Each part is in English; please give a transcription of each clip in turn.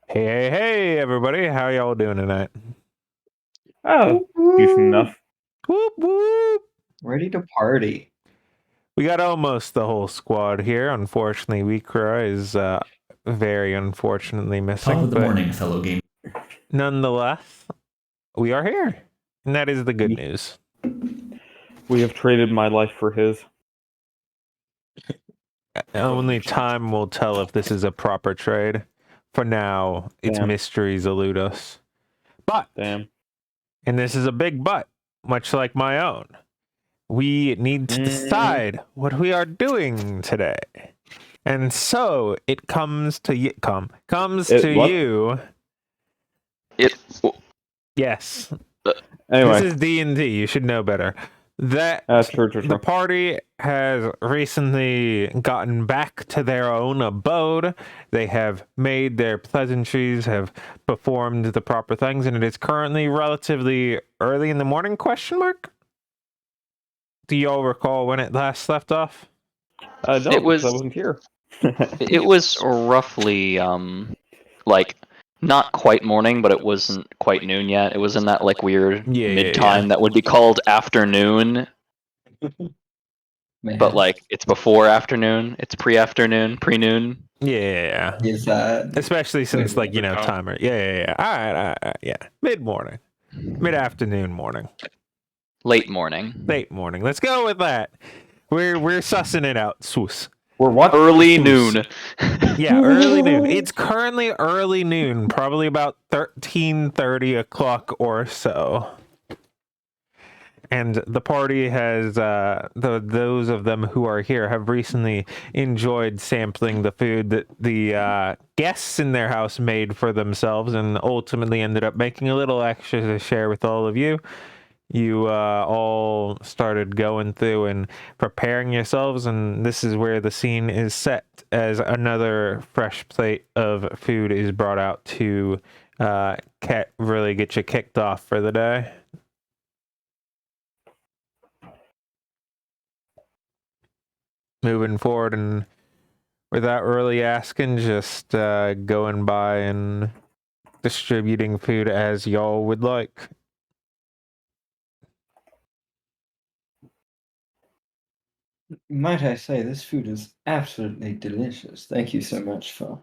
Hey, everybody. How y'all doing tonight? Oh, decent enough. Whoop, whoop. Ready to party. We got almost the whole squad here. Unfortunately, Weekra is very unfortunately missing. Top of the but morning, fellow game. Nonetheless, we are here. And that is the good news. We have traded my life for his. Only time will tell if this is a proper trade. For now, its Damn. mysteries elude us. But, Damn. and this is a big but, much like my own, we need to decide what we are doing today. And so it comes to you. You. Yes. Anyway, This is D&D. You should know better. that's true. The party has recently gotten back to their own abode. They have made their pleasantries, have performed the proper things, and it is currently relatively early in the morning, question mark? Do y'all recall when it last left off? No, It was- because I wasn't here. It was roughly like not quite morning, but it wasn't quite noon yet. It was in that like weird mid-time that would be called afternoon, Man. but like it's before afternoon. It's pre-afternoon, pre-noon. Yeah. Is that Especially since, Wait, timer. Yeah. All right, yeah. Mid-morning. Mid-afternoon morning. Late morning. Late morning. Let's go with that. We're sussing it out. Swoos. We're what? Early noon. Yeah, early noon. It's currently early noon, probably about 13:30 o'clock or so. And the party has, those of them who are here have recently enjoyed sampling the food that the guests in their house made for themselves and ultimately ended up making a little extra to share with all of you. You all started going through and preparing yourselves, and this is where the scene is set as another fresh plate of food is brought out to really get you kicked off for the day. Moving forward, and without really asking, just going by and distributing food as y'all would like. Might I say, this food is absolutely delicious. Thank you so much for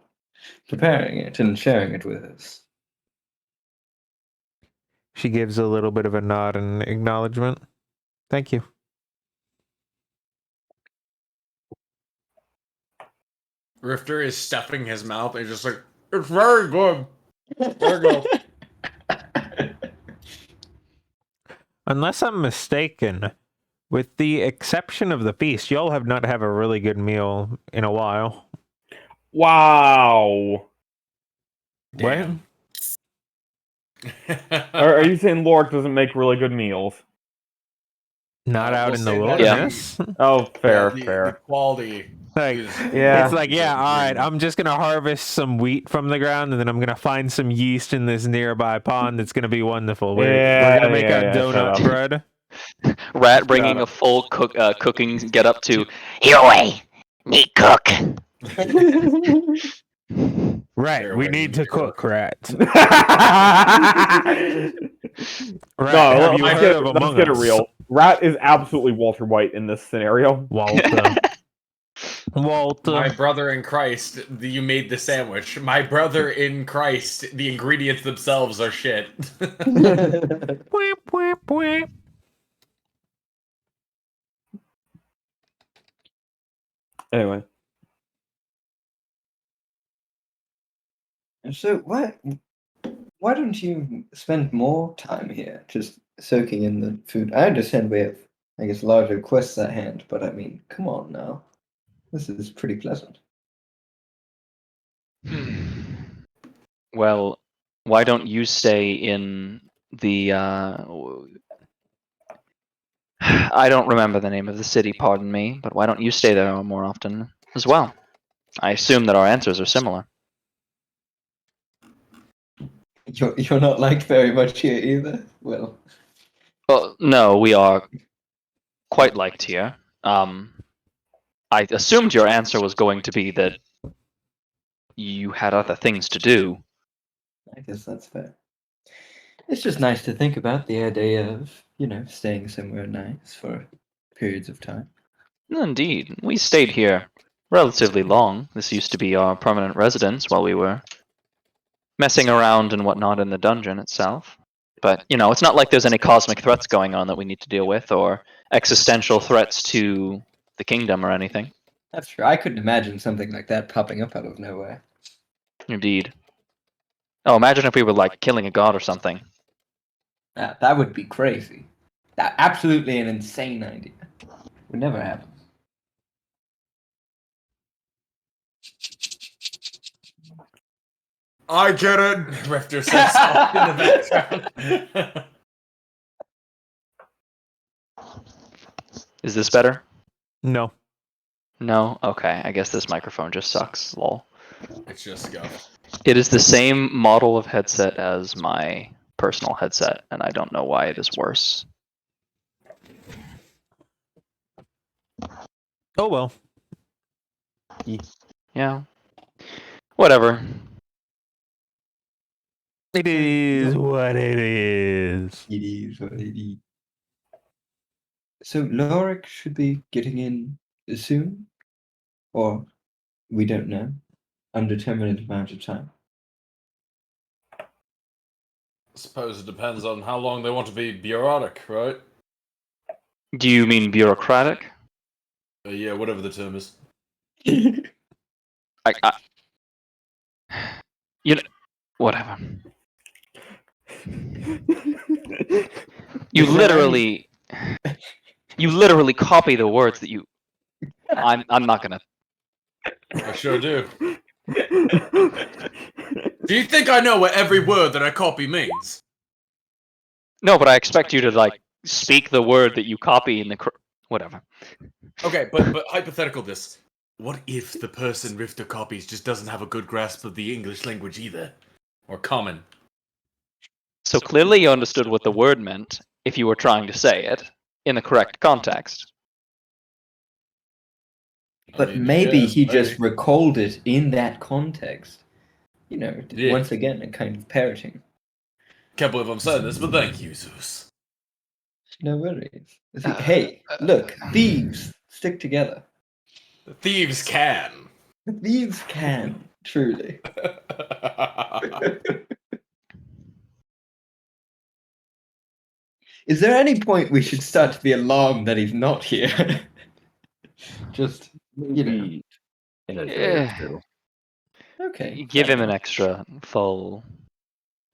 preparing it and sharing it with us. She gives a little bit of a nod and acknowledgement. Thank you. Rifter is stuffing his mouth and just like, it's very good. There you go. Unless I'm mistaken, with the exception of the feast, y'all have not had a really good meal in a while. Wow. Damn. Are you saying Lork doesn't make really good meals? Not out we'll in the say that. wilderness. Oh, fair, The fair. quality. Like, Yeah. it's like, yeah, all right, I'm just going to harvest some wheat from the ground, and then I'm going to find some yeast in this nearby pond. It's going to be wonderful. We're going to make our donut bread. Rat bringing a full cooking get up to here away. Need cook. Right, we need to cook, Rat. Rat, No, have you heard of let's Among get it Us? real. Rat is absolutely Walter White in this scenario. Walter. My brother in Christ, you made the sandwich. My brother in Christ, the ingredients themselves are shit. Anyway. So why don't you spend more time here just soaking in the food? I understand we have, I guess, larger quests at hand, but I mean, come on now. This is pretty pleasant. Well, why don't you stay in the I don't remember the name of the city, pardon me, but why don't you stay there more often as well? I assume that our answers are similar. You're not liked very much here either. Well, No, we are quite liked here. I assumed your answer was going to be that you had other things to do. I guess that's fair. It's just nice to think about the idea of, staying somewhere nice for periods of time. Indeed, we stayed here relatively long. This used to be our permanent residence while we were messing around and whatnot in the dungeon itself. But, it's not like there's any cosmic threats going on that we need to deal with, or existential threats to the kingdom or anything. That's true. I couldn't imagine something like that popping up out of nowhere. Indeed. Oh, imagine if we were, killing a god or something. That would be crazy. Absolutely an insane idea. Would never happen. I get it. Rifter says soft in the background. Is this better? No. No? Okay, I guess this microphone just sucks, lol. It's just scuff. It is the same model of headset as my personal headset, and I don't know why it is worse. Oh well. Yeah. Whatever. It is what it is. It is what it is. So Lorik should be getting in soon? Or we don't know. Undetermined amount of time. I suppose it depends on how long they want to be bureaucratic, right? Do you mean bureaucratic? Yeah, whatever the term is. Whatever. You literally copy the words that you. I'm not gonna. I sure do. Do you think I know what every word that I copy means? No, but I expect you to speak the word that you copy in the. Whatever. Okay, but hypothetical this. What if the person Rifter copies just doesn't have a good grasp of the English language either? Or common? So clearly you understood what the word meant if you were trying to say it in the correct context. But maybe he just recalled it in that context. Once again, a kind of parroting. Can't believe I'm saying this, but thank you, Zeus. No worries. Hey, look, thieves stick together. Thieves can. Thieves can, truly. Is there any point we should start to be alarmed that he's not here? Just, In a day or two. Okay. Give him an extra full.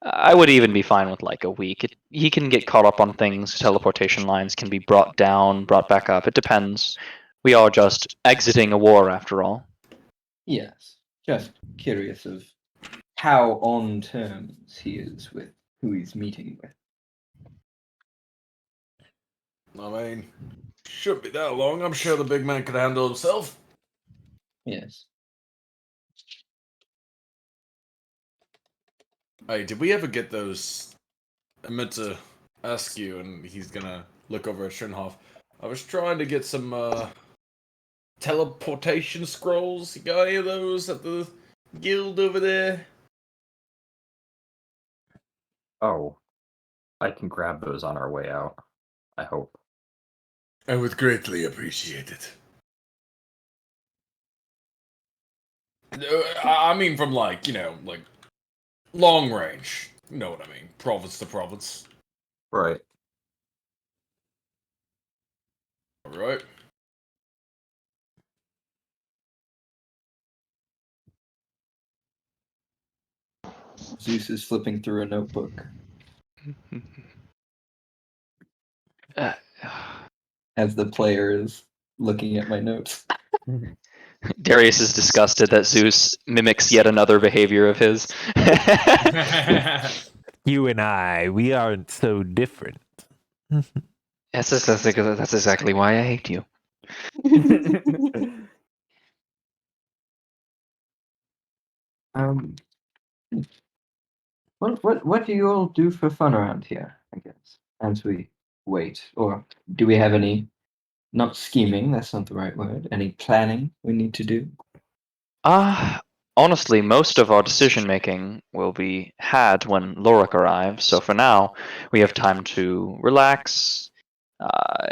I would even be fine with a week. He can get caught up on things. Teleportation lines can be brought down, brought back up. It depends. We are just exiting a war after all. Yes. Just curious of how on terms he is with who he's meeting with. I mean, shouldn't be that long. I'm sure the big man could handle himself. Yes. Hey, did we ever get those? I meant to ask you, and he's gonna look over at Schönhoff. I was trying to get some teleportation scrolls. You got any of those at the guild over there? Oh, I can grab those on our way out. I hope. I would greatly appreciate it. I mean, from long range. You know what I mean? Province to province. Right. Alright. Zeus is flipping through a notebook. As the player is looking at my notes. Darius is disgusted that Zeus mimics yet another behavior of his. You and I, we aren't so different. That's exactly why I hate you. What do you all do for fun around here, I guess, as we wait? Or do we have any, not scheming, that's not the right word, any planning we need to do? honestly, most of our decision making will be had when Lorik arrives. So for now, we have time to relax.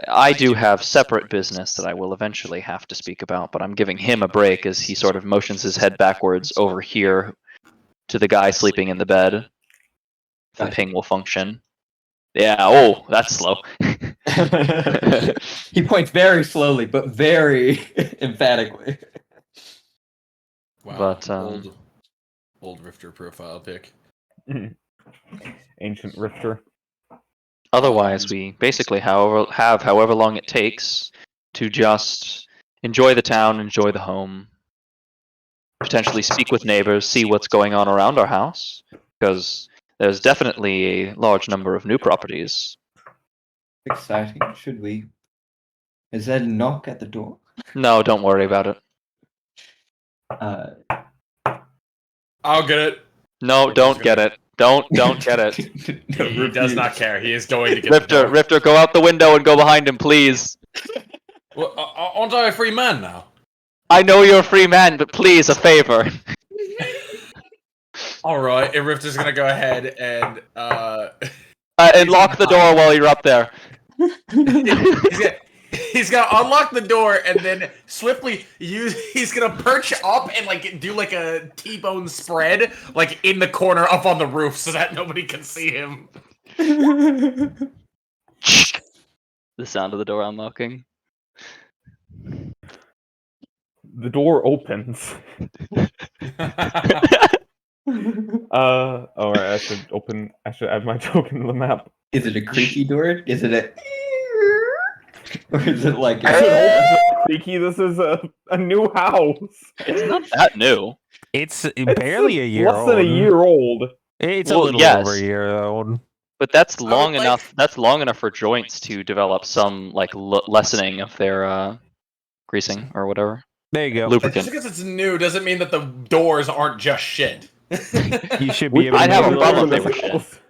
I do have separate business that I will eventually have to speak about, but I'm giving him a break as he sort of motions his head backwards over here to the guy sleeping in the bed. If the Gotcha. ping will function. Yeah, oh, that's slow. He points very slowly, but very emphatically. Wow. But, old Rifter profile pic. Ancient Rifter. Otherwise, we basically have however long it takes to just enjoy the town, enjoy the home, potentially speak with neighbors, see what's going on around our house, because there's definitely a large number of new properties. Exciting. Should we? Is there a knock at the door? No, don't worry about it. I'll get it. No, Rifter's don't gonna- get it. Don't get it. He does not care. He is going to get the door. Rifter, go out the window and go behind him, please. Well, aren't I a free man now? I know you're a free man, but please, a favor. All right, and Rifter's gonna go ahead and And lock the door while you're up there. he's gonna unlock the door and then swiftly he's gonna perch up and like do like a T-bone spread like in the corner up on the roof so that nobody can see him. The sound of the door unlocking. The door opens. Alright, I should add my token to the map. Is it a creaky door? Is it a? Or is it like? Creaky, this is a new house. It's not that new. It's barely a year Less old. than a year old. It's Well, a little yes. over a year old. But that's would long like- enough. That's long enough for joints to develop some like lessening of their greasing or whatever. There you go. Just Lubricant. because it's new doesn't mean that the doors aren't just shit. You should be able to I'd have a make problem if it- they were shit.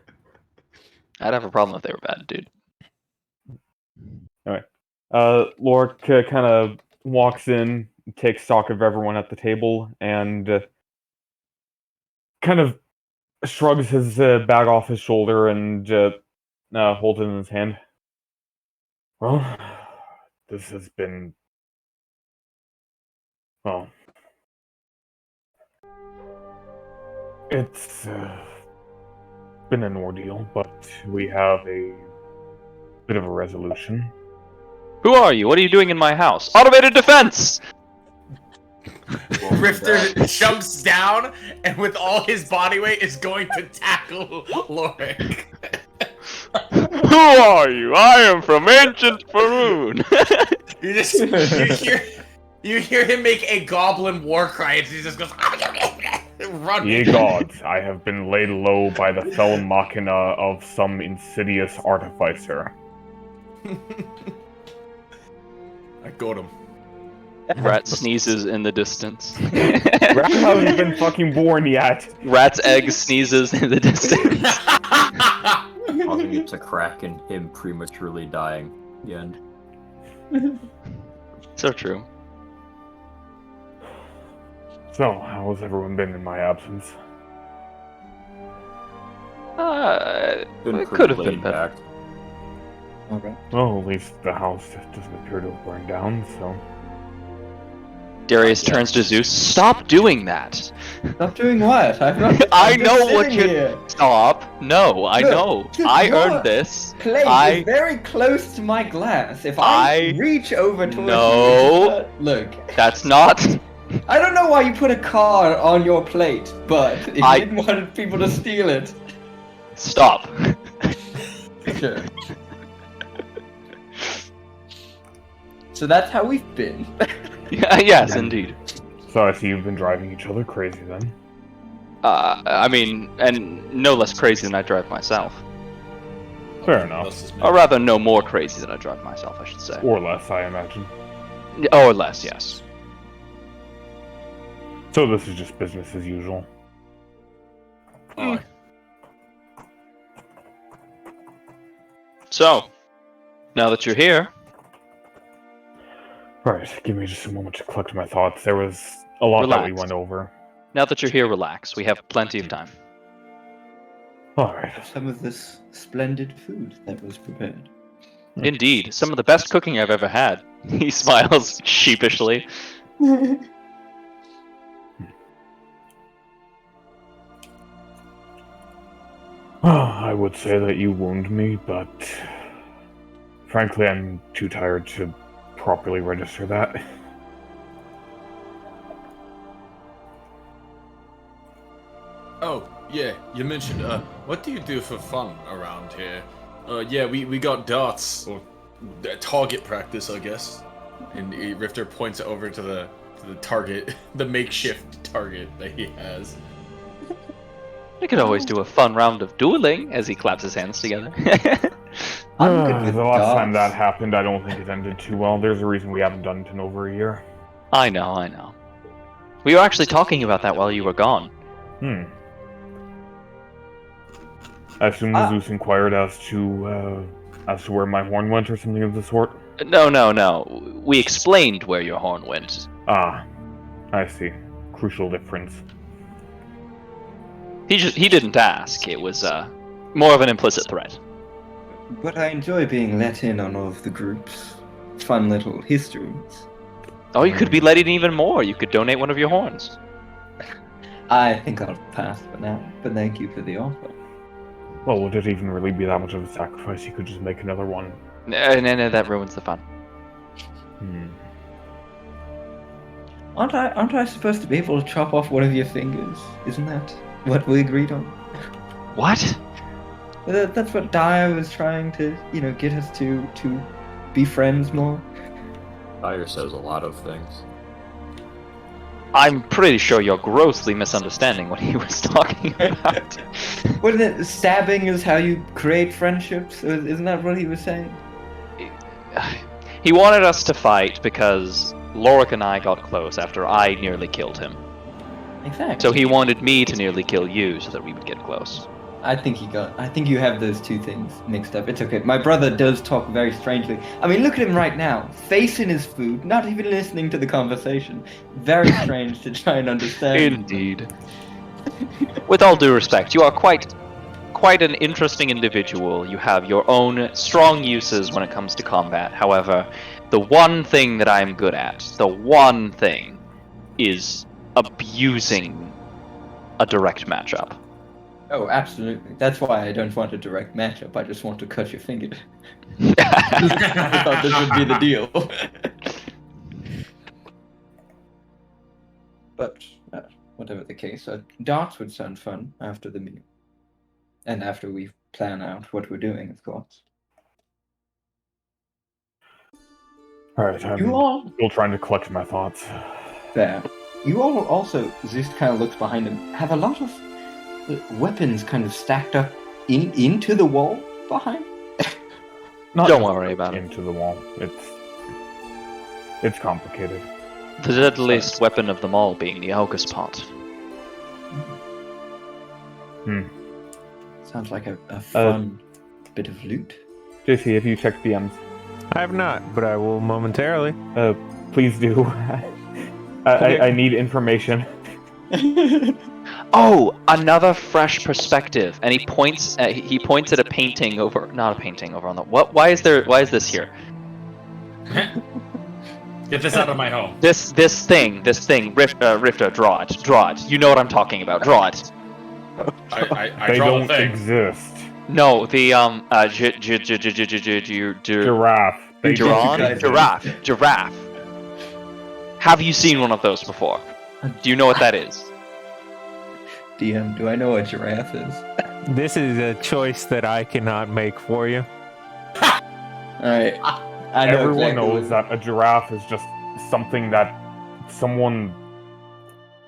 I'd have a problem if they were bad, dude. Lorik kind of walks in, takes stock of everyone at the table, and kind of shrugs his bag off his shoulder and holds it in his hand. Well, this has been... Well... It's been an ordeal, but we have a bit of a resolution. Who are you? What are you doing in my house? Automated defense! Rifter jumps down and with all his body weight is going to tackle Lorik. Who are you? I am from ancient Faroon. You hear him make a goblin war cry and he just goes run. Ye gods, I have been laid low by the fell machina of some insidious artificer. I got him. Rat sneezes in the distance. Rat hasn't been fucking born yet. Rat's egg sneezes in the distance. Causing it to crack and him prematurely dying. The end. So true. So, how has everyone been in my absence? Been It pretty could have been laid better. back. Okay. Well, at least the house doesn't appear to have burned down, so... Darius turns to Zeus. Stop doing that! Stop doing what? I'm not. I I'm know just what sitting you're- here. Stop! No, I Look, know. look, I you're- earned this. Plate I- is very close to my glass. If I- I reach over towards No. you, look. That's not. I don't know why you put a car on your plate, but if I- you didn't want people to steal it, Stop. sure. So that's how we've been. Yes, indeed. So I see you've been driving each other crazy then. I mean, and no less crazy than I drive myself. Fair enough. Or rather, no more crazy than I drive myself, I should say. Or less, I imagine. Or less, yes. So this is just business as usual. Oh, So, now that you're here, Right, give me just a moment to collect my thoughts. There was a lot that we Relax. went over. Now that you're here, relax. We have plenty of time. Alright. Some of this splendid food that was prepared. Indeed, some of the best cooking I've ever had. He smiles sheepishly. I would say that you wound me, but frankly, I'm too tired to properly register that. Oh, yeah, you mentioned, what do you do for fun around here? Yeah, we got darts, or target practice, I guess. And Rifter points over to the target, the makeshift target that he has. We could always do a fun round of dueling, as he claps his hands together. I'm good with The last time that darts. happened, I don't think it ended too well. There's a reason we haven't done it in over a year. I know. We were actually talking about that while you were gone. As soon as Zeus inquired as to where my horn went or something of the sort. No. We explained where your horn went. Ah, I see. Crucial difference. He didn't ask. It was more of an implicit threat. But I enjoy being let in on all of the group's fun little histories. Oh, you could be let in even more. You could donate one of your horns. I think I'll pass for now, but thank you for the offer. Well, would it even really be that much of a sacrifice? You could just make another one. No, that ruins the fun. Aren't I supposed to be able to chop off one of your fingers? Isn't that what we agreed on? What? That's what Dyer was trying to, get us to be friends more. Dyer says a lot of things. I'm pretty sure you're grossly misunderstanding what he was talking about. Wasn't it stabbing is how you create friendships? Isn't that what he was saying? He wanted us to fight because Lorik and I got close after I nearly killed him. Exactly. So he wanted me to nearly kill you so that we would get close. I think you have those two things mixed up. It's okay. My brother does talk very strangely. I mean, look at him right now. Face in his food, not even listening to the conversation. Very strange to try and understand. Indeed. With all due respect, you are quite an interesting individual. You have your own strong uses when it comes to combat. However, the one thing that I'm good at, is abusing a direct matchup. Oh, absolutely. That's why I don't want a direct matchup. I just want to cut your finger. I thought this would be the deal. But whatever the case, darts would sound fun after the meal. And after we plan out what we're doing, of course. Alright, I'm You all still trying to collect my thoughts. there. You all also, Zeus kind of looks behind him, have a lot of weapons kind of stacked up into the wall behind. Don't worry about it. Into the wall. It's complicated. The deadliest weapon of them all being the August pot. Sounds like a fun bit of loot. JC, have you checked DMs? I have not, but I will momentarily. Please do. I need information. Oh, another fresh perspective. And he points at a painting over, not a painting over on the, why is this here? Get this out of my home. This thing, Rifter, draw it. You know what I'm talking about, draw it. I They draw don't the thing. exist. No, the, Giraffe. They don't Giraffe. Have you seen one of those before? Do you know what that is? DM, do I know what giraffe is? This is a choice that I cannot make for you. Alright. I know Everyone exactly knows that a giraffe is just something that someone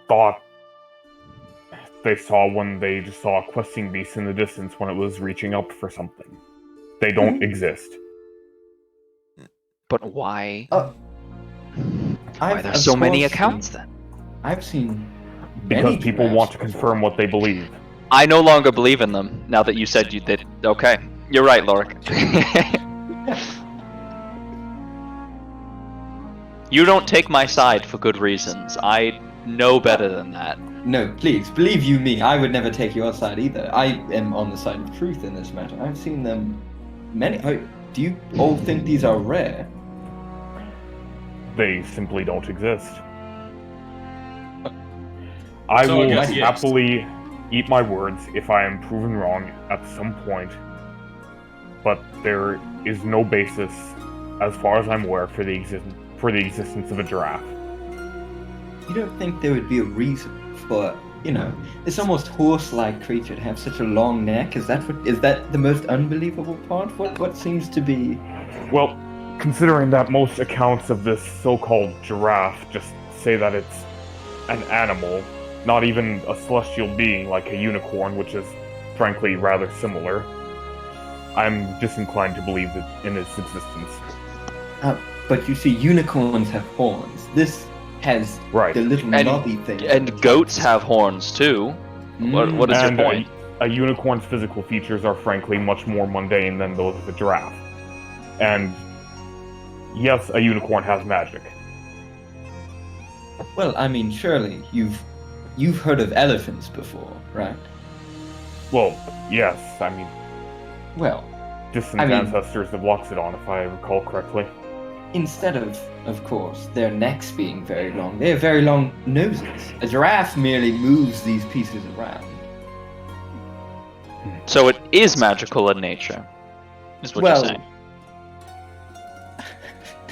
thought they saw when they just saw a questing beast in the distance when it was reaching up for something. They don't exist. But why? Oh. Why are there so many accounts then? I've seen Because many people giraffes want to before. confirm what they believe. I no longer believe in them, now that you said you did. Okay, you're right, Lorik. You don't take my side for good reasons. I no better than that. No, please, believe you me, I would never take your side either. I am on the side of truth in this matter. I've seen them many. Do you all think these are rare? They simply don't exist. I So I will guess yes. happily eat my words if I am proven wrong at some point, but there is no basis, as far as I'm aware, for the existence of a giraffe. You don't think there would be a reason for, this almost horse-like creature to have such a long neck? Is that the most unbelievable part? What seems to be? Well, considering that most accounts of this so-called giraffe just say that it's an animal, not even a celestial being like a unicorn, which is frankly rather similar, I'm disinclined to believe in its existence. But you see, unicorns have horns. This has Right. the little And- knobby thing. And goats have horns too. What is your And point? a unicorn's physical features are frankly much more mundane than those of a giraffe. And yes, a unicorn has magic. Well, I mean, surely you've heard of elephants before, right? Well, yes, I mean, Well, distant I mean- ancestors of Loxodon, if I recall correctly. instead of course, their necks being very long, they have very long noses. A giraffe merely moves these pieces around. So it is magical in nature, is what Well, you're saying.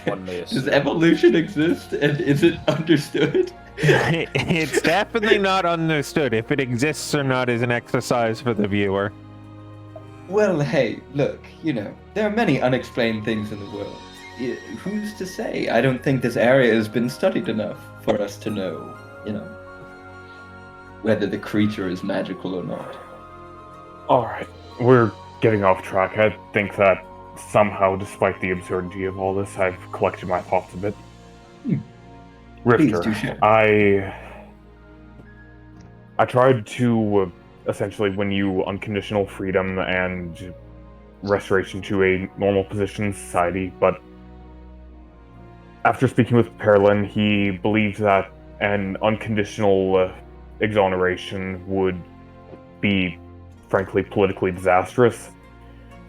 One may Does assume. evolution exist, and is it understood? It's definitely not understood. If it exists or not is an exercise for the viewer. Well, hey, look, there are many unexplained things in the world. Who's to say? I don't think this area has been studied enough for us to know, whether the creature is magical or not. Alright, we're getting off track. I think that somehow, despite the absurdity of all this, I've collected my thoughts a bit. Please Rifter, do share. I tried to essentially win you unconditional freedom and restoration to a normal position in society, but after speaking with Perlin, he believed that an unconditional exoneration would be, frankly, politically disastrous.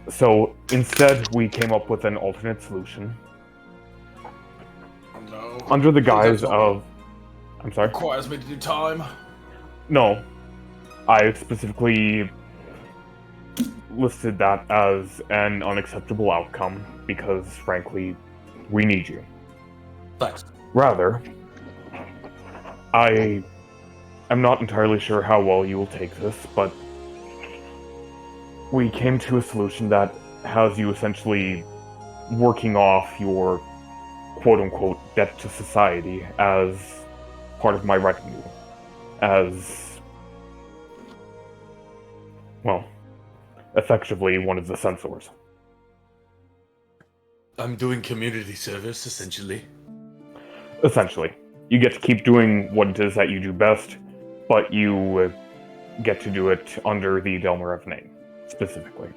So instead, we came up with an alternate solution. No. Under the Please guise don't of... I'm sorry? Requires me to do time. No. I specifically listed that as an unacceptable outcome because, frankly, we need you. Thanks. Rather, I am not entirely sure how well you will take this, but we came to a solution that has you essentially working off your quote-unquote debt to society as part of my retinue. As, well, effectively one of the censors. I'm doing community service, essentially. Essentially. You get to keep doing what it is that you do best, but you get to do it under the Delmarev name, specifically.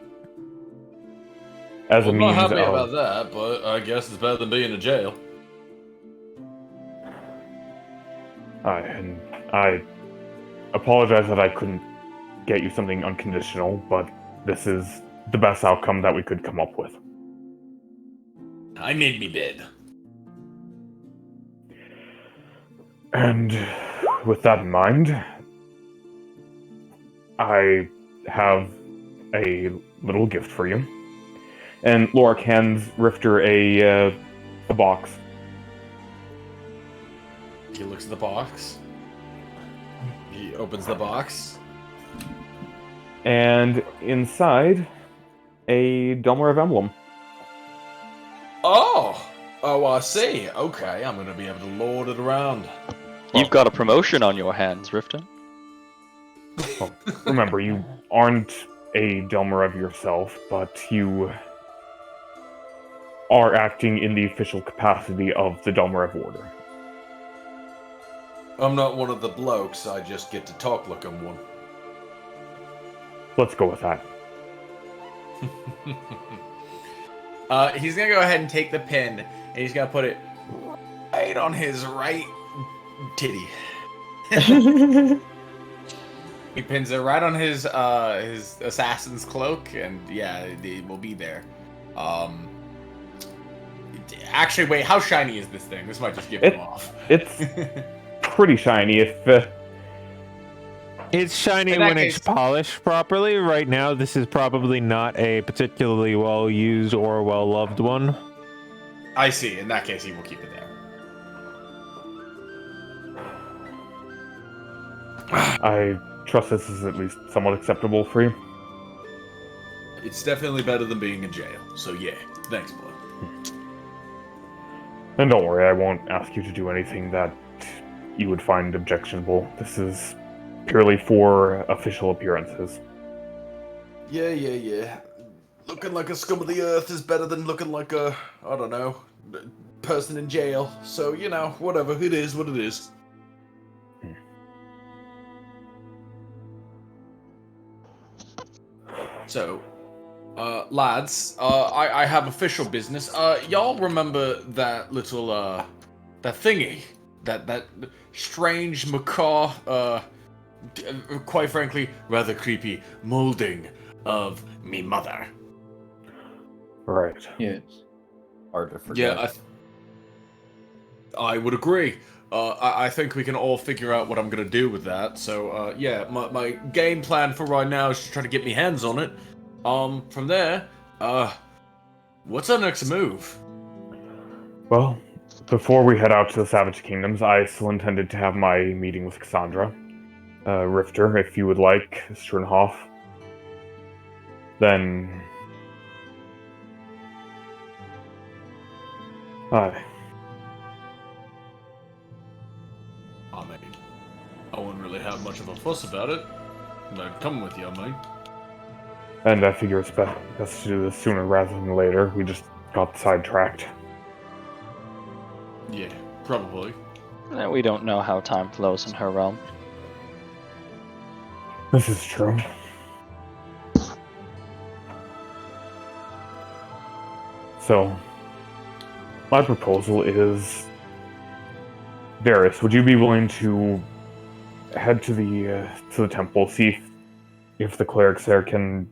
As a I'm not means happy of... about that, but I guess it's better than being in jail. I apologize that I couldn't get you something unconditional, but this is the best outcome that we could come up with. I need me bed. And with that in mind, I have a little gift for you. And Lorik hands Rifter a box. He looks at the box. He opens the box. And inside, a Delmarev emblem. Oh! Oh, I see. Okay, I'm gonna be able to lord it around. You've got a promotion on your hands, Rifter. Well, remember, you aren't a Delmarev yourself, but you are acting in the official capacity of the Delmarev Order. I'm not one of the blokes, I just get to talk like I'm one. Let's go with that. He's gonna go ahead and take the pin, and he's gonna put it right on his right titty. He pins it right on his assassin's cloak, and yeah, it will be there. Actually, wait, how shiny is this thing? This might just give him off. It's pretty shiny. It's shiny In that when it's case- polished properly. Right now, this is probably not a particularly well-used or well-loved one. I see. In that case, he will keep it there. I trust this is at least somewhat acceptable for you. It's definitely better than being in jail. So yeah, thanks, boy. And don't worry, I won't ask you to do anything that you would find objectionable. This is purely for official appearances. Yeah. Looking like a scum of the earth is better than looking like a, I don't know, person in jail. So, you know, whatever. It is what it is. So, lads, I have official business. Y'all remember that little, that thingy? That strange, macabre, quite frankly, rather creepy molding of me mother? Right. Yes. Hard to forget. Yeah, I would agree. I think we can all figure out what I'm gonna do with that. So, yeah, my game plan for right now is to try to get me hands on it. From there, what's our next move? Well, before we head out to the Savage Kingdoms, I still intended to have my meeting with Cassandra. Rifter, if you would like, Sternhoff. Then... Aye. I mean, I wouldn't really have much of a fuss about it. I'd come with you, I mean. And I figure it's best to do this sooner rather than later. We just got sidetracked. Yeah, probably. We don't know how time flows in her realm. This is true. So, my proposal is... Varys, would you be willing to head to the temple, see if the clerics there can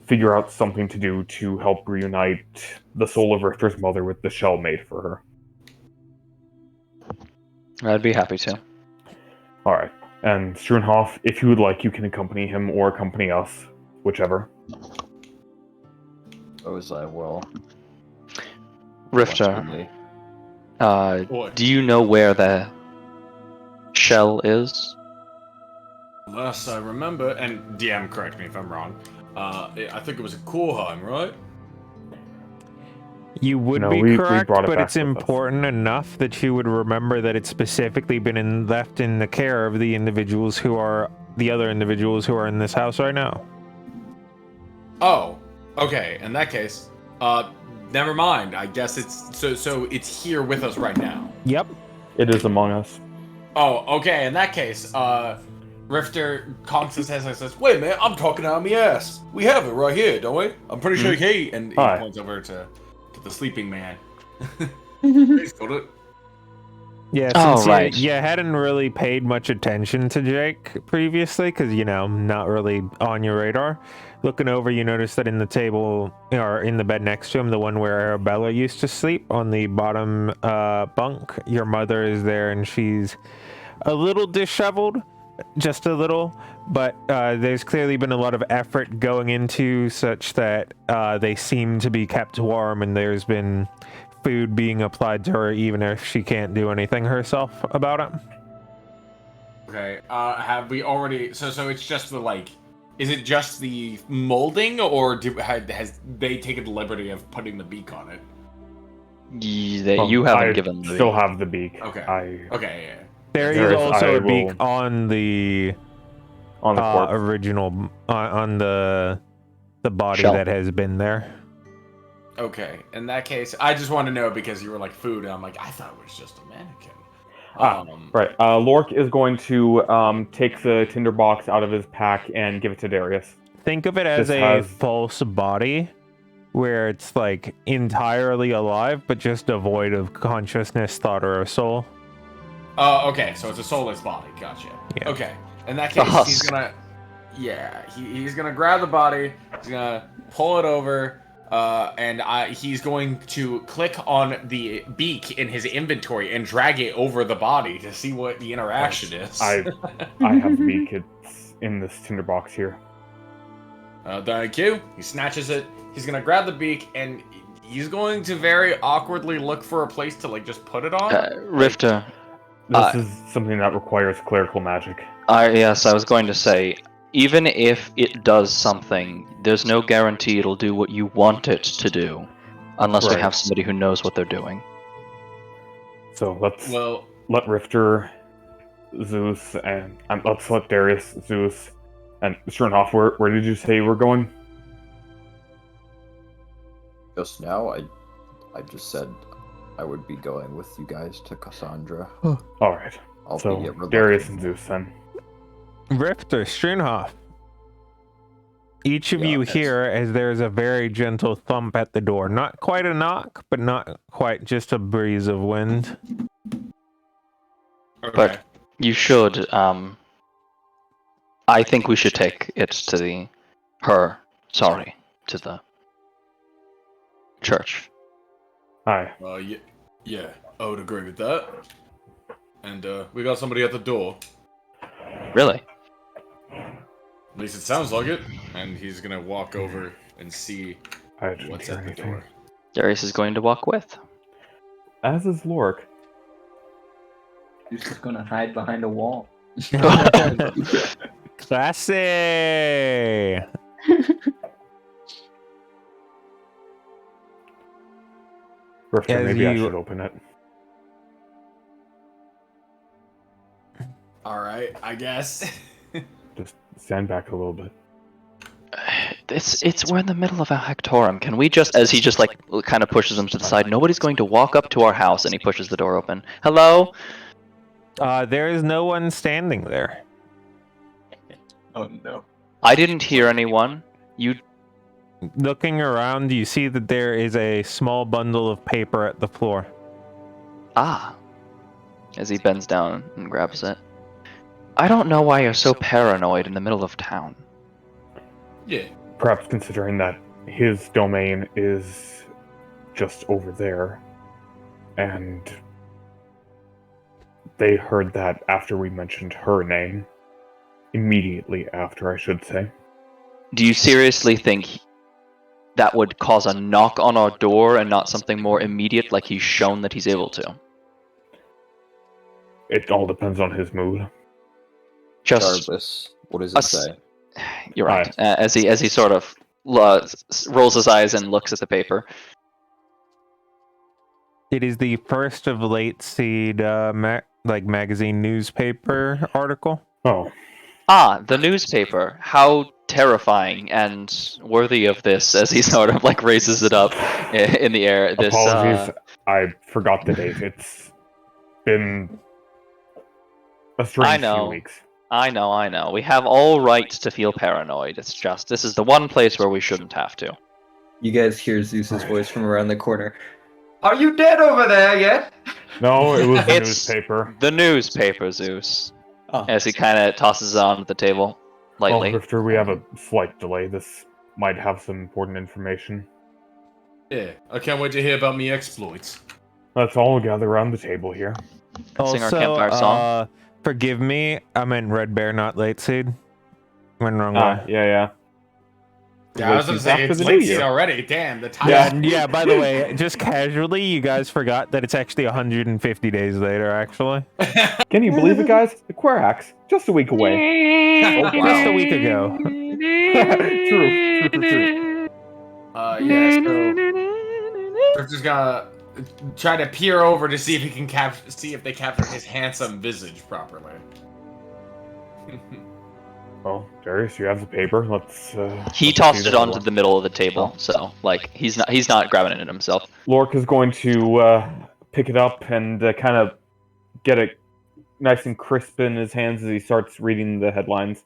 figure out something to do to help reunite the soul of Richter's mother with the shell made for her? I'd be happy to. Alright. And Struenhoff, if you would like, you can accompany him or accompany us, whichever. Suppose I will. Rifter, Boy. do you know where the shell is? Unless I remember, and DM, correct me if I'm wrong. I think it was a Korheim, right? You would No, be we correct, brought it but back it's with us. important enough that you would remember that it's specifically been left in the care of the individuals who are the other individuals who are in this house right now. Oh, okay. In that case, never mind. I guess it's so it's here with us right now. Yep. It is among us. Oh, okay. In that case, Rifter conks his head and says, "Wait a minute, I'm talking out of my ass. We have it right here, don't we? I'm pretty sure he." And he Hi. points over to the sleeping man. He's got it. Yeah, Oh, since right. you hadn't really paid much attention to Jake previously, because, you know, not really on your radar. Looking over, you notice that in the table, or in the bed next to him, the one where Arabella used to sleep, on the bottom bunk, your mother is there, and she's a little disheveled, just a little, but there's clearly been a lot of effort going into such that they seem to be kept warm, and there's been food being applied to her even if she can't do anything herself about it. Okay. Have we already? So it's just the like. Is it just the molding, or has they taken the liberty of putting the beak on it? You haven't I given the... still have the beak. Okay. Okay. Yeah. There There is is- also I a beak will- on the On the corpse. original on the body Shell. that has been there. Okay. In that case, I just want to know because you were like food, and I'm like, I thought it was just a mannequin. Right. Lork is going to take the tinderbox out of his pack and give it to Darius. Think of it as This a has- false body where it's like entirely alive but just devoid of consciousness, thought, or a soul. Oh, okay. So it's a soulless body. Gotcha. Yeah. Okay. In that The case, husk. he's gonna. Yeah, he's gonna grab the body. He's gonna pull it over. And he's going to click on the beak in his inventory and drag it over the body to see what the interaction is. I have the beak. It's in this tinderbox here. Thank you. He snatches it. He's gonna grab the beak and he's going to very awkwardly look for a place to like just put it on. Rifter, This is something that requires clerical magic. yes, I was going to say, even if it does something, there's no guarantee it'll do what you want it to do, unless we Right. have somebody who knows what they're doing. So let's Well, let Rifter, Zeus, and let's let Darius, Zeus, and Sternhoff. Where did you say you were going? Just now, I just said I would be going with you guys to Cassandra. All right. I'll So be reluctant. Darius and Zeus then. Rifter, Sternhoff. Each of Yeah, you it's- hear as there's a very gentle thump at the door. Not quite a knock, but not quite just a breeze of wind. okay. But you should, I think we should take it to the church. Hi. Yeah, I would agree with that. And we got somebody at the door. Really? At least it sounds like it. And he's gonna walk over and see I didn't what's hear at the anything. door. Darius is going to walk with. As is Lorik. He's just gonna hide behind a wall. Classy. Rifter, As maybe I you- should open it. Alright, I guess. Just stand back a little bit. We're in the middle of a Hectorum. Can we just, as he just like kind of pushes him to the side, nobody's going to walk up to our house, and he pushes the door open. Hello? There is no one standing there. Oh no. I didn't hear anyone. You Looking around, you see that there is a small bundle of paper at the floor. as he bends down and grabs it. I don't know why you're so paranoid in the middle of town. Yeah. Perhaps considering that his domain is just over there, and they heard that after we mentioned her name. Immediately after, I should say. Do you seriously think that would cause a knock on our door and not something more immediate, like he's shown that he's able to? It all depends on his mood. Just, Jarvis, what does it us- say? you're right. As he sort of rolls his eyes and looks at the paper. It is the first of late seed magazine newspaper article. Oh, The newspaper. How terrifying and worthy of this, as he sort of like raises it up in the air. This, apologies. I forgot the date. It's been a strange know. few weeks. I know. We have all right to feel paranoid. It's just, this is the one place where we shouldn't have to. You guys hear Zeus's voice from around the corner. Are you dead over there yet? No, it was the It's- newspaper. The newspaper, Zeus. Oh. As he kind of tosses it onto the table, Well, lightly. Rifter, we have a slight delay. This might have some important information. Yeah. I can't wait to hear about me exploits. Let's all gather around the table here. Sing our campfire song. Forgive me, I meant Red Bear, not Late Seed. Went wrong way. Yeah. Yeah, I was gonna say, After it's the late New season Year. already. Damn, the time. Yeah, yeah, by the way, just casually, you guys forgot that it's actually 150 days later, actually. Can you believe it, guys? The Quarax, just a week away. Oh, Just a wow. week ago. True. Yeah, so Drifter's gonna try to peer over to see if he can see if they capture his handsome visage properly. Well, Darius, you have the paper. Let's. He let's tossed see it the onto one. the middle of the table, so like he's not grabbing it himself. Lork is going to pick it up and kind of get it nice and crisp in his hands as he starts reading the headlines.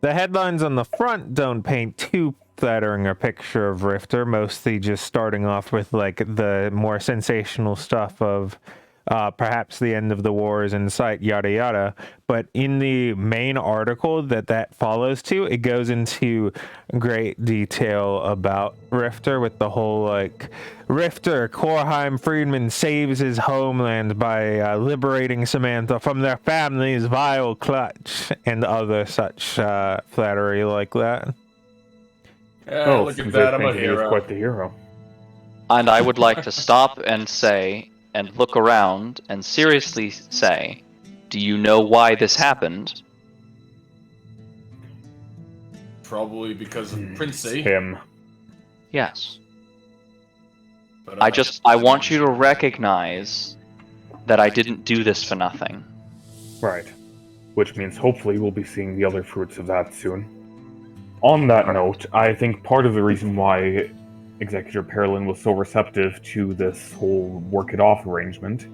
The headlines on the front don't paint too flattering a picture of Rifter, mostly just starting off with like the more sensational stuff of perhaps the end of the war is in sight, yada yada. But in the main article that follows to, it goes into great detail about Rifter with the whole like, Rifter, Korheim Friedman saves his homeland by liberating Samantha from their family's vile clutch, and other such flattery like that. Yeah, look at that, I'm a He's hero. quite the hero. And I would like to stop and say, and look around and seriously say, do you know why this happened? Probably because of Princey. Him. Yes. But, I want you to recognize that I didn't do this for nothing. Right. Which means hopefully we'll be seeing the other fruits of that soon. On that note, I think part of the reason why Executor Perlin was so receptive to this whole work it off arrangement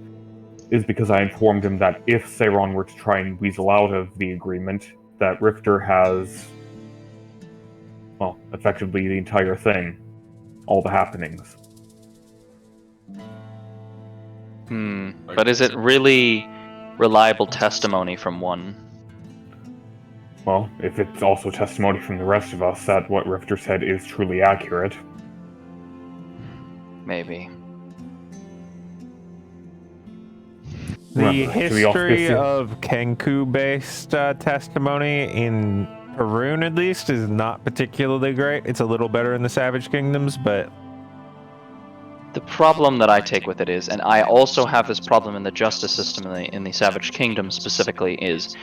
is because I informed him that if Seiron were to try and weasel out of the agreement, that Rifter has, well, effectively the entire thing. All the happenings. But is it really reliable testimony from one? Well, if it's also testimony from the rest of us that what Rifter said is truly accurate. Maybe. The Remember, history of Kenku-based testimony in Perun, at least, is not particularly great. It's a little better in the Savage Kingdoms, but The problem that I take with it is, and I also have this problem in the justice system in the Savage Kingdom specifically, is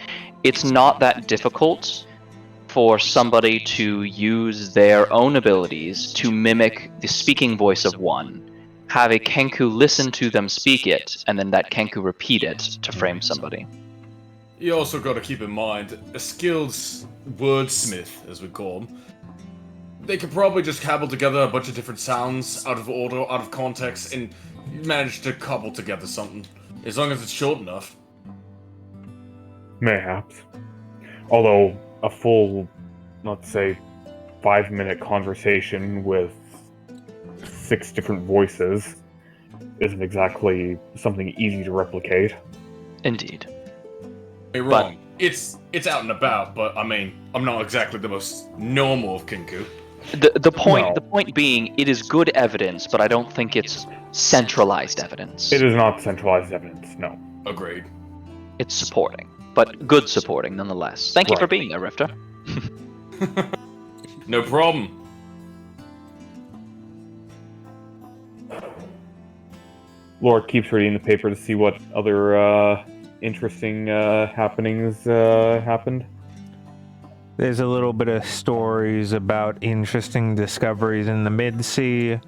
it's not that difficult for somebody to use their own abilities to mimic the speaking voice of one, have a Kenku listen to them speak it, and then that Kenku repeat it to frame somebody. You also got to keep in mind, a skilled wordsmith, as we call them, they could probably just cobble together a bunch of different sounds out of order, out of context, and manage to cobble together something. As long as it's short enough. Mayhaps. Although, a full, let's say, 5-minute conversation with 6 different voices isn't exactly something easy to replicate. Indeed. Hey, wrong. It's out and about, but I mean, I'm not exactly the most normal of Kenku. The point No. the point being, it is good evidence, but I don't think it's centralized evidence. It is not centralized evidence, no. Agreed. It's supporting, but good supporting nonetheless. Thank you for Right. being there, Rifter. No problem. Lord keeps reading the paper to see what other interesting happenings happened. there's a little bit of stories about interesting discoveries in the Mid-Sea.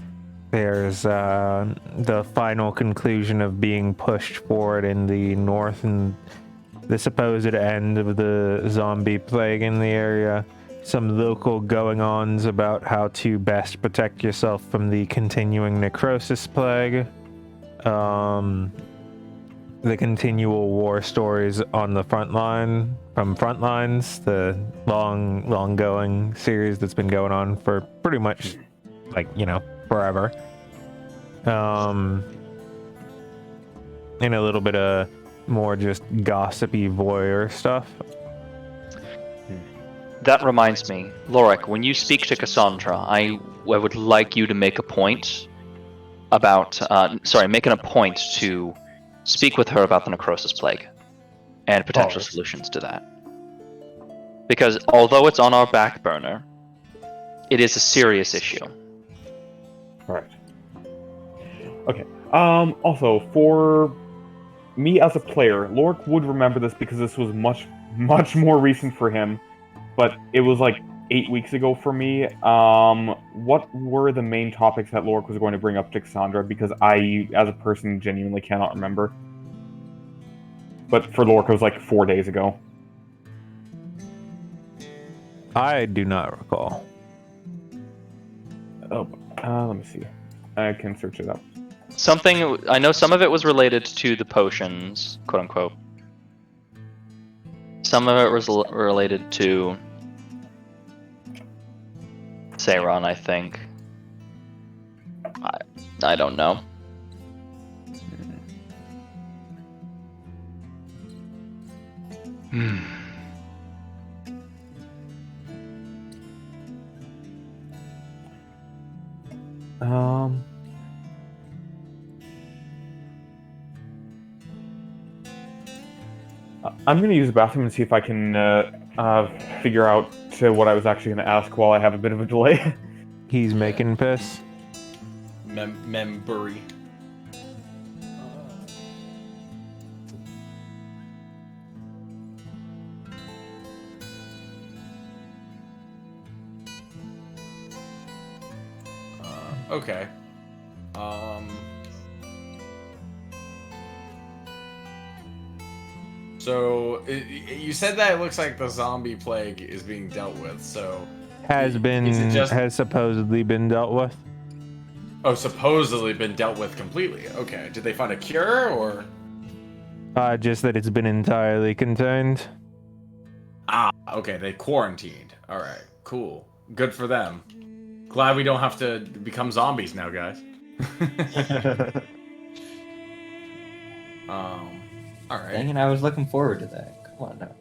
There's the final conclusion of being pushed forward in the north and the supposed end of the zombie plague in the area. Some local going-ons about how to best protect yourself from the continuing necrosis plague. The continual war stories on the front line from Frontlines, the long going series that's been going on for pretty much forever. And a little bit of more just gossipy voyeur stuff. That reminds me, Lorik, when you speak to Cassandra, I would like you to make a point about, making a point to speak with her about the necrosis plague and potential solutions to that. Because although it's on our back burner, it is a serious issue. Right. Okay. Also, for me as a player, Lorik would remember this because this was much more recent for him, but it was like 8 weeks ago for me. What were the main topics that Lorik was going to bring up to Cassandra? Because I, as a person, genuinely cannot remember. But for Lorik, it was like 4 days ago. I do not recall. Oh, let me see. I can search it up. I know some of it was related to the potions, quote unquote. Some of it was related to Seiron, I think. I don't know. Um. I'm gonna use the bathroom and see if I can figure out what I was actually gonna ask while I have a bit of a delay. He's making piss. Membury. Okay. So you said that it looks like the zombie plague is being dealt with. So Has is it just has supposedly been dealt with. supposedly been dealt with completely? Okay. Did they find a cure or? Just that it's been entirely contained. Ah, okay. They quarantined. All right. Cool. Good for them. Glad we don't have to become zombies now, guys. All right. Dang it, I was looking forward to that. Come on now.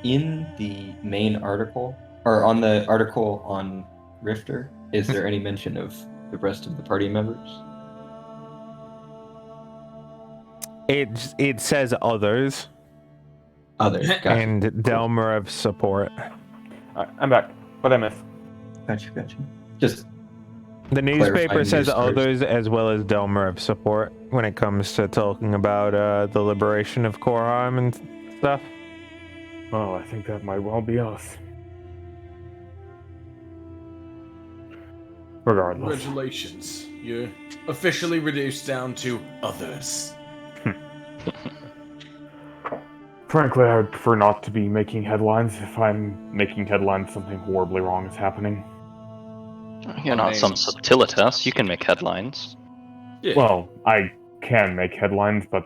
In the main article, or on the article on Rifter, is there any mention of the rest of the party members? It says others Others. Gotcha. and Delmer of support. I'm back. What I missed? Gotcha. Just The newspaper clarifying says news first. others as well as Delmer of support when it comes to talking about the liberation of Korheim and stuff. Oh, I think that might well be us. Regardless. Congratulations. You're officially reduced down to others. Frankly, I would prefer not to be making headlines. If I'm making headlines, something horribly wrong is happening. You're not some subtilitas. You can make headlines. Yeah. Well, I can make headlines, but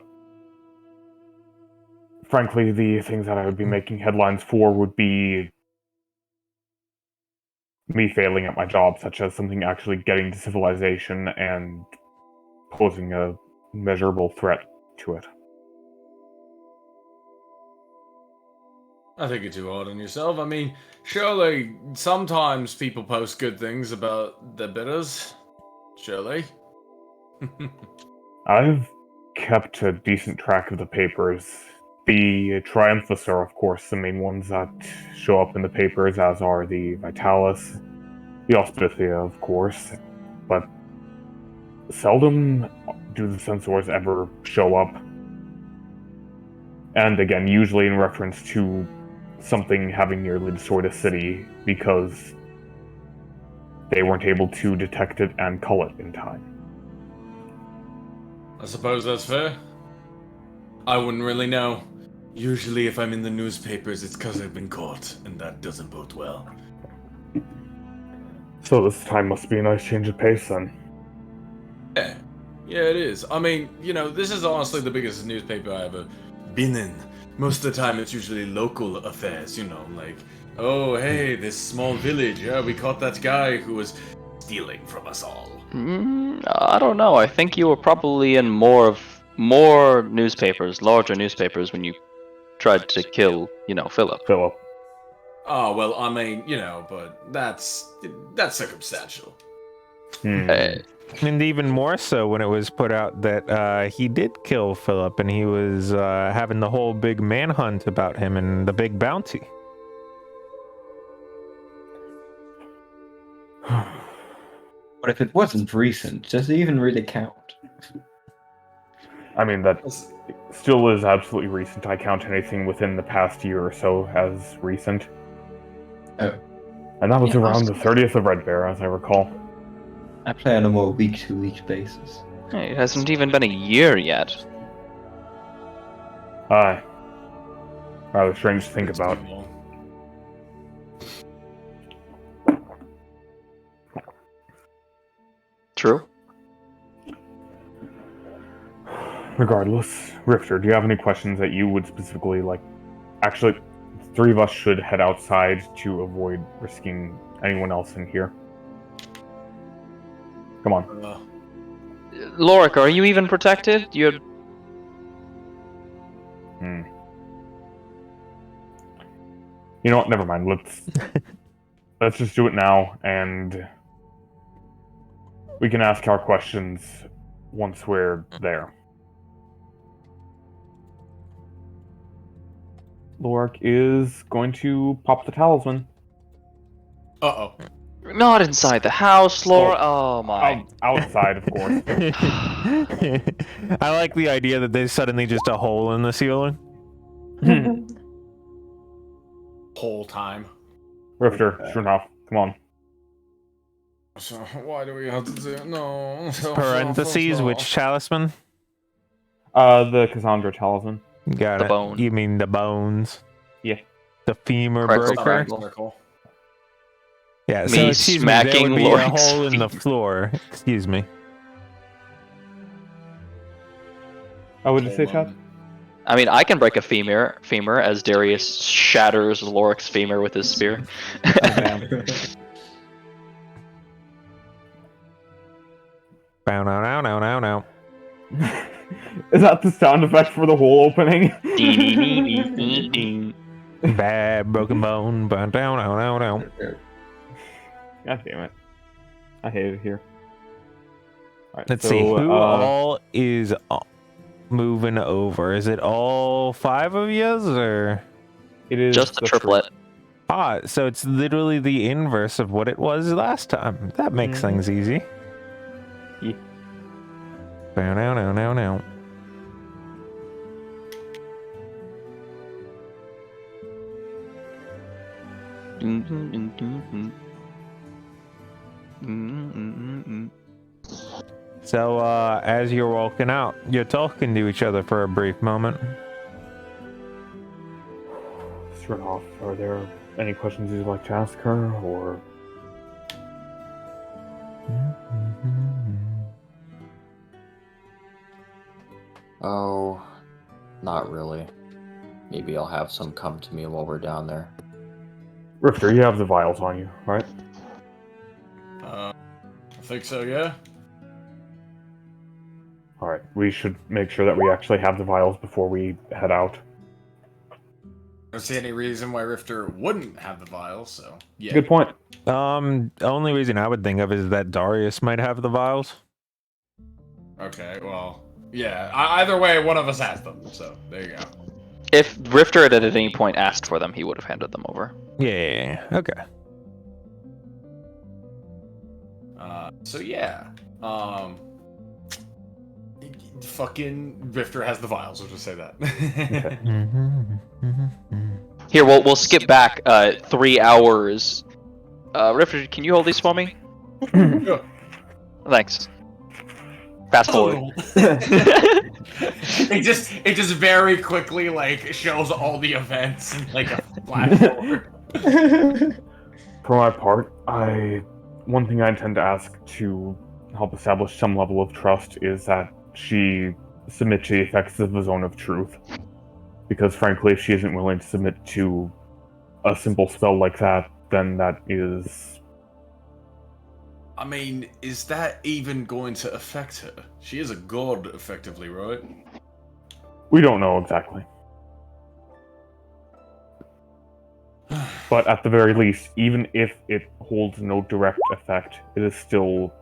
frankly, the things that I would be making headlines for would be me failing at my job, such as something actually getting to civilization and posing a measurable threat to it. I think you're too hard on yourself. I mean, surely sometimes people post good things about their bidders. Surely. I've kept a decent track of the papers. The Triumphus are, of course, the main ones that show up in the papers, as are the Vitalis, the Auspicia, of course, but seldom do the censors ever show up. And again, usually in reference to something having nearly destroyed a city because they weren't able to detect it and cull it in time. I suppose that's fair. I wouldn't really know. Usually if I'm in the newspapers, it's because I've been caught, and that doesn't bode well. So this time must be a nice change of pace then. Yeah, it is. I mean, this is honestly the biggest newspaper I ever been in. Most of the time it's usually local affairs, like, oh, hey, this small village, yeah, we caught that guy who was stealing from us all. I don't know. I think you were probably in more newspapers, larger newspapers, when you tried to kill, Philip. Philip. Oh, well, I mean, but that's circumstantial. And even more so when it was put out that he did kill Philip and he was having the whole big manhunt about him and the big bounty. But if it wasn't recent, does it even really count? I mean, that still is absolutely recent. I count anything within the past year or so as recent. Oh. And that was Yeah, around the 30th of Red Bear, as I recall. I play on a more week-to-week basis. It hasn't even been a year yet. Aye. Rather strange to think It's about. too long. True. Regardless, Rifter, do you have any questions that you would specifically like? Actually, the three of us should head outside to avoid risking anyone else in here. Come on. Lorik, are you even protected? You're... You know what? Never mind. Let's just do it now, and we can ask our questions once we're there. Lorik is going to pop the talisman. Uh-oh. Not inside the house, Laura. Oh my. Outside, of course. I like the idea that there's suddenly just a hole in the ceiling. Whole time. Rifter, sure enough. Come on. So why do we have to do no? Parentheses, which talisman? The Cassandra talisman. Got The it. bone. You mean the bones? Yeah. The femur Crackle, breaker? crackle. Circle. Yeah, Me so excuse me, there smacking would be a Lorik's hole in the femur. floor. Excuse me. Oh, what did you say, Chad? I mean, I can break a femur as Darius shatters Lorik's femur with his spear. Bow now now now now now. Is that the sound effect for the hole opening? Bad broken bone. Bow down now now now. God damn it. I hate it here. Alright, Let's so, see who all is moving over. Is it all 5 of yous or? It is Just the triplet. Ah, so it's literally the inverse of what it was last time. That makes things easy. Yeah. Bow now now now now. So, as you're walking out, you're talking to each other for a brief moment. Sure off. Are there any questions you'd like to ask her, or? Oh, not really. Maybe I'll have some come to me while we're down there. Rifter, you have the vials on you, right? I think so, yeah. Alright, we should make sure that we actually have the vials before we head out. I don't see any reason why Rifter wouldn't have the vials, so yeah. Good point. Only reason I would think of is that Darius might have the vials. Okay, well, yeah. Either way, one of us has them, so there you go. If Rifter had at any point asked for them, he would have handed them over. Yeah, okay. So yeah. Fucking Rifter has the vials, we'll just say that. Here, we'll skip back 3 hours. Rifter, can you hold these for me? Yeah. Thanks. Fast forward. it just very quickly like shows all the events in like a flash forward. For my part, one thing I intend to ask to help establish some level of trust is that she submit to the effects of the Zone of Truth. Because frankly, if she isn't willing to submit to a simple spell like that, then that is... I mean, is that even going to affect her? She is a god, effectively, right? We don't know exactly. But at the very least, even if it holds no direct effect, it is still...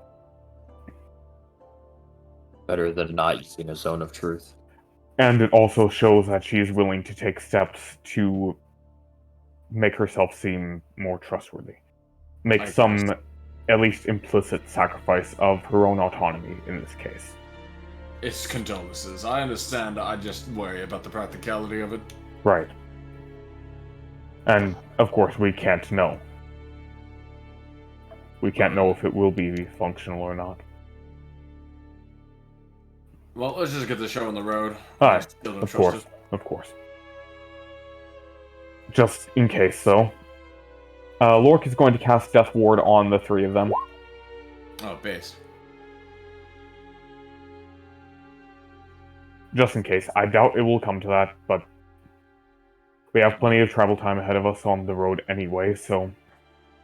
Better than not using a Zone of Truth. And it also shows that she is willing to take steps to make herself seem more trustworthy. Make some, at least implicit, sacrifice of her own autonomy in this case. It's condolences. I understand. I just worry about the practicality of it. Right. And, of course, we can't know. We can't know if it will be functional or not. Well, let's just get the show on the road. Aye, I still don't of trust course, it. of course. Just in case, though. Lork is going to cast Death Ward on the 3 of them. Oh, base. just in case. I doubt it will come to that, but we have plenty of travel time ahead of us on the road anyway, so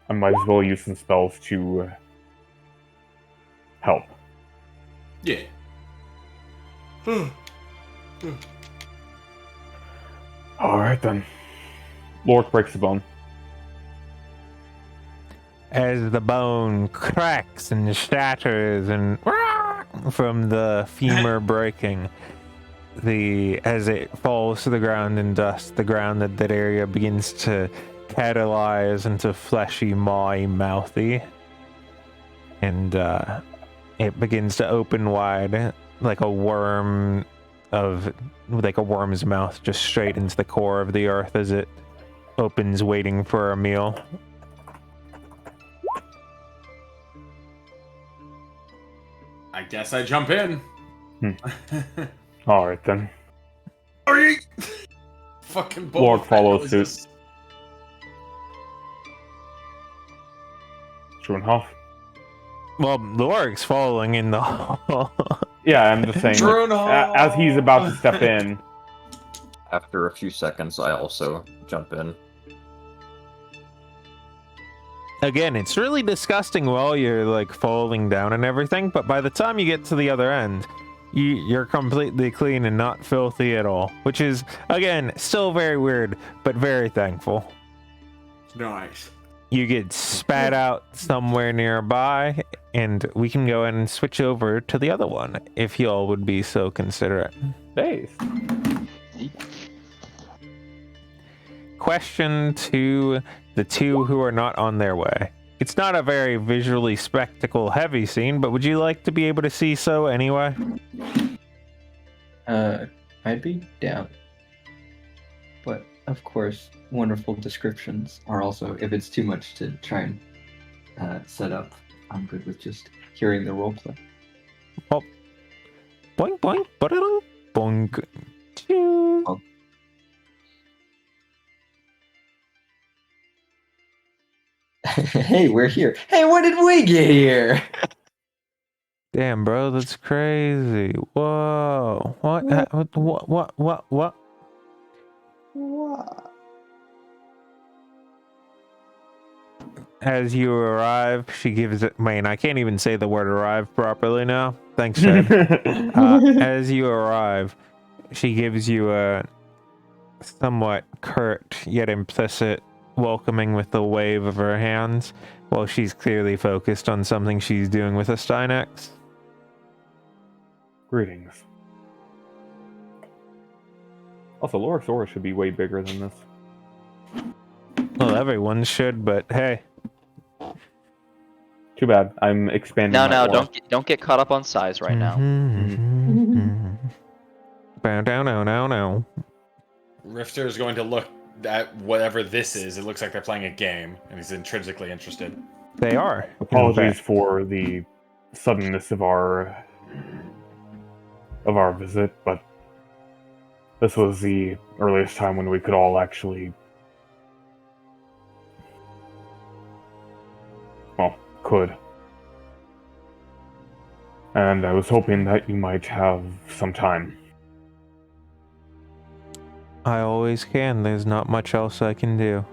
I might as well use some spells to help. Yeah. Alright then. Lork breaks the bone. As the bone cracks and shatters and from the femur breaking, as it falls to the ground in dust, the ground at that area begins to catalyze into fleshy, mawy, mouthy, and it begins to open wide like a worm's mouth, just straight into the core of the earth as it opens, waiting for a meal. I guess I jump in. Alright then. Sorry. Fucking Lork follows suit. suit. Schuenhoff. Well, Lork's following in the hall. Yeah, I'm just saying, like, as he's about to step in. After a few seconds, I also jump in. Again, it's really disgusting while you're like falling down and everything, but by the time you get to the other end, you're completely clean and not filthy at all, which is, again, still very weird, but very thankful. Nice. You get spat out somewhere nearby, and we can go and switch over to the other one, if y'all would be so considerate. Base. Question to the two who are not on their way. It's not a very visually spectacle-heavy scene, but would you like to be able to see so anyway? I'd be down. But, of course, wonderful descriptions are also, if it's too much to try and set up, I'm good with just hearing the roleplay. Well, boink, boink, ba-da-dum, boink. Choo. Oh. Hey, we're here. Hey, what did we get here? Damn, bro, that's crazy. Whoa. What? What? What? As you arrive, she gives it. Man, I can't even say the word arrive properly now. Thanks, Chad. As you arrive, she gives you a somewhat curt yet implicit welcoming with a wave of her hands, while she's clearly focused on something she's doing with a Stynex. Greetings. Also, Lork's aura should be way bigger than this. Well, everyone should, but hey. Too bad. I'm expanding. No, my aura. don't get caught up on size right now. Bow down, no. Rifter is going to look at whatever this is. It looks like they're playing a game, and he's intrinsically interested. They are. Apologies for the suddenness of our visit, but this was the earliest time when we could all actually, well, could. And I was hoping that you might have some time. I always can. There's not much else I can do.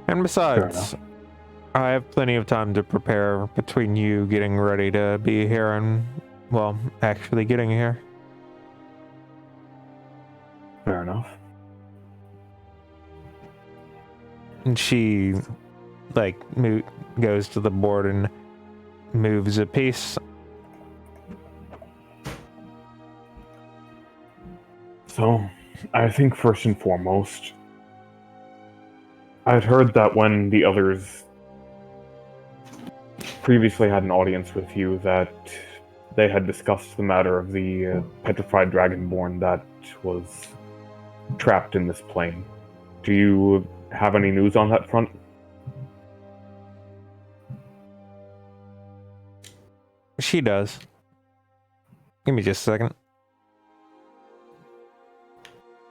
And besides, I have plenty of time to prepare between you getting ready to be here and, well, actually getting here. Fair enough. And she, like, goes to the board and moves a piece. So, I think first and foremost, I'd heard that when the others previously had an audience with you, that they had discussed the matter of the petrified dragonborn that was trapped in this plane. Do you have any news on that front? She does. Give me just a second.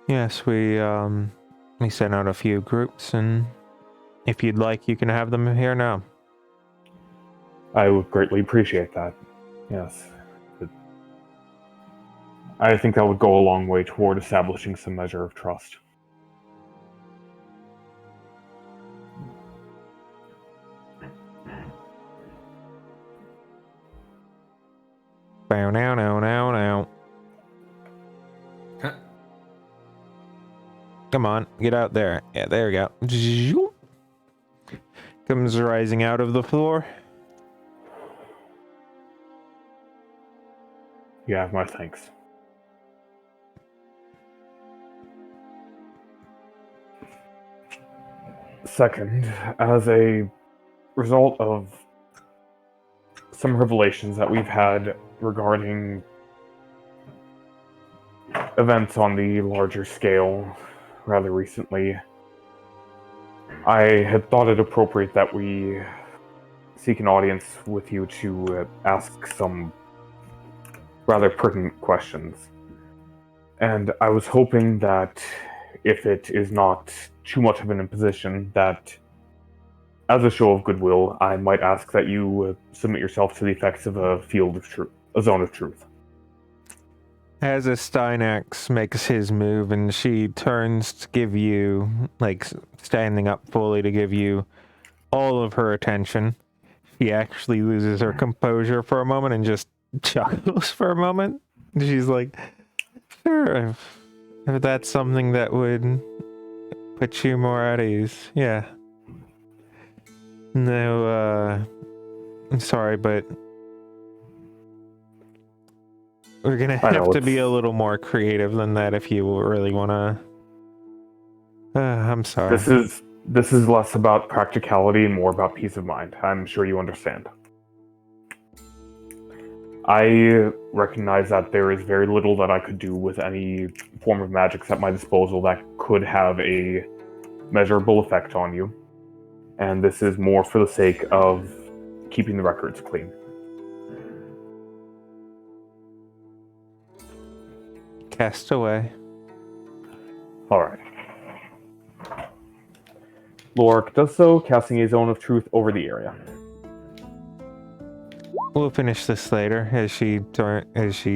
Yes, we sent out a few groups, and if you'd like, you can have them here now. I would greatly appreciate that. Yes. I think that would go a long way toward establishing some measure of trust. Bow now, now, now, now. Huh. Come on, get out there. Yeah, there we go. Zoom. Comes rising out of the floor. You have my thanks. Second, as a result of some revelations that we've had regarding events on the larger scale rather recently, I had thought it appropriate that we seek an audience with you to ask some rather pertinent questions. And I was hoping that if it is not too much of an imposition, that as a show of goodwill, I might ask that you submit yourself to the effects of a field of truth, a zone of truth. As a Steinax makes his move and she turns to give you, like, standing up fully to give you all of her attention, she actually loses her composure for a moment and just chuckles for a moment. She's like, sure, if that's something that would put you more at ease, yeah. No, I'm sorry, but we're gonna have to be a little more creative than that if you really wanna. I'm sorry. This is less about practicality and more about peace of mind. I'm sure you understand. I recognize that there is very little that I could do with any form of magics at my disposal that could have a measurable effect on you. And this is more for the sake of keeping the records clean. Cast away. Alright. Lorik does so, casting a zone of truth over the area. We'll finish this later as she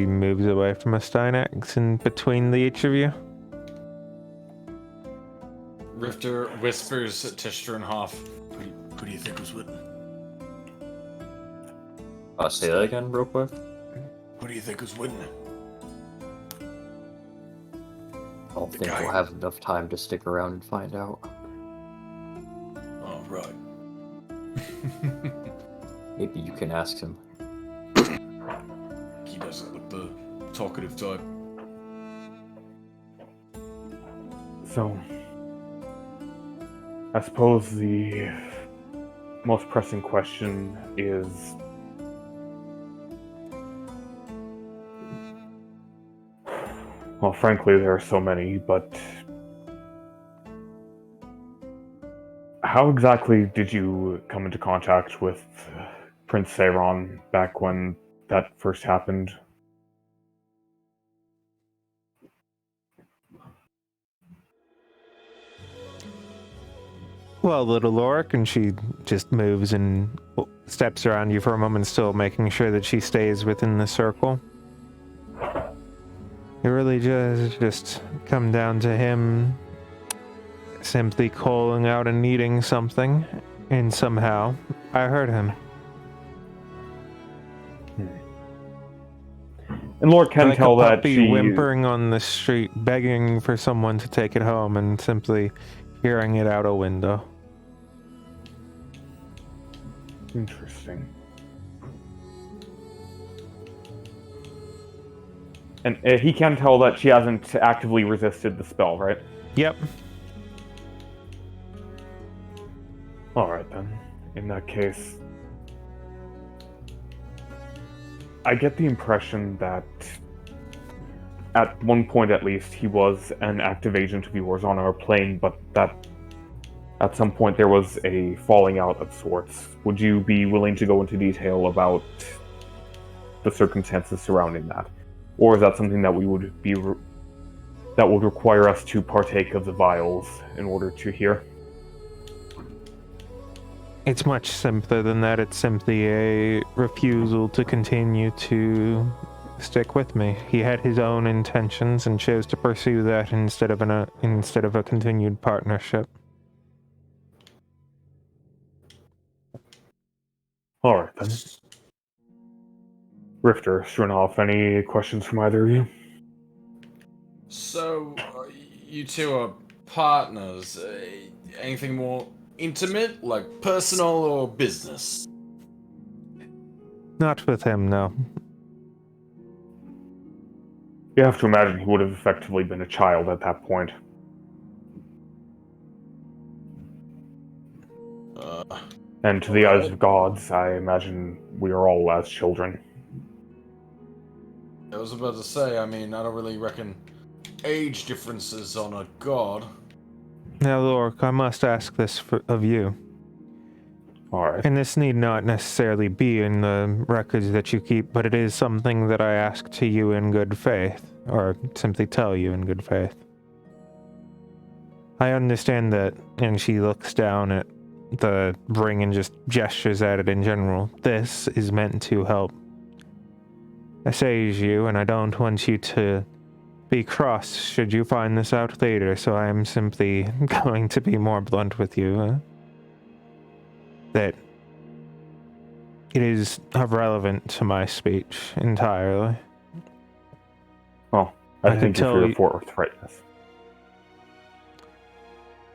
moves away from a Steinax in between each of you. Rifter whispers to Sternhoff, who do you think was Witten? Say that again real quick. Who do you think was Witten? I don't think we'll have enough time to stick around and find out. Oh, right. Maybe you can ask him. He doesn't look the talkative type. So, I suppose the most pressing question is, well, frankly, there are so many, but how exactly did you come into contact with Prince Seiron back when that first happened? Well, little Lorik, and she just moves and steps around you for a moment, still making sure that she stays within the circle. It really just come down to him simply calling out and needing something, and somehow I heard him. And Lord can like tell a that puppy she whimpering on the street, begging for someone to take it home, and simply hearing it out a window. Interesting. And he can tell that she hasn't actively resisted the spell, right? Yep. Alright then. In that case, I get the impression that at one point at least he was an active agent of yours on our plane, but that at some point there was a falling out of sorts. Would you be willing to go into detail about the circumstances surrounding that? Or is that something that that would require us to partake of the vials in order to hear? It's much simpler than that. It's simply a refusal to continue to stick with me. He had his own intentions and chose to pursue that instead of a continued partnership. All right then. Rifter, Shrinoff, any questions from either of you? So, you two are partners. Anything more intimate, like personal or business? Not with him, no. You have to imagine he would have effectively been a child at that point. And to the eyes of gods, I imagine we are all as children. I was about to say, I mean, I don't really reckon age differences on a god. Now, Lork, I must ask this of you. Alright. And this need not necessarily be in the records that you keep, but it is something that I ask to you in good faith, or simply tell you in good faith. I understand that, and she looks down at the ring and just gestures at it in general. This is meant to help assuage you, and I don't want you to be cross should you find this out later, so I am simply going to be more blunt with you. That it is irrelevant to my speech entirely. Well, I think you're here for arthritis.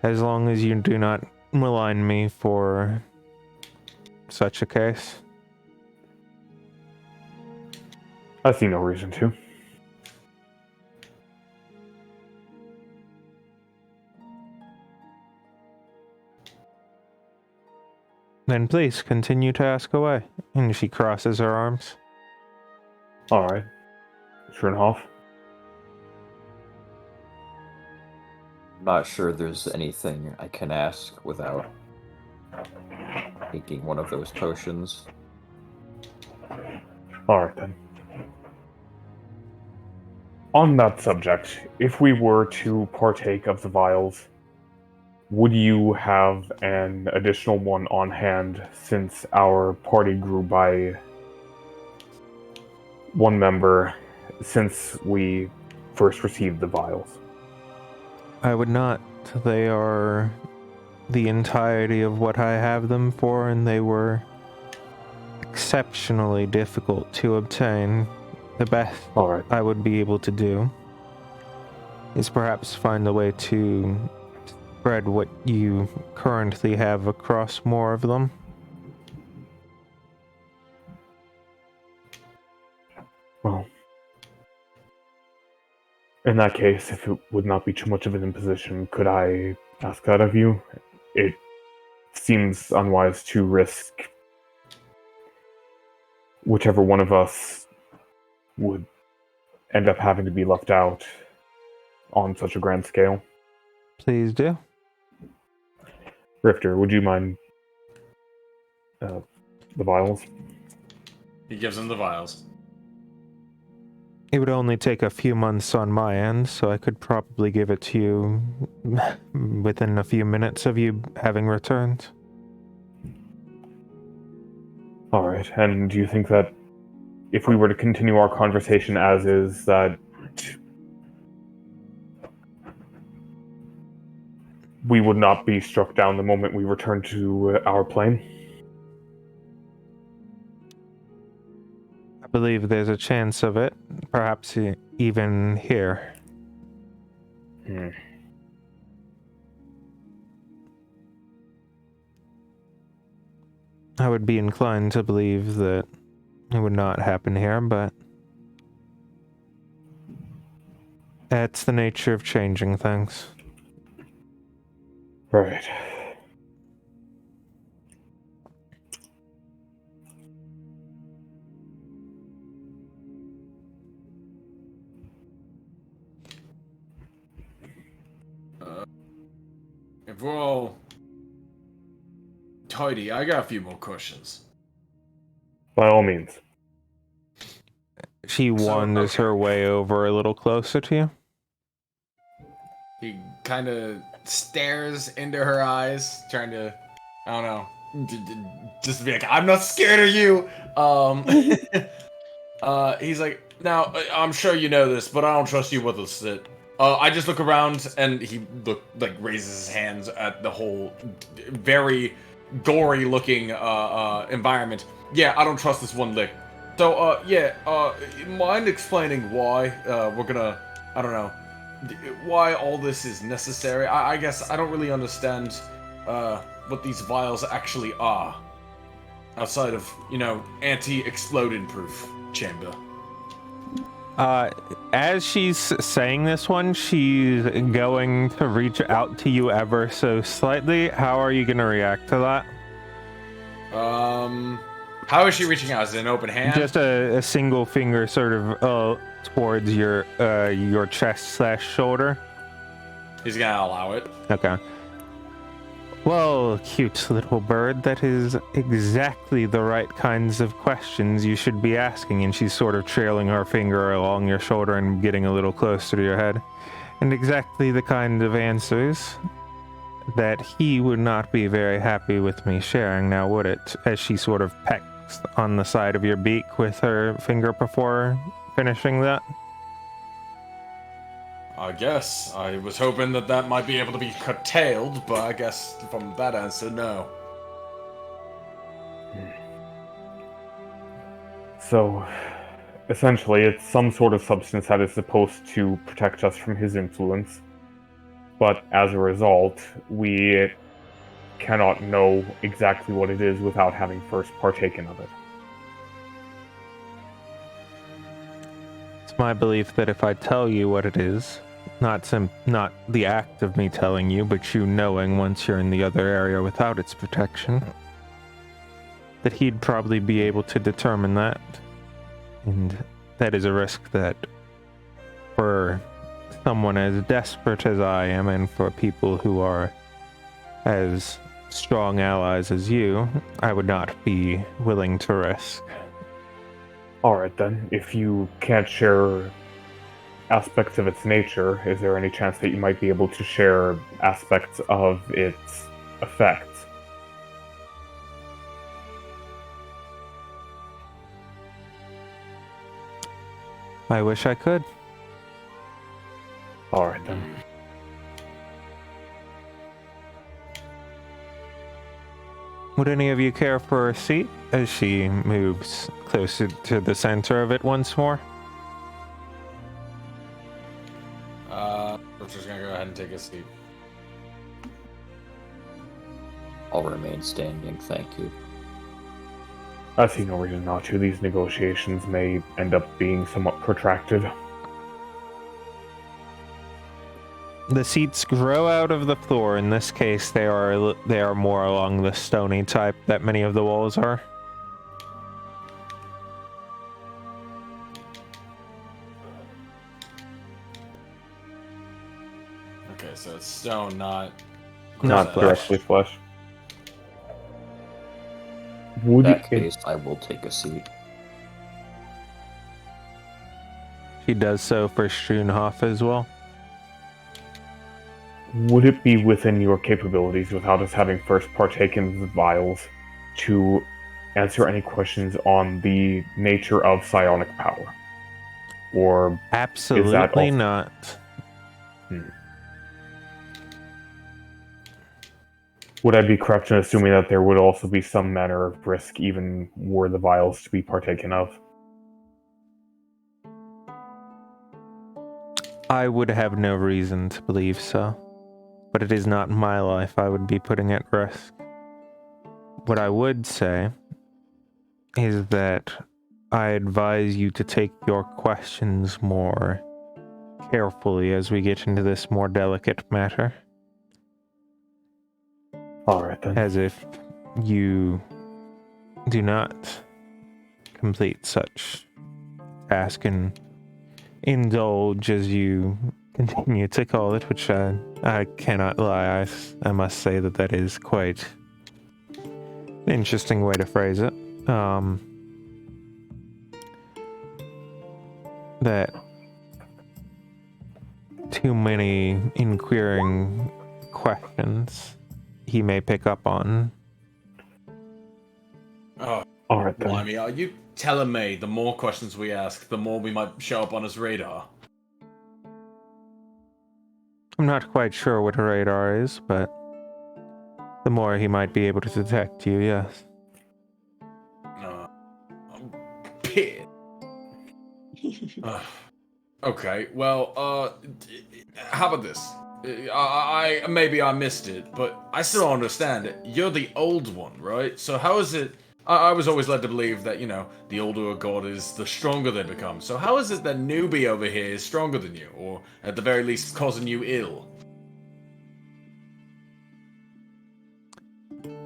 As long as you do not malign me for such a case. I see no reason to. Then please continue to ask away. And she crosses her arms. Alright. Schönhoff? Not sure there's anything I can ask without taking one of those potions. Alright then. On that subject, if we were to partake of the vials, would you have an additional one on hand since our party grew by one member since we first received the vials? I would not. They are the entirety of what I have them for, and they were exceptionally difficult to obtain. The best I would be able to do is perhaps find a way to spread what you currently have across more of them. Well, in that case, if it would not be too much of an imposition, could I ask that of you? It seems unwise to risk whichever one of us would end up having to be left out on such a grand scale. Please do. Rifter, would you mind the vials? He gives him the vials. It would only take a few months on my end, so I could probably give it to you within a few minutes of you having returned. Alright, and do you think that if we were to continue our conversation as is, that we would not be struck down the moment we return to our plane? I believe there's a chance of it, perhaps even here. I would be inclined to believe that it would not happen here, but that's the nature of changing things. Right. If we're all tidy, I got a few more questions. By all means. She wanders her way over a little closer to you. He kind of stares into her eyes, trying to, I don't know, just to be like, I'm not scared of you. He's like, now, I'm sure you know this, but I don't trust you with a sit. I just look around, and he raises his hands at the whole very gory-looking environment. Yeah, I don't trust this one lick. So, mind explaining why we're gonna, I don't know, why all this is necessary? I guess I don't really understand what these vials actually are. Outside of, anti-exploding proof chamber. As she's saying this one, she's going to reach out to you ever so slightly. How are you going to react to that? How is she reaching out? Is it an open hand? Just a single finger sort of towards your chest/shoulder. He's gonna allow it. Okay. Well, cute little bird, that is exactly the right kinds of questions you should be asking. And she's sort of trailing her finger along your shoulder and getting a little closer to your head. And exactly the kind of answers that he would not be very happy with me sharing, now would it? As she sort of pecks on the side of your beak with her finger before finishing that. I guess. I was hoping that might be able to be curtailed, but I guess from that answer, no. So, essentially, it's some sort of substance that is supposed to protect us from his influence. But as a result, we cannot know exactly what it is without having first partaken of it. It's my belief that if I tell you what it is, not the act of me telling you, but you knowing once you're in the other area without its protection, that he'd probably be able to determine that. And that is a risk that, for someone as desperate as I am, and for people who are as strong allies as you, I would not be willing to risk. Alright then, if you can't share aspects of its nature, is there any chance that you might be able to share aspects of its effects? I wish I could. Alright then. Would any of you care for a seat as she moves closer to the center of it once more? Richard's gonna go ahead and take a seat. I'll remain standing, thank you. I see no reason not to. These negotiations may end up being somewhat protracted. The seats grow out of the floor. In this case, they are more along the stony type that many of the walls are. Okay, so it's stone, not Not flesh. directly flesh. In Would that it, case, I will take a seat. She does so for Schoenhoff as well. would it be within your capabilities, without us having first partaken of the vials, to answer any questions on the nature of psionic power? Or Absolutely also- not. would I be correct in assuming that there would also be some manner of risk even were the vials to be partaken of? I would have no reason to believe so. But it is not my life I would be putting at risk. What I would say is that I advise you to take your questions more carefully as we get into this more delicate matter. Alright then. As if you do not complete such task and indulge, as you continue to call it, which I cannot lie, I must say that is quite an interesting way to phrase it. That too many inquiring questions he may pick up on. Oh, Alright then. Blimey, are you telling me the more questions we ask, the more we might show up on his radar? I'm not quite sure what a radar is, but the more he might be able to detect you, yes. I'm pissed. Okay, well, how about this? Maybe I missed it, but I still don't understand it. You're the old one, right? So how is it? I was always led to believe that, the older a god is, the stronger they become. So how is it that newbie over here is stronger than you, or at the very least causing you ill?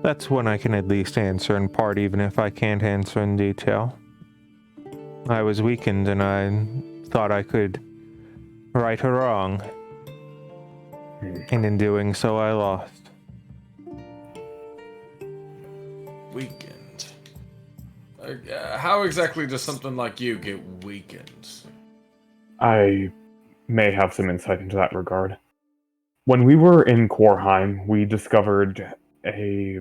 That's one I can at least answer in part, even if I can't answer in detail. I was weakened and I thought I could right a wrong. And in doing so, I lost. Weakened. How exactly does something like you get weakened? I may have some insight into that regard. When we were in Korheim, we discovered a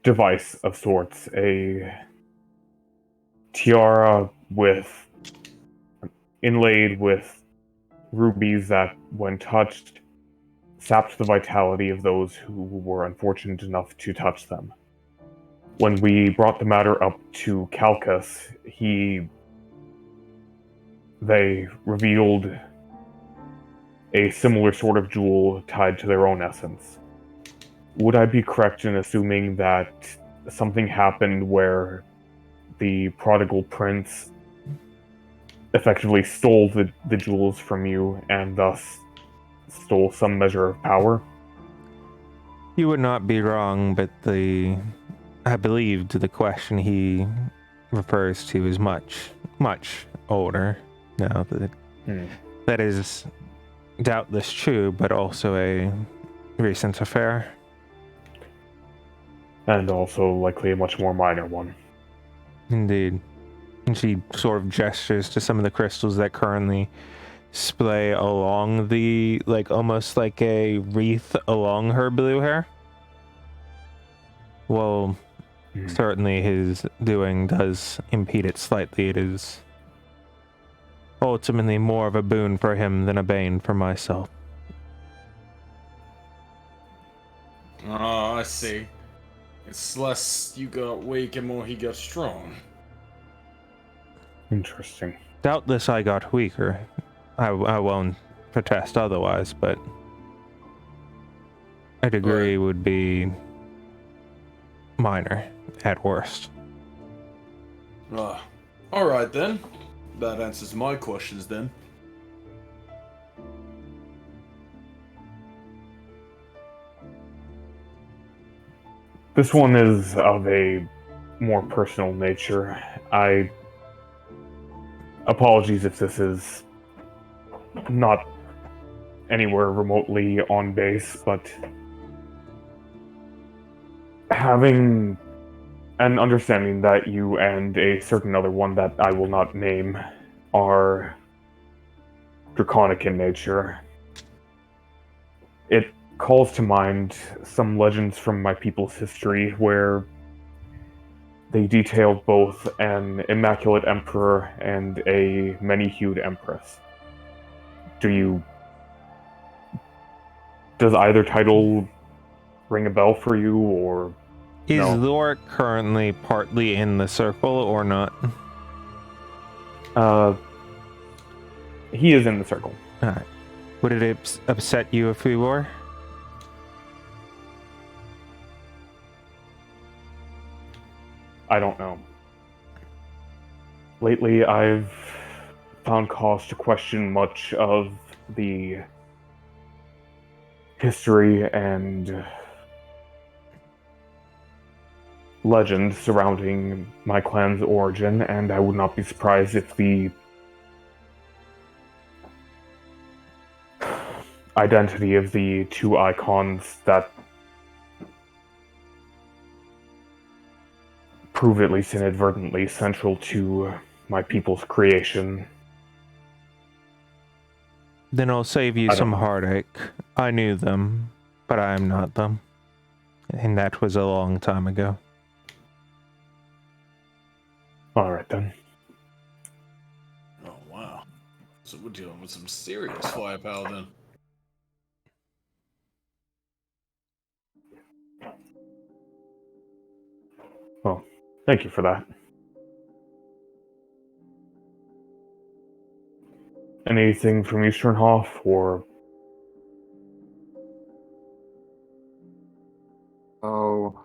device of sorts, a tiara inlaid with rubies that, when touched, sapped the vitality of those who were unfortunate enough to touch them. When we brought the matter up to Calcus, they revealed a similar sort of jewel tied to their own essence. Would I be correct in assuming that something happened where the prodigal prince effectively stole the jewels from you and thus stole some measure of power? You would not be wrong, but I believed the question he refers to is much, much older now. That is doubtless true, but also a recent affair. And also likely a much more minor one. Indeed. And she sort of gestures to some of the crystals that currently splay along almost like a wreath along her blue hair. Well, certainly his doing does impede it slightly. It is ultimately more of a boon for him than a bane for myself. Oh, I see. It's less you got weak and more he got strong. Interesting. Doubtless I got weaker. I won't protest otherwise, but a degree would be minor at worst. Alright then. That answers my questions then. This one is of a more personal nature. Apologies if this is not anywhere remotely on base, but having an understanding that you and a certain other one that I will not name are draconic in nature, it calls to mind some legends from my people's history where they detailed both an immaculate emperor and a many-hued empress. Does either title ring a bell for you, or Is no? Lorik currently partly in the circle or not? He is in the circle. Alright. Would it upset you if we were? I don't know. Lately, I've found cause to question much of the history and legend surrounding my clan's origin, and I would not be surprised if the identity of the two icons that prove, at least inadvertently, central to my people's creation. Then I'll save you I don't some know. heartache. I knew them, but I am not them. And that was a long time ago. Alright then. Oh, wow. So we're dealing with some serious firepower then. Well, thank you for that. Anything from Easternhof, or... Oh,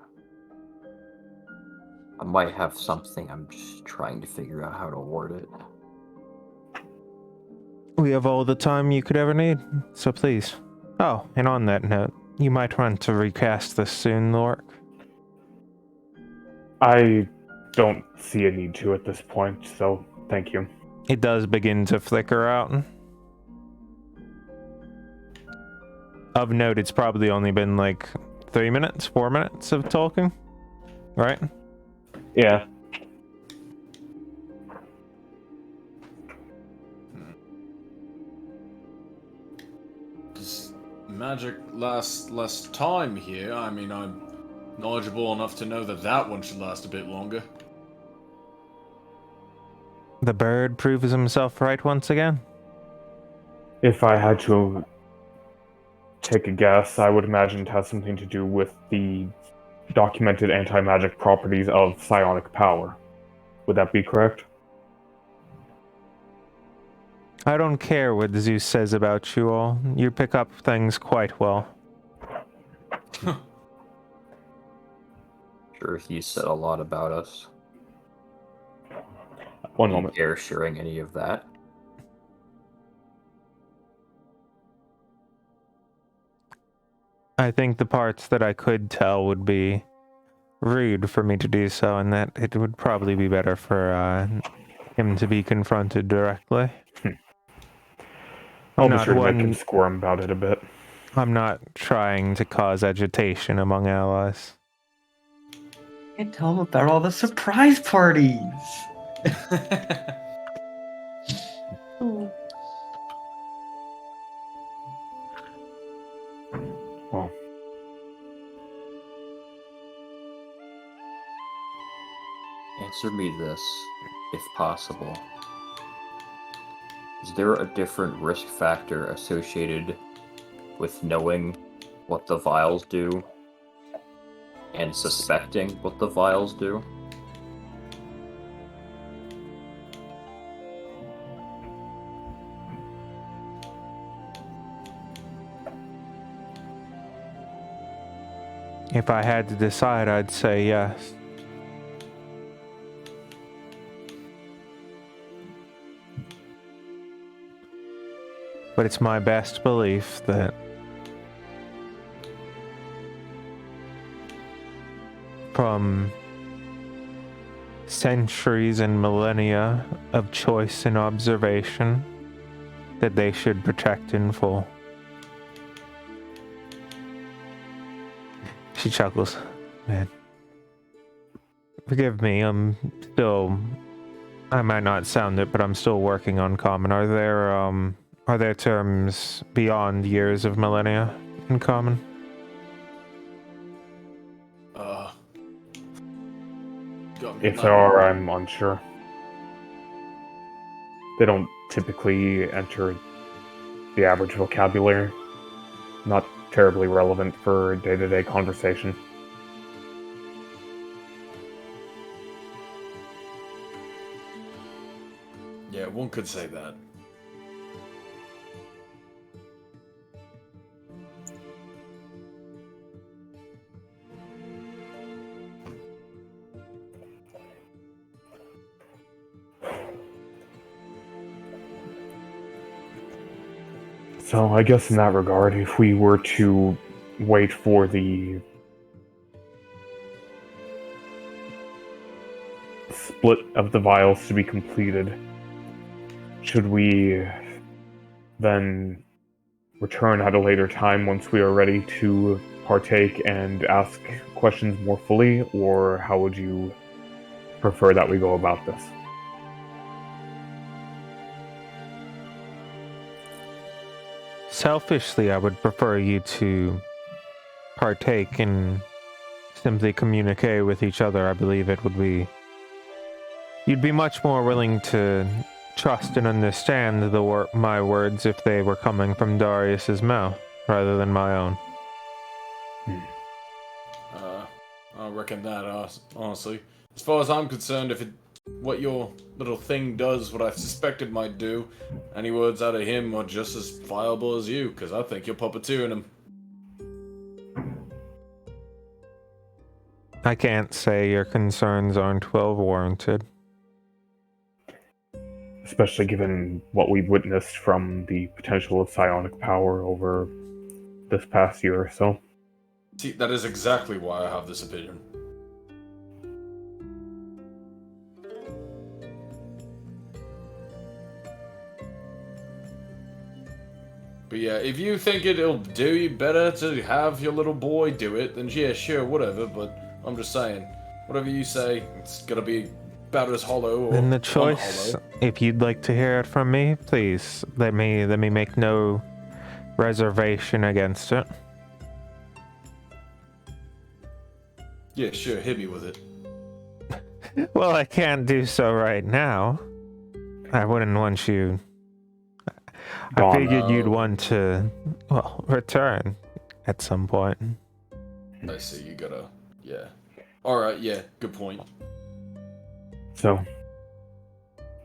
I might have something. I'm just trying to figure out how to word it. We have all the time you could ever need, so please. Oh, and on that note, you might want to recast this soon, Lork. I don't see a need to at this point, so thank you. It does begin to flicker out. Of note, it's probably only been like 3 minutes, 4 minutes of talking, right? Yeah. Does magic last less time here? I mean, I'm knowledgeable enough to know that that one should last a bit longer. The bird proves himself right once again. If I had to take a guess, I would imagine it has something to do with the documented anti-magic properties of psionic power. Would that be correct? I don't care what Zeus says about you all. You pick up things quite well. Sure, he said a lot about us. One Do you moment. care sharing any of that? I think the parts that I could tell would be rude for me to do so, and that it would probably be better for him to be confronted directly. I'll be not sure to make him one- squirm about it a bit. I'm not trying to cause agitation among allies. Can't tell them about all the surprise parties. Well, Answer me this, if possible. Is there a different risk factor associated with knowing what the vials do and suspecting what the vials do? If I had to decide, I'd say yes. But it's my best belief that from centuries and millennia of choice and observation, that they should protect in full. She chuckles. Man. Forgive me, I might not sound it, but I'm still working on common. Are there terms beyond years of millennia in common? if there are, I'm unsure. They don't typically enter the average vocabulary. Not terribly relevant for day-to-day conversation. Yeah, one could say that. So I guess in that regard, if we were to wait for the split of the vials to be completed, should we then return at a later time once we are ready to partake and ask questions more fully, or how would you prefer that we go about this? Selfishly, I would prefer you to partake and simply communicate with each other, I believe it would be... You'd be much more willing to trust and understand my words if they were coming from Darius's mouth, rather than my own. I reckon that, honestly. As far as I'm concerned, what your little thing does, what I suspect it might do, any words out of him are just as viable as you, because I think you're puppeteering him. I can't say your concerns aren't well warranted. Especially given what we've witnessed from the potential of psionic power over this past year or so. See, that is exactly why I have this opinion. But yeah, if you think it'll do you better to have your little boy do it, then yeah, sure, whatever, but I'm just saying, whatever you say, it's gonna be about as hollow or Then the choice, unhollow. if you'd like to hear it from me, please let me make no reservation against it. Yeah, sure, hit me with it. Well, I can't do so right now. I wouldn't want you... I Gone. figured you'd want to, well, return at some point. I see, you gotta, yeah. Alright, yeah, good point. So,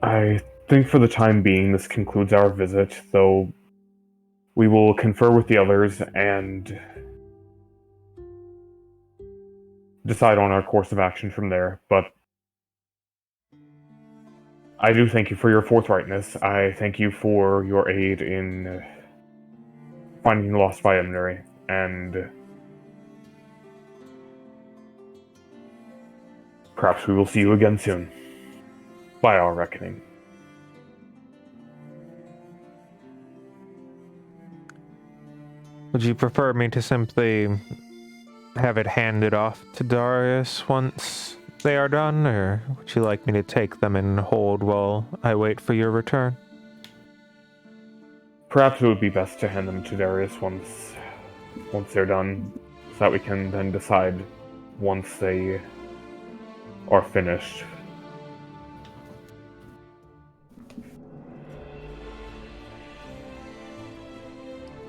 I think for the time being, this concludes our visit, though we will confer with the others and decide on our course of action from there, but I do thank you for your forthrightness. I thank you for your aid in finding the lost Viemnary, and perhaps we will see you again soon, by our reckoning. Would you prefer me to simply have it handed off to Darius once they are done, or would you like me to take them and hold while I wait for your return? Perhaps it would be best to hand them to Darius once they're done, so that we can then decide once they are finished.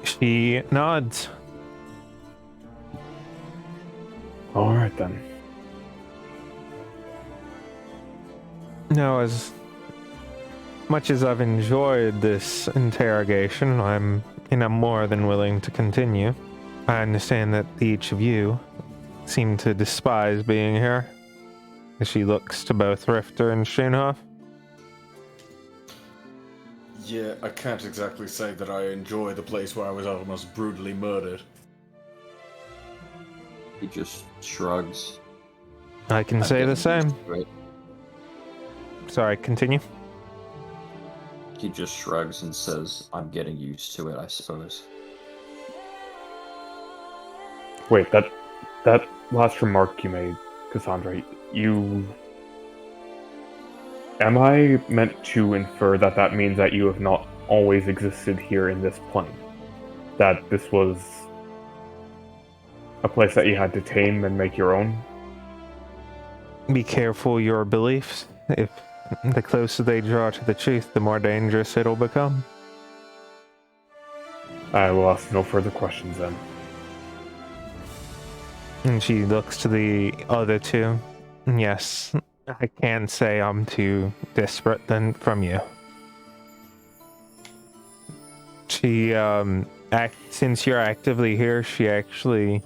She nods. Alright then. Now, as much as I've enjoyed this interrogation, I'm more than willing to continue. I understand that each of you seem to despise being here. As she looks to both Rifter and Shinhoff. Yeah, I can't exactly say that I enjoy the place where I was almost brutally murdered. He just shrugs. I can I'm say the getting same. used to it. Sorry, continue. He just shrugs and says, I'm getting used to it, I suppose. Wait, that last remark you made, Cassandra, am I meant to infer that that means that you have not always existed here in this plane? That this was a place that you had to tame and make your own? Be careful your beliefs. If the closer they draw to the truth, the more dangerous it'll become. I will ask no further questions then. And she looks to the other two. Yes, I can't say I'm too desperate than from you. She, since you're actively here, she actually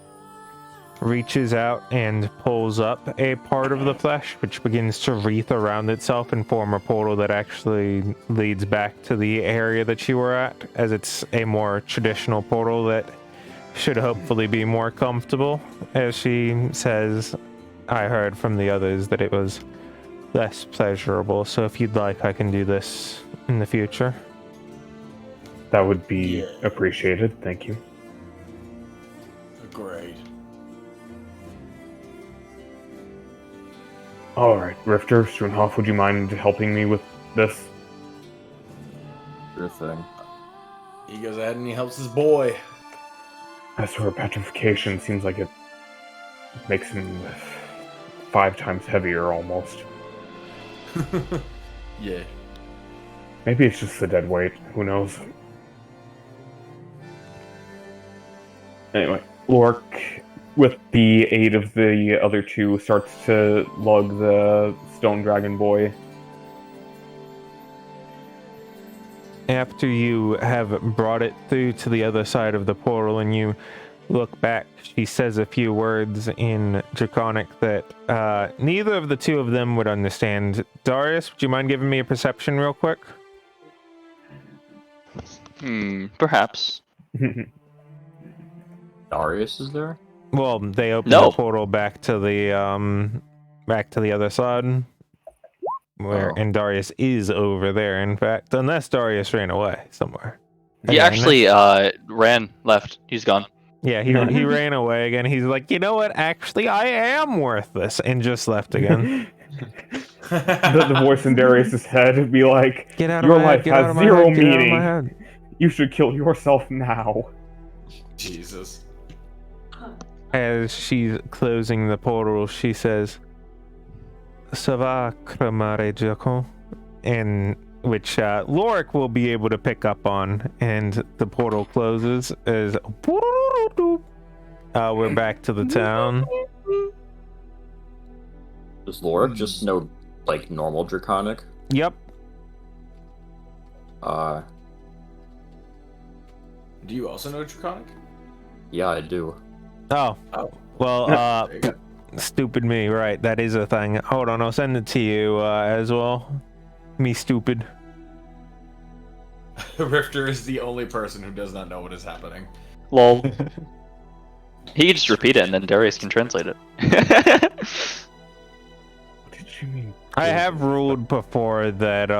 reaches out and pulls up a part of the flesh, which begins to wreath around itself and form a portal that actually leads back to the area that you were at, as it's a more traditional portal that should hopefully be more comfortable. As she says, I heard from the others that it was less pleasurable, so if you'd like, I can do this in the future. That would be appreciated, thank you. Great. Alright, Rifter, Strunhoff, would you mind helping me with this? Sure thing. He goes ahead and he helps his boy. As for her petrification, seems like it makes him 5 times heavier almost. Yeah. Maybe it's just the dead weight. Who knows? Anyway, Lork, with the aid of the other two, starts to lug the stone dragon boy. After you have brought it through to the other side of the portal and you look back, she says a few words in Draconic that neither of the two of them would understand. Darius, would you mind giving me a perception real quick? Perhaps. Darius is there? Well, they opened No. the portal back to the other side. And Darius is over there, in fact. Unless Darius ran away somewhere. He Again. actually left. He's gone. Yeah, he ran away again. He's like, you know what? Actually, I am worthless, and just left again. The voice in Darius's head would be like, Get out of your my life head, get out has of my zero head, get out of my meaning. head. You should kill yourself now. Jesus. As she's closing the portal, she says, "Sava cremare Jaco," and which Lorik will be able to pick up on, and the portal closes as we're back to the town. Does Lorik just know, like, normal Draconic? Yep. Do you also know Draconic? Yeah, I do. Oh. Oh. Well, There you go. stupid me, right? That is a thing. Hold on, I'll send it to you as well. Me stupid. Rifter is the only person who does not know what is happening. Lol. He can just repeat it and then Darius can translate it. What did you mean? I have ruled before that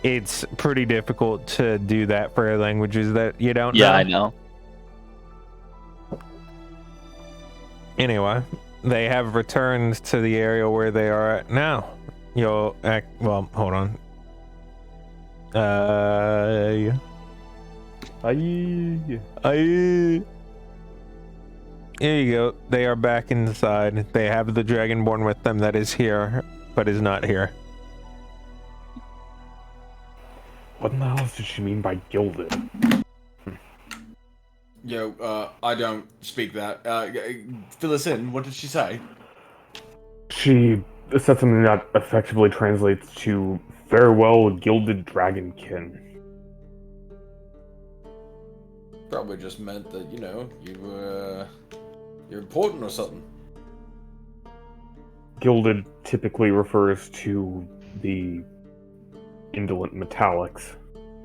it's pretty difficult to do that for languages that you don't know. Yeah, I know. Anyway, they have returned to the area where they are at now. Well, hold on. Aye. Here you go. They are back inside. They have the Dragonborn with them that is here, but is not here. What in the hell did she mean by gilded? Yo, I don't speak that. Fill us in. What did she say? She said something that effectively translates to farewell, gilded dragonkin. Probably just meant that, you're important or something. Gilded typically refers to the indolent metallics.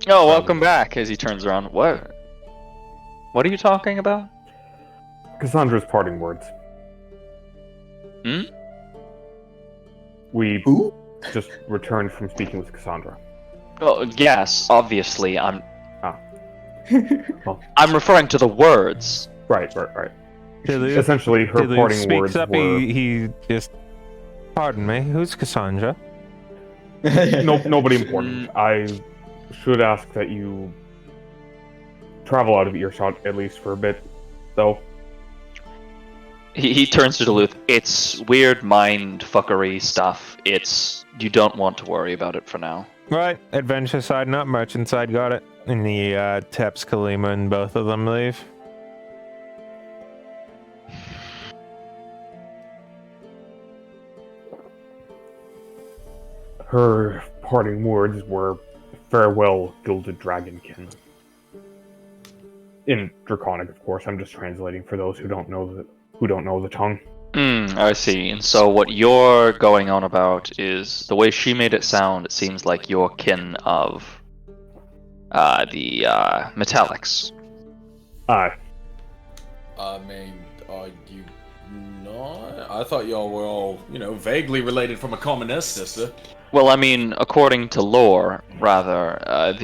Oh, welcome back. As he turns around, what? What are you talking about? Cassandra's parting words. Hmm? We Who? just returned from speaking with Cassandra. Oh, yes, obviously. I'm Well, I'm referring to the words. right. Dilu Essentially, her parting speaks words up. were... He just. Pardon me. Who's Cassandra? Nobody important. I should ask that you travel out of earshot at least for a bit, though. He turns to Duluth. It's weird mind fuckery stuff. You don't want to worry about it for now. Right. Adventure side, not merchant side. Got it. And he taps Kalima and both of them leave. Her parting words were, farewell, gilded dragonkin. In Draconic, of course. I'm just translating for those who don't know the tongue. I see. And so what you're going on about is the way she made it sound. It seems like you're kin of the metallics. Aye. I mean, are you not? I thought y'all were all, vaguely related from a common ancestor. Well, I mean, according to lore, rather,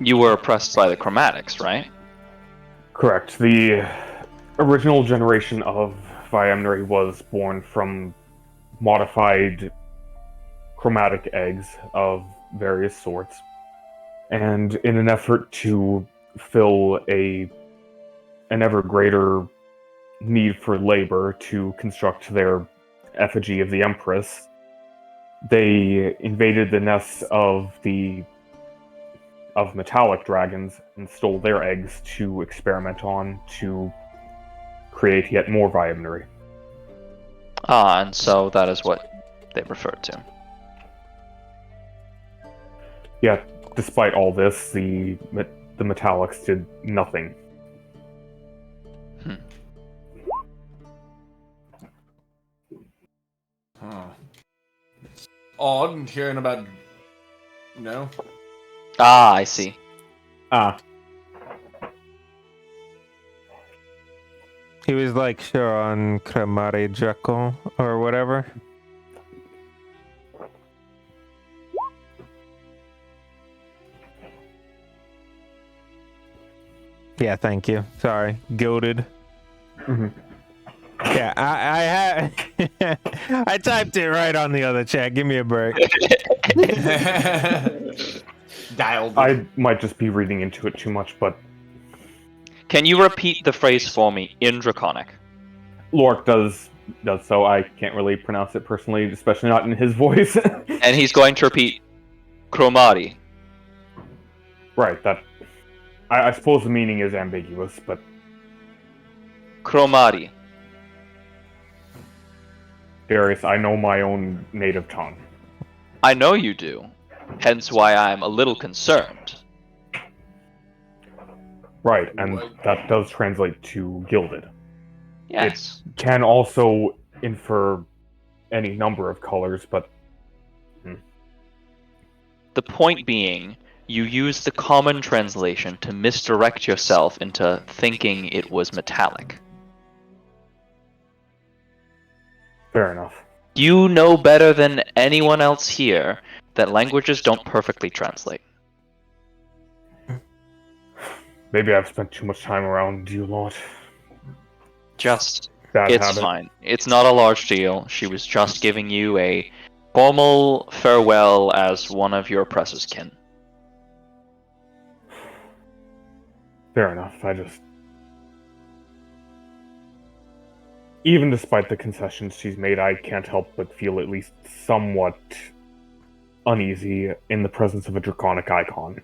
you were oppressed by the chromatics, right? Correct. The original generation of Viamneri was born from modified chromatic eggs of various sorts. And in an effort to fill an ever greater need for labor to construct their effigy of the Empress, they invaded the nests of metallic dragons and stole their eggs to experiment on to create yet more Viamnery. Ah, and so that is what they referred to. Yet, despite all this, the metallics did nothing. Huh. Odd hearing about. No. Ah, I see. Ah, He was like Sharon Kramari Jekyll or whatever. Yeah, thank you. Sorry, goated. mhm. Yeah, I had I typed it right on the other chat. Give me a break. Dialed. I might just be reading into it too much, but Can you repeat the phrase for me in Draconic? Lork does so. I can't really pronounce it personally, especially not in his voice. And he's going to repeat Chromati. Right, that... I suppose the meaning is ambiguous, but Chromati. Darius, I know my own native tongue. I know you do. Hence why I'm a little concerned. Right, and What? that does translate to gilded. Yes. Can also infer any number of colors, but The point being, you used the common translation to misdirect yourself into thinking it was metallic. fair enough. You know better than anyone else here that languages don't perfectly translate. Maybe I've spent too much time around you lot. Just, Bad it's habit. fine. It's not a large deal. She was just giving you a formal farewell as one of your oppressor's kin. Fair enough, I just... Even despite the concessions she's made, I can't help but feel at least somewhat uneasy in the presence of a draconic icon.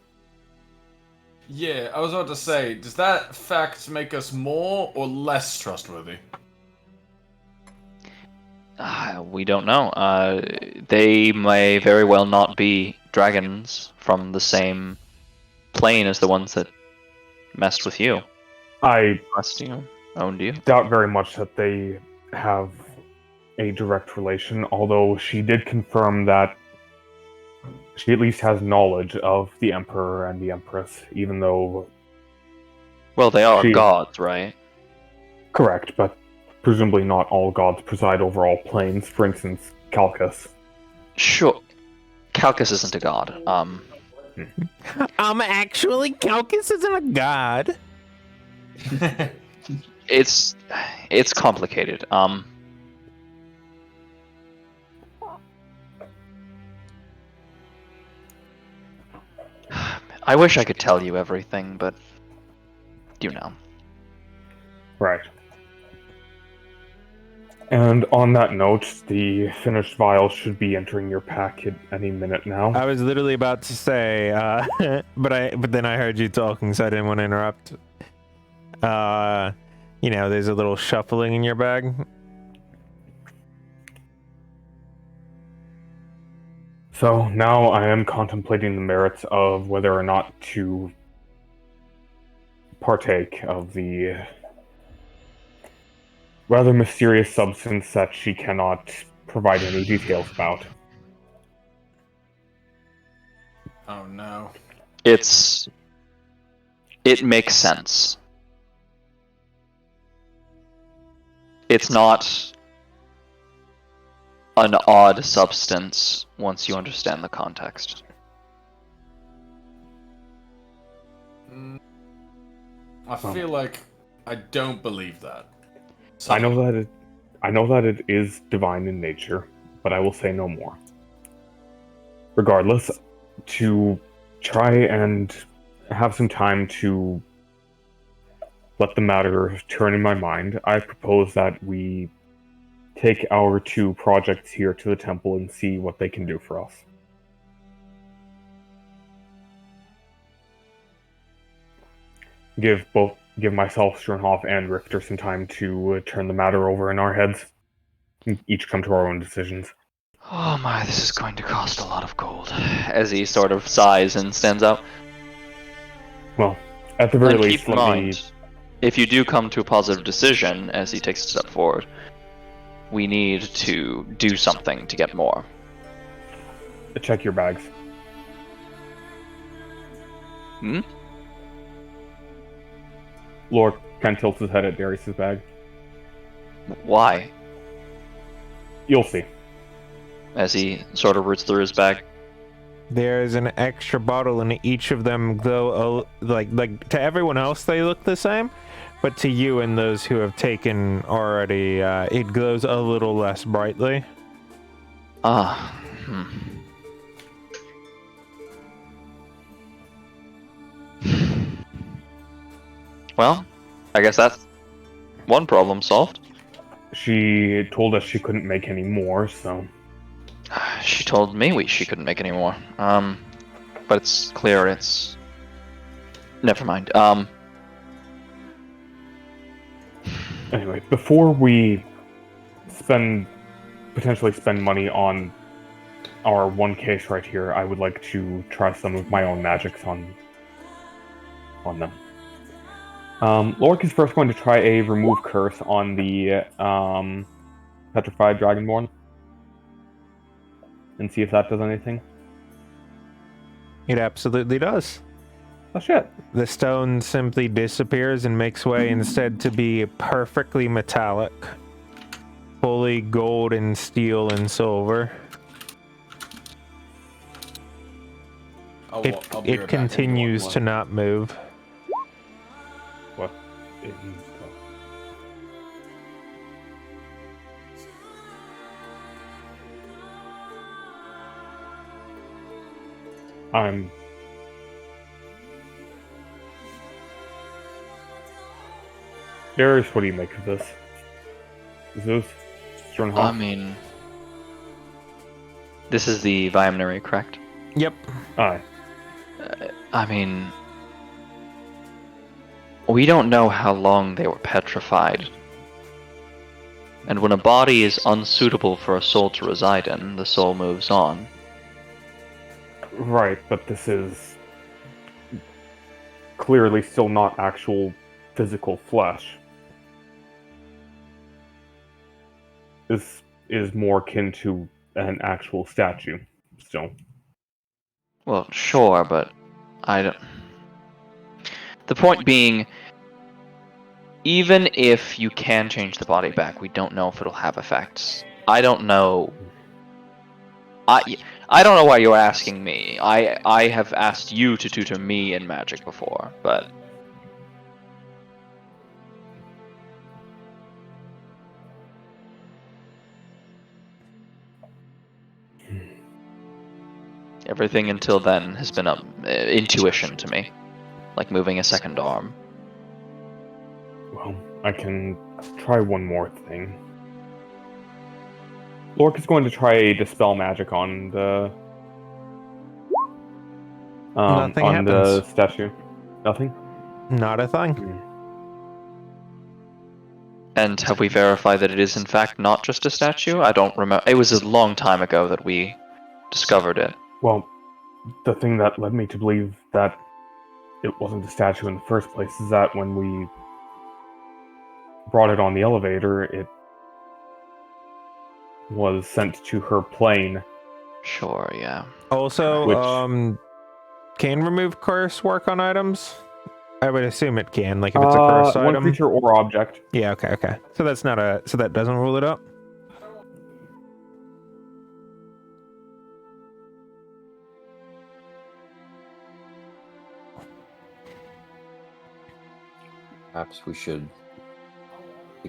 Yeah, I was about to say, does that fact make us more or less trustworthy? We don't know. They may very well not be dragons from the same plane as the ones that messed with you. I Must you owned you. doubt very much that they have a direct relation, although she did confirm that she at least has knowledge of the Emperor and the Empress, even though... Well, they are She- gods, right? Correct, but presumably not all gods preside over all planes. For instance, Calcus. Sure. Calcus isn't a god. Actually, Calcus isn't a god. It's complicated. I wish I could tell you everything, but you know. Right. And on that note, the finished vial should be entering your pack at any minute now. I was literally about to say, but then I heard you talking, so I didn't want to interrupt. You know, there's a little shuffling in your bag. So now I am contemplating the merits of whether or not to partake of the rather mysterious substance that she cannot provide any details about. Oh no. It makes sense. It's not an odd substance once you understand the context. I feel like I don't believe that. I know that it is divine in nature, but I will say no more. Regardless, to try and have some time to let the matter turn in my mind, I propose that we take our 2 projects here to the temple and see what they can do for us. Give myself, Sternhoff, and Richter some time to turn the matter over in our heads. Each come to our own decisions. Oh my, this is going to cost a lot of gold. As he sort of sighs and stands up. Well, at the very And least, keep in mind, if you do come to a positive decision, as he takes a step forward, we need to do something to get more. check your bags. Hmm? Lord kind of tilts his head at Darius's bag. Why? You'll see. As he sort of roots through his bag. There's an extra bottle in each of them, though. Like to everyone else, they look the same, but to you and those who have taken already, it glows a little less brightly. Ah. Well, I guess that's one problem solved. She told us she couldn't make any more, so... She told me she couldn't make any more. But it's clear it's... Never mind. Anyway, before we potentially spend money on our one case right here, I would like to try some of my own magics on them. Lork is first going to try a remove curse on the petrified dragonborn and see if that does anything. It absolutely does. Oh shit. The stone simply disappears and makes way instead to be perfectly metallic. Fully gold and steel and silver. I'll be It right back. continues to not move. What? I'm... Darius, what do you make of this? Zeus? Sternhoff? I mean... This is the Viamnary, correct? Yep. Aye. I mean... We don't know how long they were petrified. And when a body is unsuitable for a soul to reside in, the soul moves on. Right, but this is clearly still not actual physical flesh. This is more akin to an actual statue, still. Well, sure, but I don't... The point being, even if you can change the body back, we don't know if it'll have effects. I don't know... I don't know why you're asking me. I have asked you to tutor me in magic before, but... Everything until then has been intuition to me. Like moving a second arm. Well, I can try one more thing. Lork is going to try a dispel magic on the Nothing on the happens. statue. Nothing? Not a thing. And have we verified that it is in fact not just a statue? I don't remember. It was a long time ago that we discovered it. Well, the thing that led me to believe that it wasn't a statue in the first place is that when we brought it on the elevator, it was sent to her plane. Sure, yeah. Also, Which- can remove curse work on items? I would assume it can, like if it's a cursed one item. creature or object. Yeah, okay. So that's not so that doesn't rule it out? Perhaps we should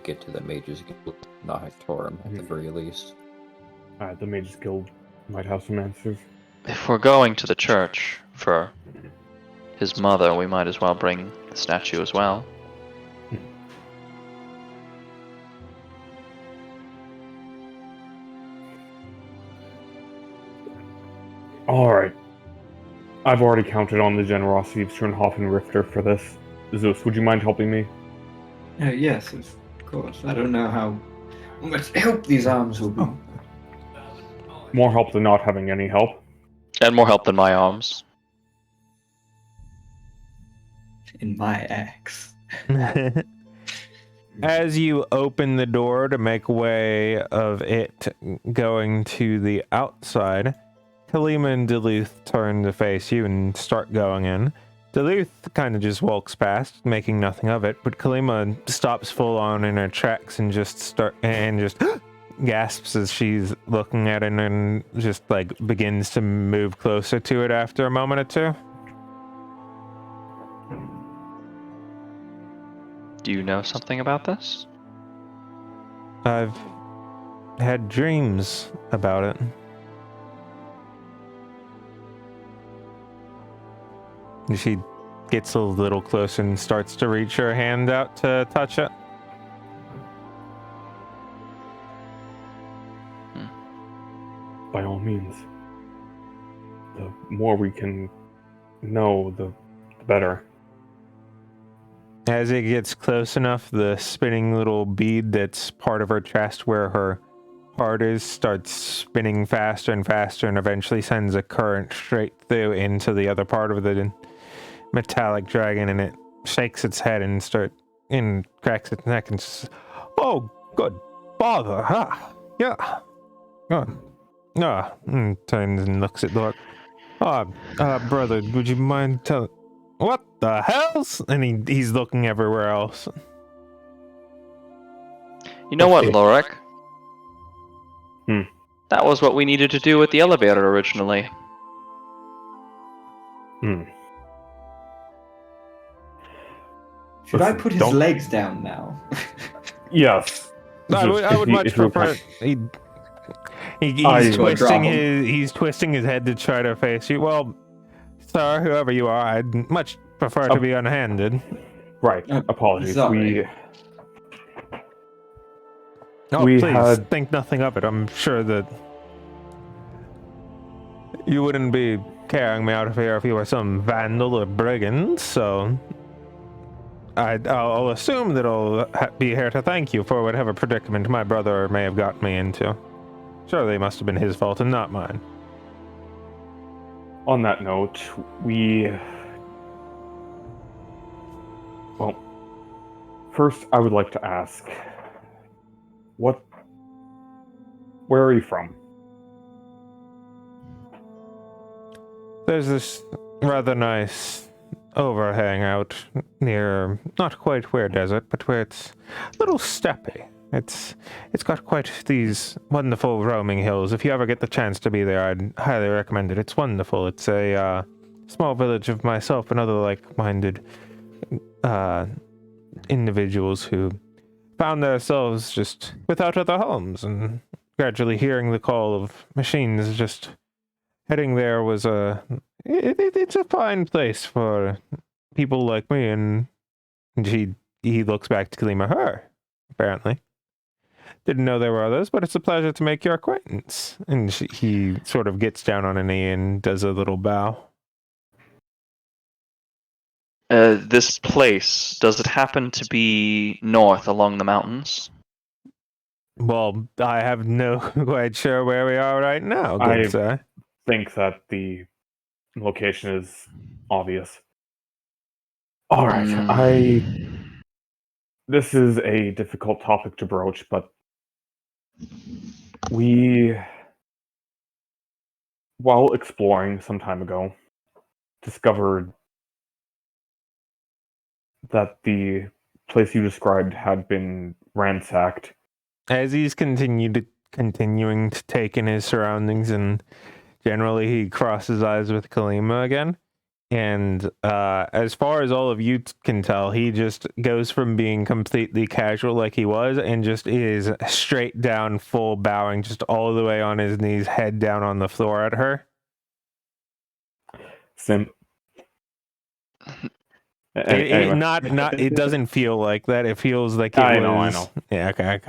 get to the Mages Guild, not Hectorum, at the very least. The Mages Guild might have some answers. If we're going to the church for his mother, we might as well bring the statue as well. All right. I've already counted on the generosity of Schönhoff and Richter for this. Zeus, would you mind helping me? Yes, of course. I don't know how much help these arms will be. More help than not having any help. And more help than my arms. In my axe. As you open the door to make way of it going to the outside, Kalima and Duluth turn to face you and start going in. Duluth kind of just walks past, making nothing of it, but Kalima stops full on in her tracks and just gasps as she's looking at it and just like begins to move closer to it after a moment or two. Do you know something about this? I've had dreams about it. She gets a little closer and starts to reach her hand out to touch it. By all means. The more we can know, the better. As it gets close enough, the spinning little bead that's part of her chest where her heart is starts spinning faster and faster and eventually sends a current straight through into the other part of the metallic dragon, and it shakes its head and cracks its neck and says, "Oh, good father, yeah, good." And turns and looks at Lork. Brother, would you mind telling... What the hell's... And he's looking everywhere else. You know what, Lorik? Hmm. That was what we needed to do with the elevator originally. Should I Listen, put his legs down now? Yes. I would much prefer... He's twisting his head to try to face you. Well, sir, whoever you are, I'd much prefer to be unhanded. Right. Apologies. Sorry. Please think nothing of it. I'm sure that you wouldn't be carrying me out of here if you were some vandal or brigand. So I'll assume that I'll be here to thank you for whatever predicament my brother may have gotten me into. Surely it must have been his fault and not mine. On that note, well, first I would like to ask, where are you from? There's this rather nice overhang out near, not quite where desert, but where it's a little steppy. It's got quite these wonderful roaming hills. If you ever get the chance to be there, I'd highly recommend it. It's wonderful. It's a small village of myself and other like-minded individuals who found themselves just without other homes, and gradually hearing the call of machines, just heading there was it's a fine place for people like me. And he looks back to Kalima, her, apparently. Didn't know there were others, but it's a pleasure to make your acquaintance. And he sort of gets down on a knee and does a little bow. This place, does it happen to be north along the mountains? Well, I have no quite sure where we are right now, good sir. I think that the location is obvious. All right, this is a difficult topic to broach, but while exploring some time ago, discovered that the place you described had been ransacked. As he's continuing to take in his surroundings, and generally he crosses eyes with Kalima again. And as far as all of you can tell, he just goes from being completely casual like he was and just is straight down, full bowing, just all the way on his knees, head down on the floor at her. Anyway. It doesn't feel like that. It feels like I was... know. Yeah, okay.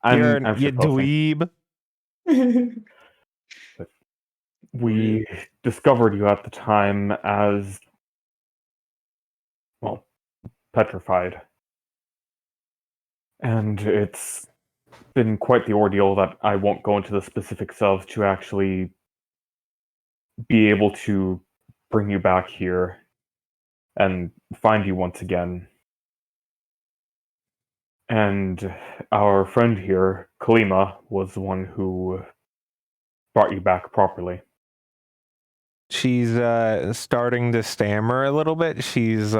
I'm you dweeb. We discovered you at the time as, well, petrified. And it's been quite the ordeal that I won't go into the specifics of to actually be able to bring you back here and find you once again. And our friend here, Kalima, was the one who brought you back properly. She's starting to stammer a little bit. She's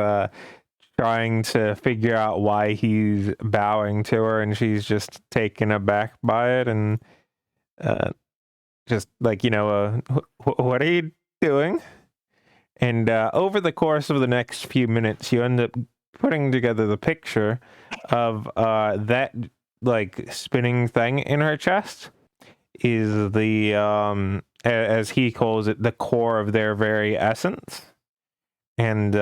trying to figure out why he's bowing to her, and she's just taken aback by it, and just like, what are you doing? And over the course of the next few minutes, you end up putting together the picture of that like spinning thing in her chest is the as he calls it, the core of their very essence. And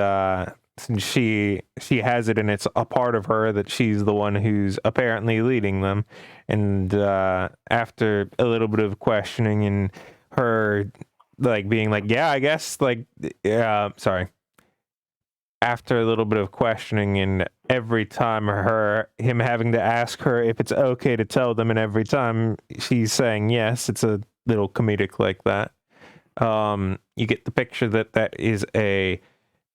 since she has it, and it's a part of her that she's the one who's apparently leading them. And after a little bit of questioning and her like being like, yeah, I guess, like, sorry. After a little bit of questioning, and every time him having to ask her if it's okay to tell them, and every time she's saying yes, it's a little comedic like that. You get the picture that is a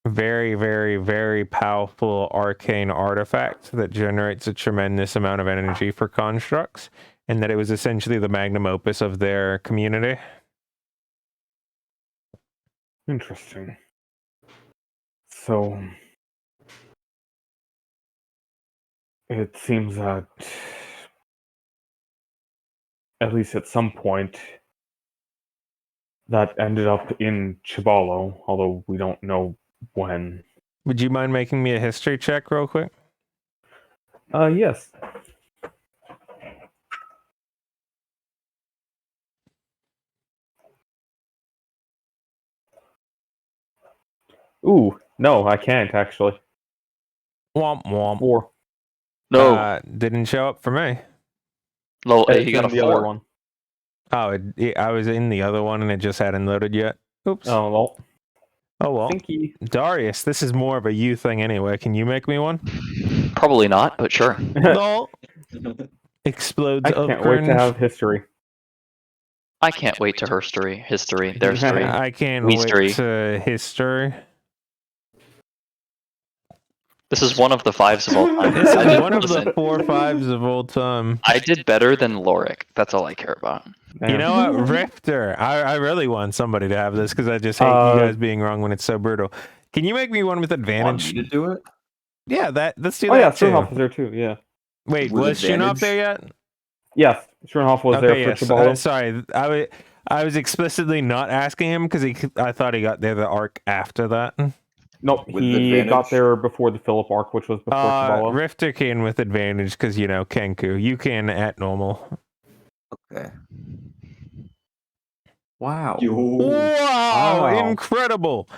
very, very, very powerful arcane artifact that generates a tremendous amount of energy for constructs, and that it was essentially the magnum opus of their community. Interesting. So, it seems that, at least at some point, that ended up in Chibalo, although we don't know when. Would you mind making me a history check real quick? Yes. Ooh, no, I can't actually. Womp womp. 4. No, Didn't show up for me. low. It's You got a in the other 4. one. Oh, I was in the other one and it just hadn't loaded yet. Oops. Oh, well. Oh well. Thinky. Darius, this is more of a you thing anyway. Can you make me one? Probably not, but sure. No. Explodes I of can't cringe. wait to have history. I can't wait to her story, his story, their story. I can't Me wait story. to history. This is one of the 5s of all time. This I is did- one of listen, the 4 5s of all time. I did better than Lorik. That's all I care about. You know what, Rifter? I really want somebody to have this because I just hate you guys being wrong when it's so brutal. Can you make me one with Want advantage? me to do it? Yeah, let's do Oh yeah, that too. Sturhoff was there too, yeah. Wait, With was Shinop advantage? there yet? Yes, Sturhoff was there for yes. Chibalo. Sorry, I was explicitly not asking him because I thought he got there the arc after that. Nope, With he advantage? got there before the Philip arc, which was before Chibalo. Rifter can with advantage because, Kenku. You can at normal. Okay. Wow. Wow, incredible!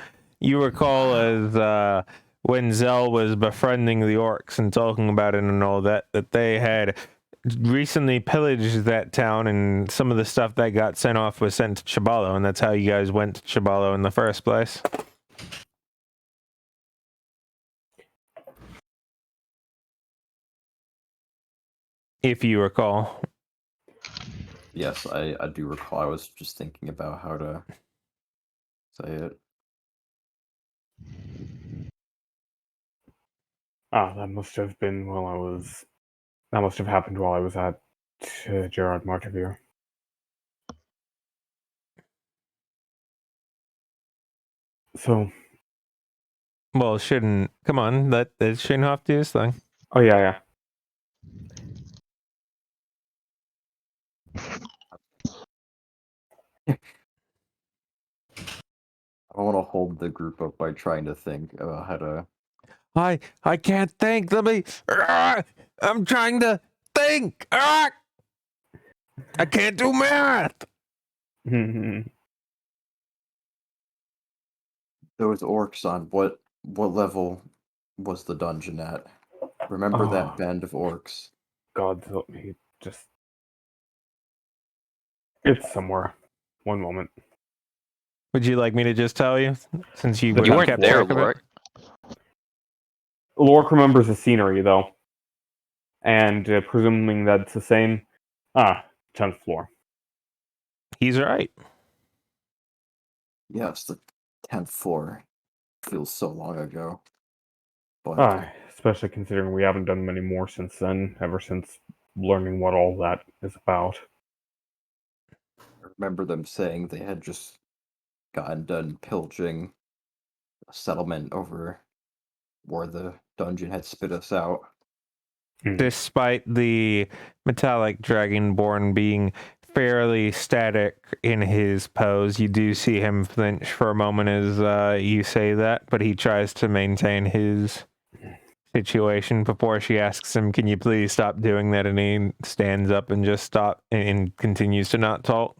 You recall as when Zell was befriending the orcs and talking about it and all that they had recently pillaged that town, and some of the stuff that got sent off was sent to Chibalo, and that's how you guys went to Chibalo in the first place. If you recall. Yes, I do recall. I was just thinking about how to say it. That must have been that must have happened while I was at Gerard Martevere. So, Well, come on, let Shinhoff do his thing. oh yeah. I want to hold the group up by trying to think about how to. I can't think. Let me. I'm trying to think. I can't do math. Those orcs on what level was the dungeon at? Remember that band of orcs? God, help me. Just. It's somewhere. One moment. Would you like me to just tell you, since you You would You have weren't kept there, track of it? Lord. Lork remembers the scenery, though. And presuming that's the same, 10th floor. He's right. Yeah, it's the 10th floor. Feels so long ago. But Especially considering we haven't done many more since then, ever since learning what all that is about. I remember them saying they had just gotten done pillaging a settlement over where the dungeon had spit us out. Despite the metallic dragonborn being fairly static in his pose, you do see him flinch for a moment as you say that, but he tries to maintain his situation before she asks him, "Can you please stop doing that?" And he stands up and just stop and continues to not talk.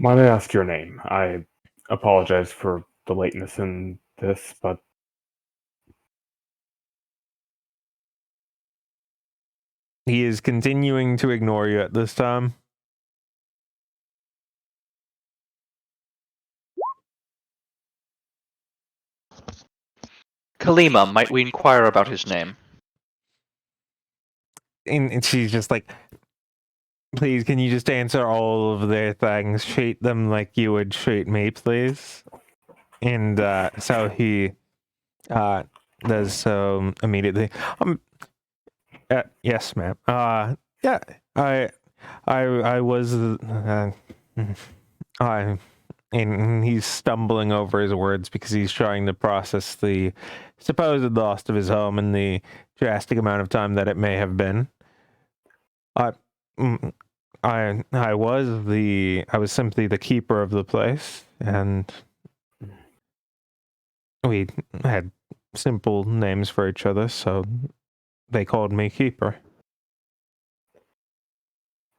Might I ask your name? I apologize for the lateness in this, but He is continuing to ignore you at this time. Kalima, might we inquire about his name? And she's just like, "Please, can you just answer all of their things? Treat them like you would treat me, please." And so he does so immediately. Yes, ma'am. Yeah, I was, and he's stumbling over his words because he's trying to process the supposed loss of his home and the drastic amount of time that it may have been. Mm, I was simply the keeper of the place, and we had simple names for each other, so they called me Keeper.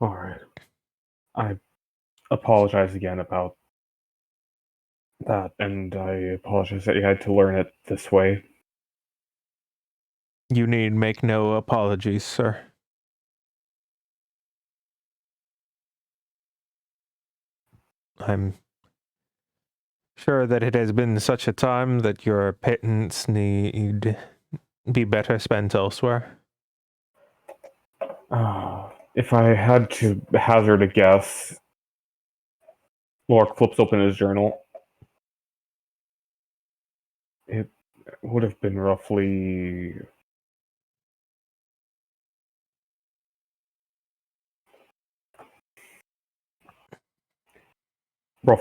alright. I apologize again about that, and I apologize that you had to learn it this way. You need make no apologies, sir. I'm sure that it has been such a time that your pittance need be better spent elsewhere. If I had to hazard a guess, Lork flips open his journal. It would have been roughly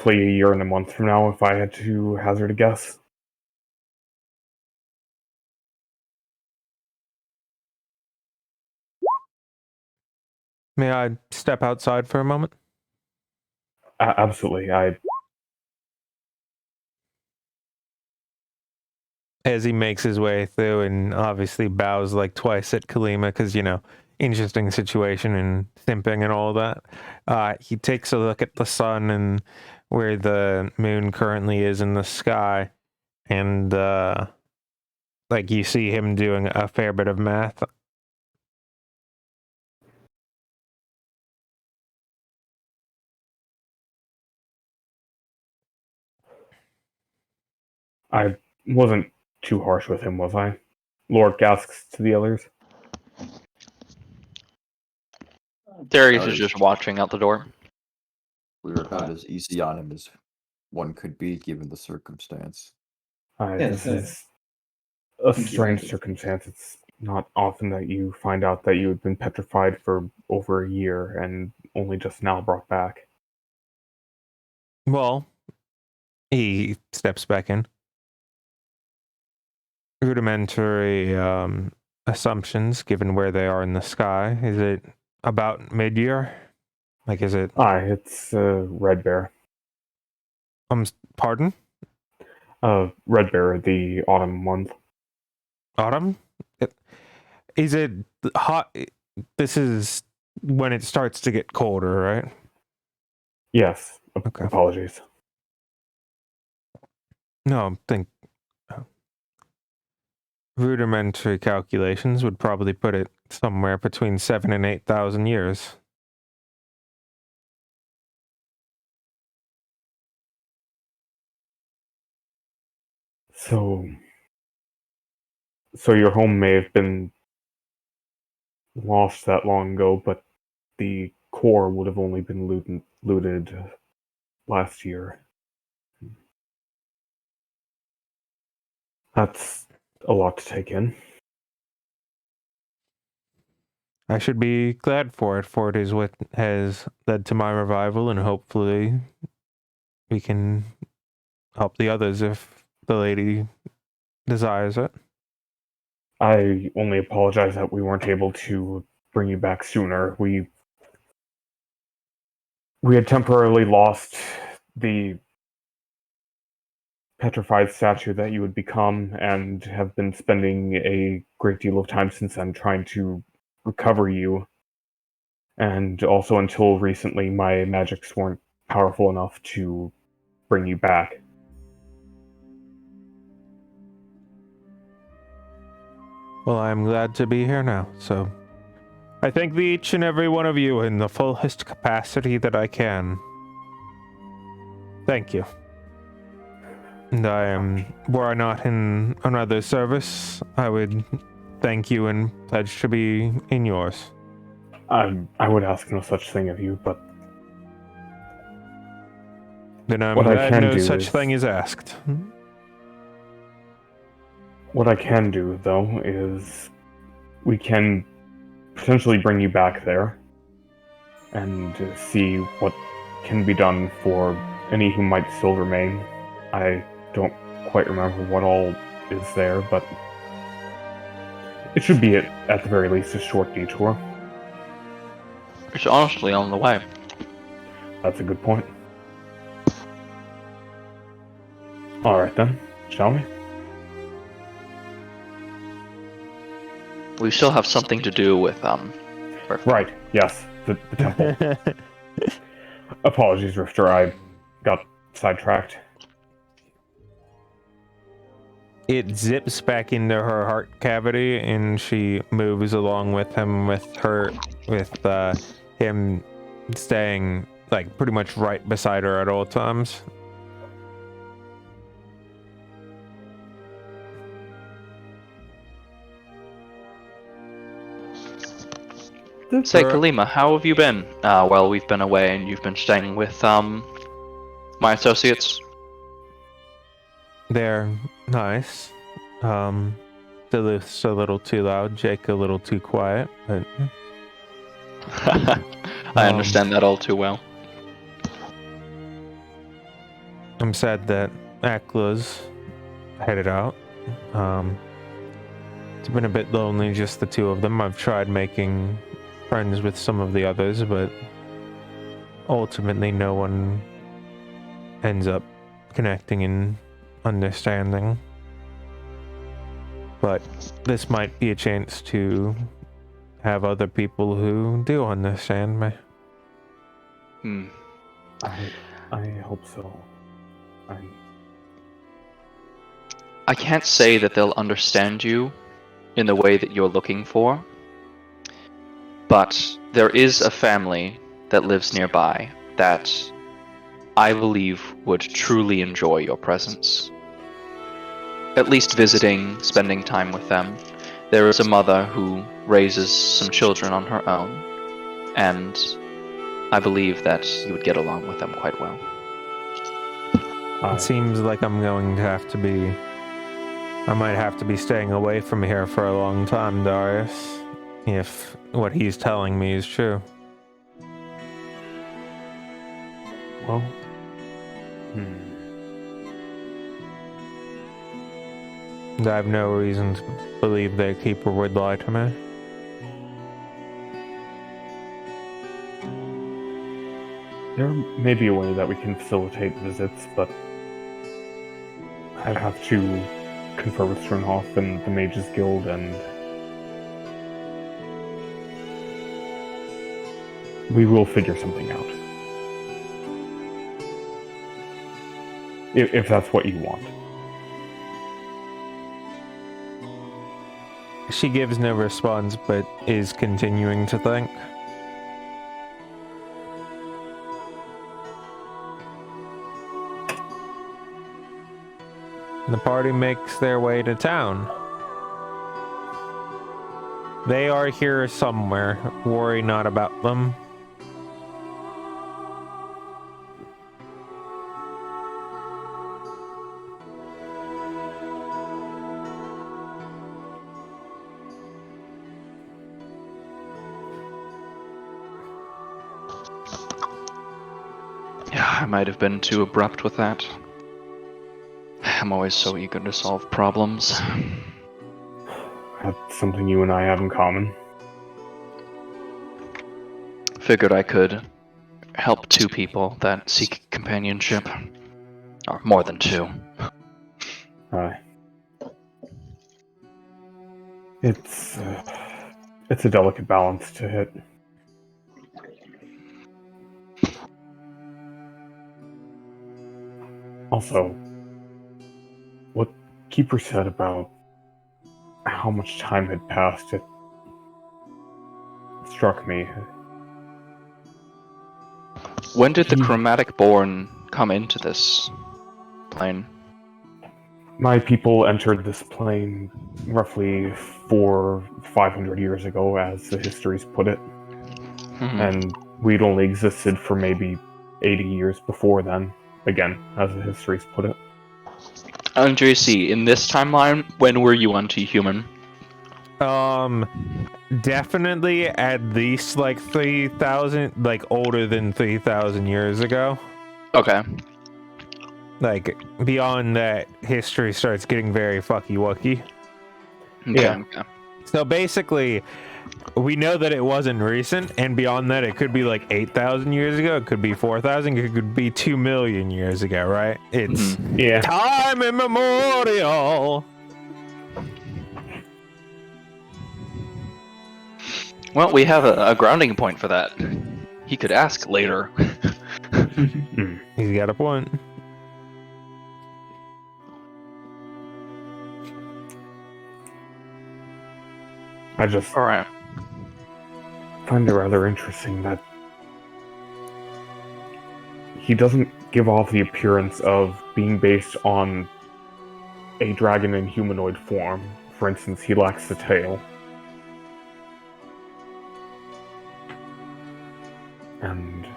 a year and a month from now, if I had to hazard a guess. May I step outside for a moment? Absolutely. As he makes his way through and obviously bows like twice at Kalima because, interesting situation and simping and all that. He takes a look at the sun and where the moon currently is in the sky. And, you see him doing a fair bit of math. I wasn't too harsh with him, was I? Lork asks to the others. Darius is just watching out the door. We were about as easy on him as one could be given the circumstance. This Yeah. is a Thank you. strange circumstance. It's not often that you find out that you had been petrified for over a year and only just now brought back. Well, he steps back in. Rudimentary assumptions given where they are in the sky. Is it about mid-year? Is it... It's Red Bear. Pardon? Red Bear, the autumn month. Autumn? Is it hot? This is when it starts to get colder, right? Yes. Okay. Apologies. No, rudimentary calculations would probably put it somewhere between 7,000 and 8,000 years. So your home may have been lost that long ago, but the core would have only been looted last year. That's a lot to take in. I should be glad for it is what has led to my revival, and hopefully we can help the others if the lady desires it. I only apologize that we weren't able to bring you back sooner. We had temporarily lost the petrified statue that you had become, and have been spending a great deal of time since then trying to recover you. And also, until recently, my magics weren't powerful enough to bring you back. Well, I'm glad to be here now, so I thank each and every one of you in the fullest capacity that I can. Thank you. And were I not in another service, I would thank you and pledge to be in yours. I would ask no such thing of you, but Then I'm what I glad can no do such is- thing is asked. what I can do, though, is we can potentially bring you back there and see what can be done for any who might still remain. I don't quite remember what all is there, but it should be at the very least a short detour. It's honestly on the way. That's a good point. Alright then, shall we? We still have something to do with Right, yes, the temple. Apologies, Rifter, I got sidetracked. It zips back into her heart cavity, and she moves along with him, with him staying like pretty much right beside her at all times. Say, Kalima, how have you been? While we've been away and you've been staying with my associates. They're nice. Duluth's a little too loud, Jake a little too quiet, but I understand that all too well. I'm sad that Akla's headed out. It's been a bit lonely, just the two of them. I've tried making friends with some of the others, but ultimately no one ends up connecting and understanding. But this might be a chance to have other people who do understand me. I hope so. I can't say that they'll understand you in the way that you're looking for, but there is a family that lives nearby that I believe would truly enjoy your presence. At least visiting, spending time with them. There is a mother who raises some children on her own, and I believe that you would get along with them quite well. It seems like I might have to be staying away from here for a long time, Darius, if what he's telling me is true. Well, And I have no reason to believe the Keeper would lie to me. there may be a way that we can facilitate visits, but I'd have to confer with Sternhoff and the Mages Guild, and we will figure something out. If that's what you want. She gives no response, but is continuing to think. The party makes their way to town. They are here somewhere. Worry not about them. Yeah, I might have been too abrupt with that. I'm always so eager to solve problems. That's something you and I have in common. Figured I could help two people that seek companionship. Or more than two. It's a delicate balance to hit. Also, what Keeper said about how much time had passed, it struck me. When did the Chromatic Born come into this plane? My people entered this plane roughly 500 years ago, as the histories put it. And we'd only existed for maybe 80 years before then, again, as the histories put it. And JC, in this timeline, when were you anti-human? Definitely at least like 3,000, like older than 3,000 years ago. Okay. Like, beyond that, history starts getting very fucky-wucky. Okay. Yeah. Okay. So basically, we know that it wasn't recent, and beyond that, it could be like 8,000 years ago, it could be 4,000, it could be 2 million years ago, right? It's Yeah. time immemorial. Well, we have a grounding point for that. He could ask later. He's got a point. I just Alright. find it rather interesting that he doesn't give off the appearance of being based on a dragon in humanoid form. For instance, he lacks the tail. And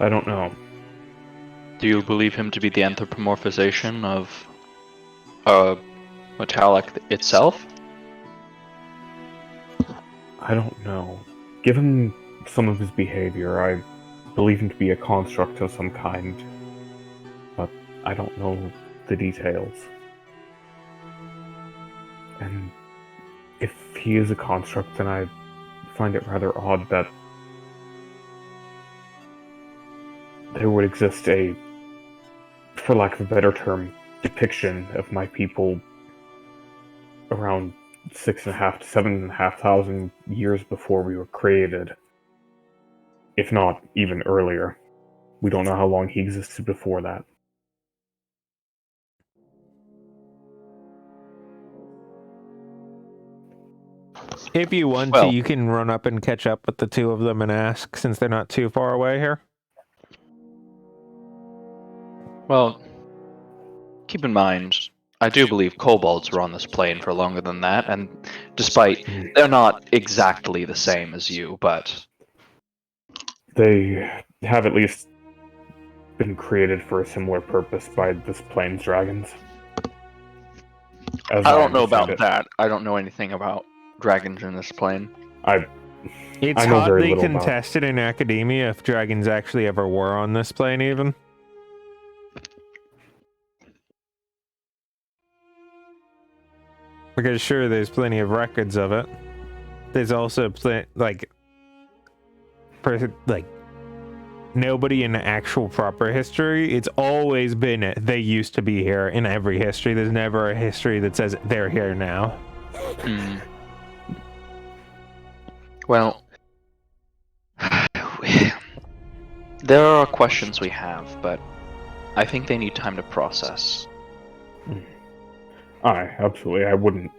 I don't know. Do you believe him to be the anthropomorphization of metallic itself? I don't know. Given some of his behavior, I believe him to be a construct of some kind. But I don't know the details. And if he is a construct, then I find it rather odd that there would exist a, for lack of a better term, depiction of my people around 6,500 to 7,500 years before we were created. If not even earlier. We don't know how long he existed before that. If you want to, you can run up and catch up with the two of them and ask, since they're not too far away here. Well, keep in mind, I do believe kobolds were on this plane for longer than that, and despite they're not exactly the same as you, but They have at least been created for a similar purpose by this plane's dragons. I don't know about that. I don't know anything about dragons in this plane. It's I know very hotly little about it. contested in academia if dragons actually ever were on this plane, even. Because sure, there's plenty of records of it. There's also nobody in the actual proper history. It's always been they used to be here in every history. There's never a history that says they're here now. Well, there are questions we have, but I think they need time to process. Absolutely. I wouldn't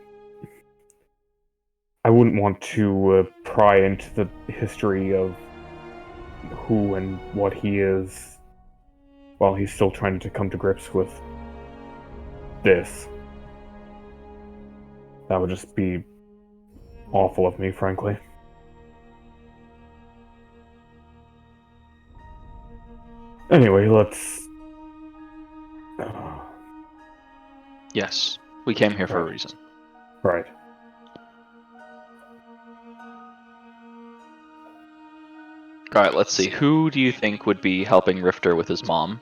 want to pry into the history of who and what he is while he's still trying to come to grips with this. That would just be awful of me, frankly. Anyway, let's... Yes, we came here for a reason. Right. Alright, let's see. Who do you think would be helping Rifter with his mom?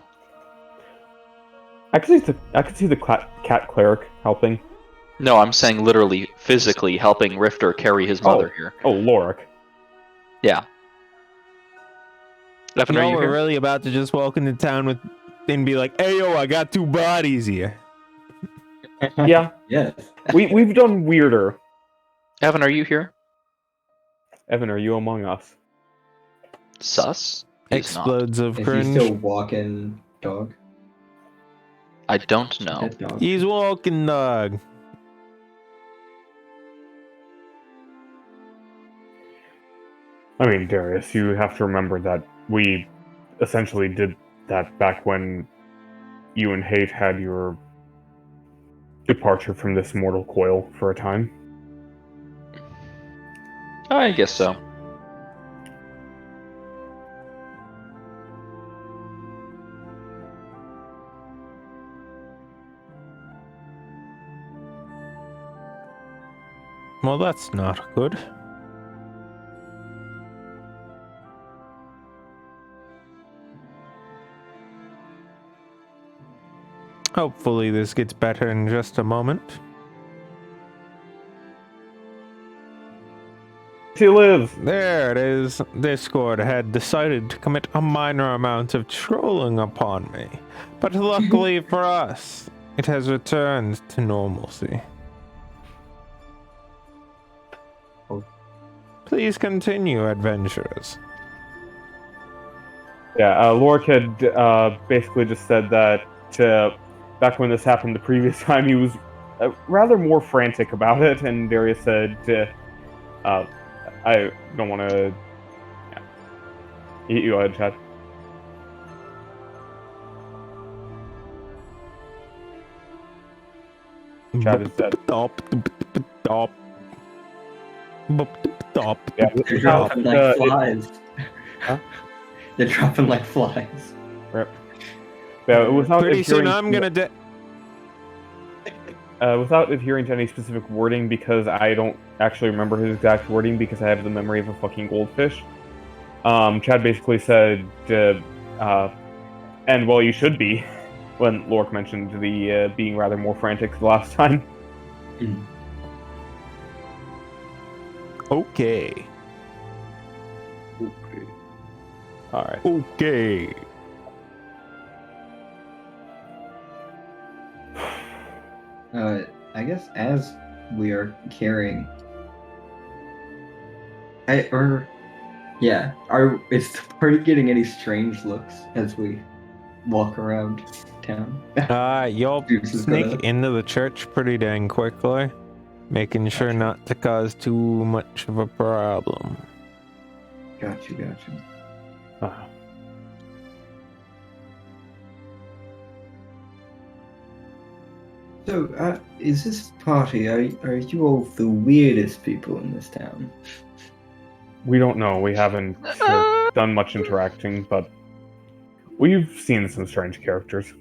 I could see the cat cleric helping. No, I'm saying literally, physically helping Rifter carry his mother here. Oh, Lorik. Yeah. Evan, are No, you we're here? really about to just walk into town with and be like, "Hey, yo, I got 2 bodies here." Yeah, Yes. we've done weirder. Evan, are you here? Evan, are you among us? Sus? He's not. Explodes of Is he cringe. still walking dog? I don't know. Dead dog. He's walking dog. I mean, Darius, you have to remember that we essentially did that back when you and Hate had your departure from this mortal coil for a time. I guess so. Well, that's not good. Hopefully this gets better in just a moment. He lives! There it is. Discord had decided to commit a minor amount of trolling upon me. But luckily for us, it has returned to normalcy. Please continue, adventurers. Yeah, Lorik had basically just said that back when this happened the previous time, he was rather more frantic about it, and Darius said, I don't want to... Yeah. You go ahead, Chad. Chad is dead. Yeah, They're dropping like flies. Huh? They're dropping like flies. Yeah, without Pretty soon adhering I'm to- gonna without adhering to any specific wording, because I don't actually remember his exact wording because I have the memory of a fucking goldfish. Chad basically said, and well, you should be, when Lorik mentioned the being rather more frantic the last time. Okay. Alright. Okay. I guess as we are carrying, is the party getting any strange looks as we walk around town? You'll Juice is sneak gonna- into the church pretty dang quickly, making sure Gotcha. not to cause too much of a problem. Gotcha. So, is this party? Are you all the weirdest people in this town? We don't know. We haven't done much interacting, but we've seen some strange characters.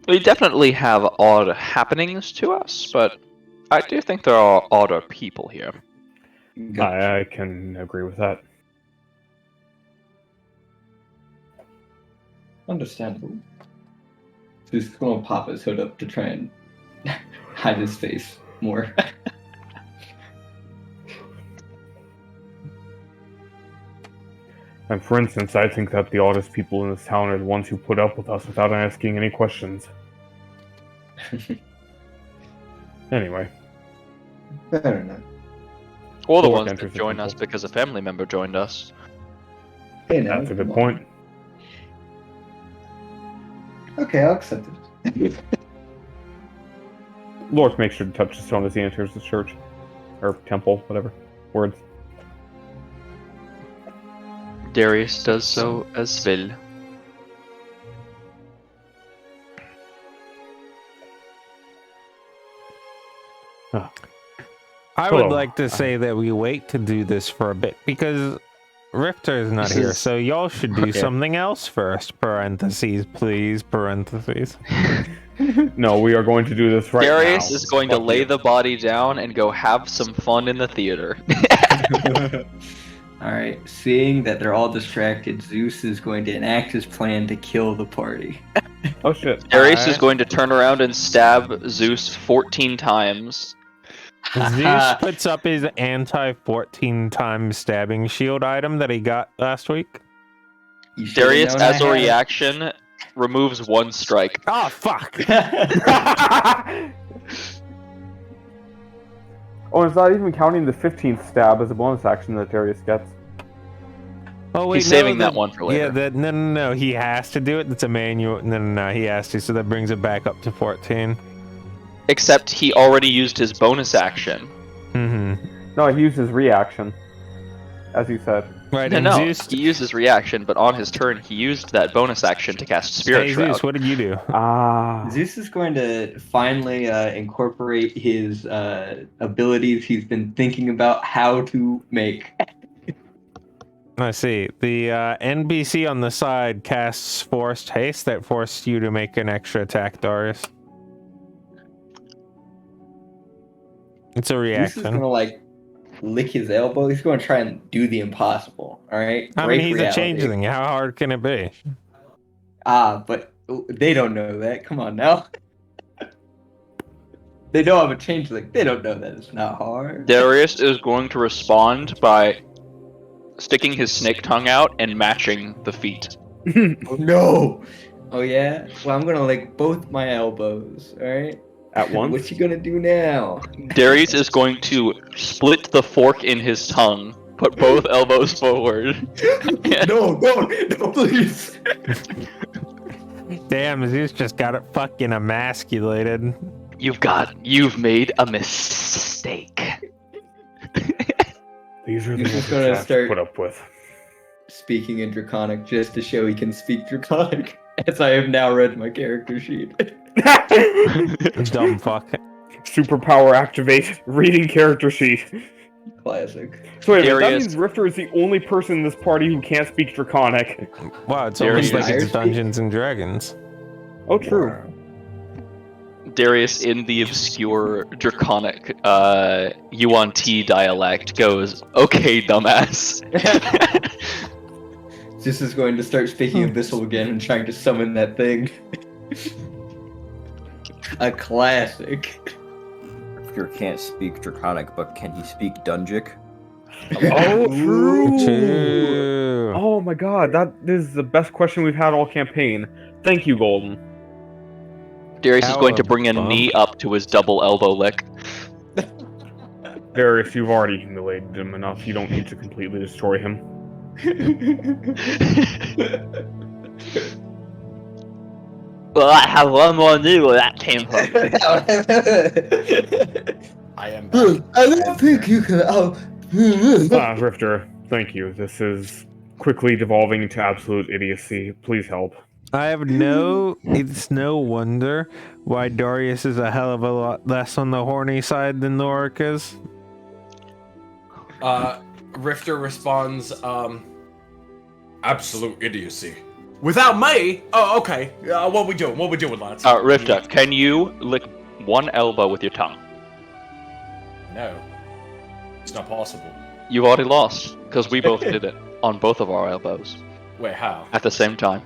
We definitely have odd happenings to us, but I do think there are odder people here. I can agree with that. Understandable. So he's gonna pop his hood up to try and hide his face more. And for instance, I think that the oddest people in this town are the ones who put up with us without asking any questions. Anyway. Fair enough. Or the Or ones that interested join us people. because a family member joined us. Hey, now, That's a good come on. point. Okay, I'll accept it. Lorik makes sure to touch the stone as he enters the church. Or temple, whatever. Words. Darius does so as well. I Hello. would like to say that we wait to do this for a bit because Rifter is not This here, is- so y'all should do Yeah. something else first. Parentheses, please. Parentheses. No, we are going to do this right now. Darius is going to Fuck lay you. the body down and go have some fun in the theater. Alright, seeing that they're all distracted, Zeus is going to enact his plan to kill the party. Oh shit. Darius is Alright. going to turn around and stab Zeus 14 times. Zeus puts up his anti-14 times stabbing shield item that he got last week. You should've Darius, known I as a had it. reaction, removes 1 strike. Oh, fuck. Oh, it's not even counting the 15th stab as a bonus action that Darius gets. Oh, wait, He's saving that one for later. Yeah, no. He has to do it. That's a manual. No. He has to, so that brings it back up to 14. Except he already used his bonus action. Mm-hmm. No, he used his reaction, as you said. Right, No, and no, Zeus... he used his reaction, but on his turn, he used that bonus action to cast Spirit Hey, Shroud. Zeus, what did you do? Ah. Zeus is going to finally incorporate his abilities he's been thinking about how to make. I see. The NPC on the side casts Forced Haste that forced you to make an extra attack, Darius. It's a Zeus is reaction. gonna like lick his elbow. He's going to try and do the impossible. All right. I mean, Break he's reality. a changeling. How hard can it be? But they don't know that. Come on now. They know I'm a changeling. They don't know that it's not hard. Darius is going to respond by sticking his snake tongue out and matching the feet. Oh no! Oh yeah? Well, I'm gonna lick both my elbows, alright? At once? What you gonna do now? Darius is going to split the fork in his tongue, put both elbows forward. No, please! Damn, Zeus just got it fucking emasculated. You've made a mistake. These are the He's things just gonna I have to start- put up with. Speaking in Draconic just to show he can speak Draconic, as I have now read my character sheet. Dumb fuck. Superpower activate. Reading character sheet. Classic. So wait a minute, that Darius- means Rifter is the only person in this party who can't speak Draconic. Wow, it's Darius. almost like it's Speak? Dungeons and Dragons. Oh, true. Darius, in the obscure Draconic UNT dialect, goes, "Okay, dumbass." This is going to start speaking Abyssal again and trying to summon that thing. A classic. Rifter can't speak Draconic, but can he speak Dungic? Oh, true. True. Oh my god, that is the best question we've had all campaign. Thank you, Golden. Darius is going to bring a Cowabunga. knee up to his double elbow lick. Darius, you've already humiliated him enough. You don't need to completely destroy him. Well, I have one more knee where that came from. I am. I don't think you can. Rifter, thank you. This is quickly devolving into absolute idiocy. Please help. I have it's no wonder why Darius is a hell of a lot less on the horny side than Norik is. Rifter responds, absolute idiocy. Without me? Oh, okay. What we doing? What we doing, lads? Rifter, can you lick one elbow with your tongue? No. It's not possible. You've already lost, because we both did it on both of our elbows Wait, how? at the same time.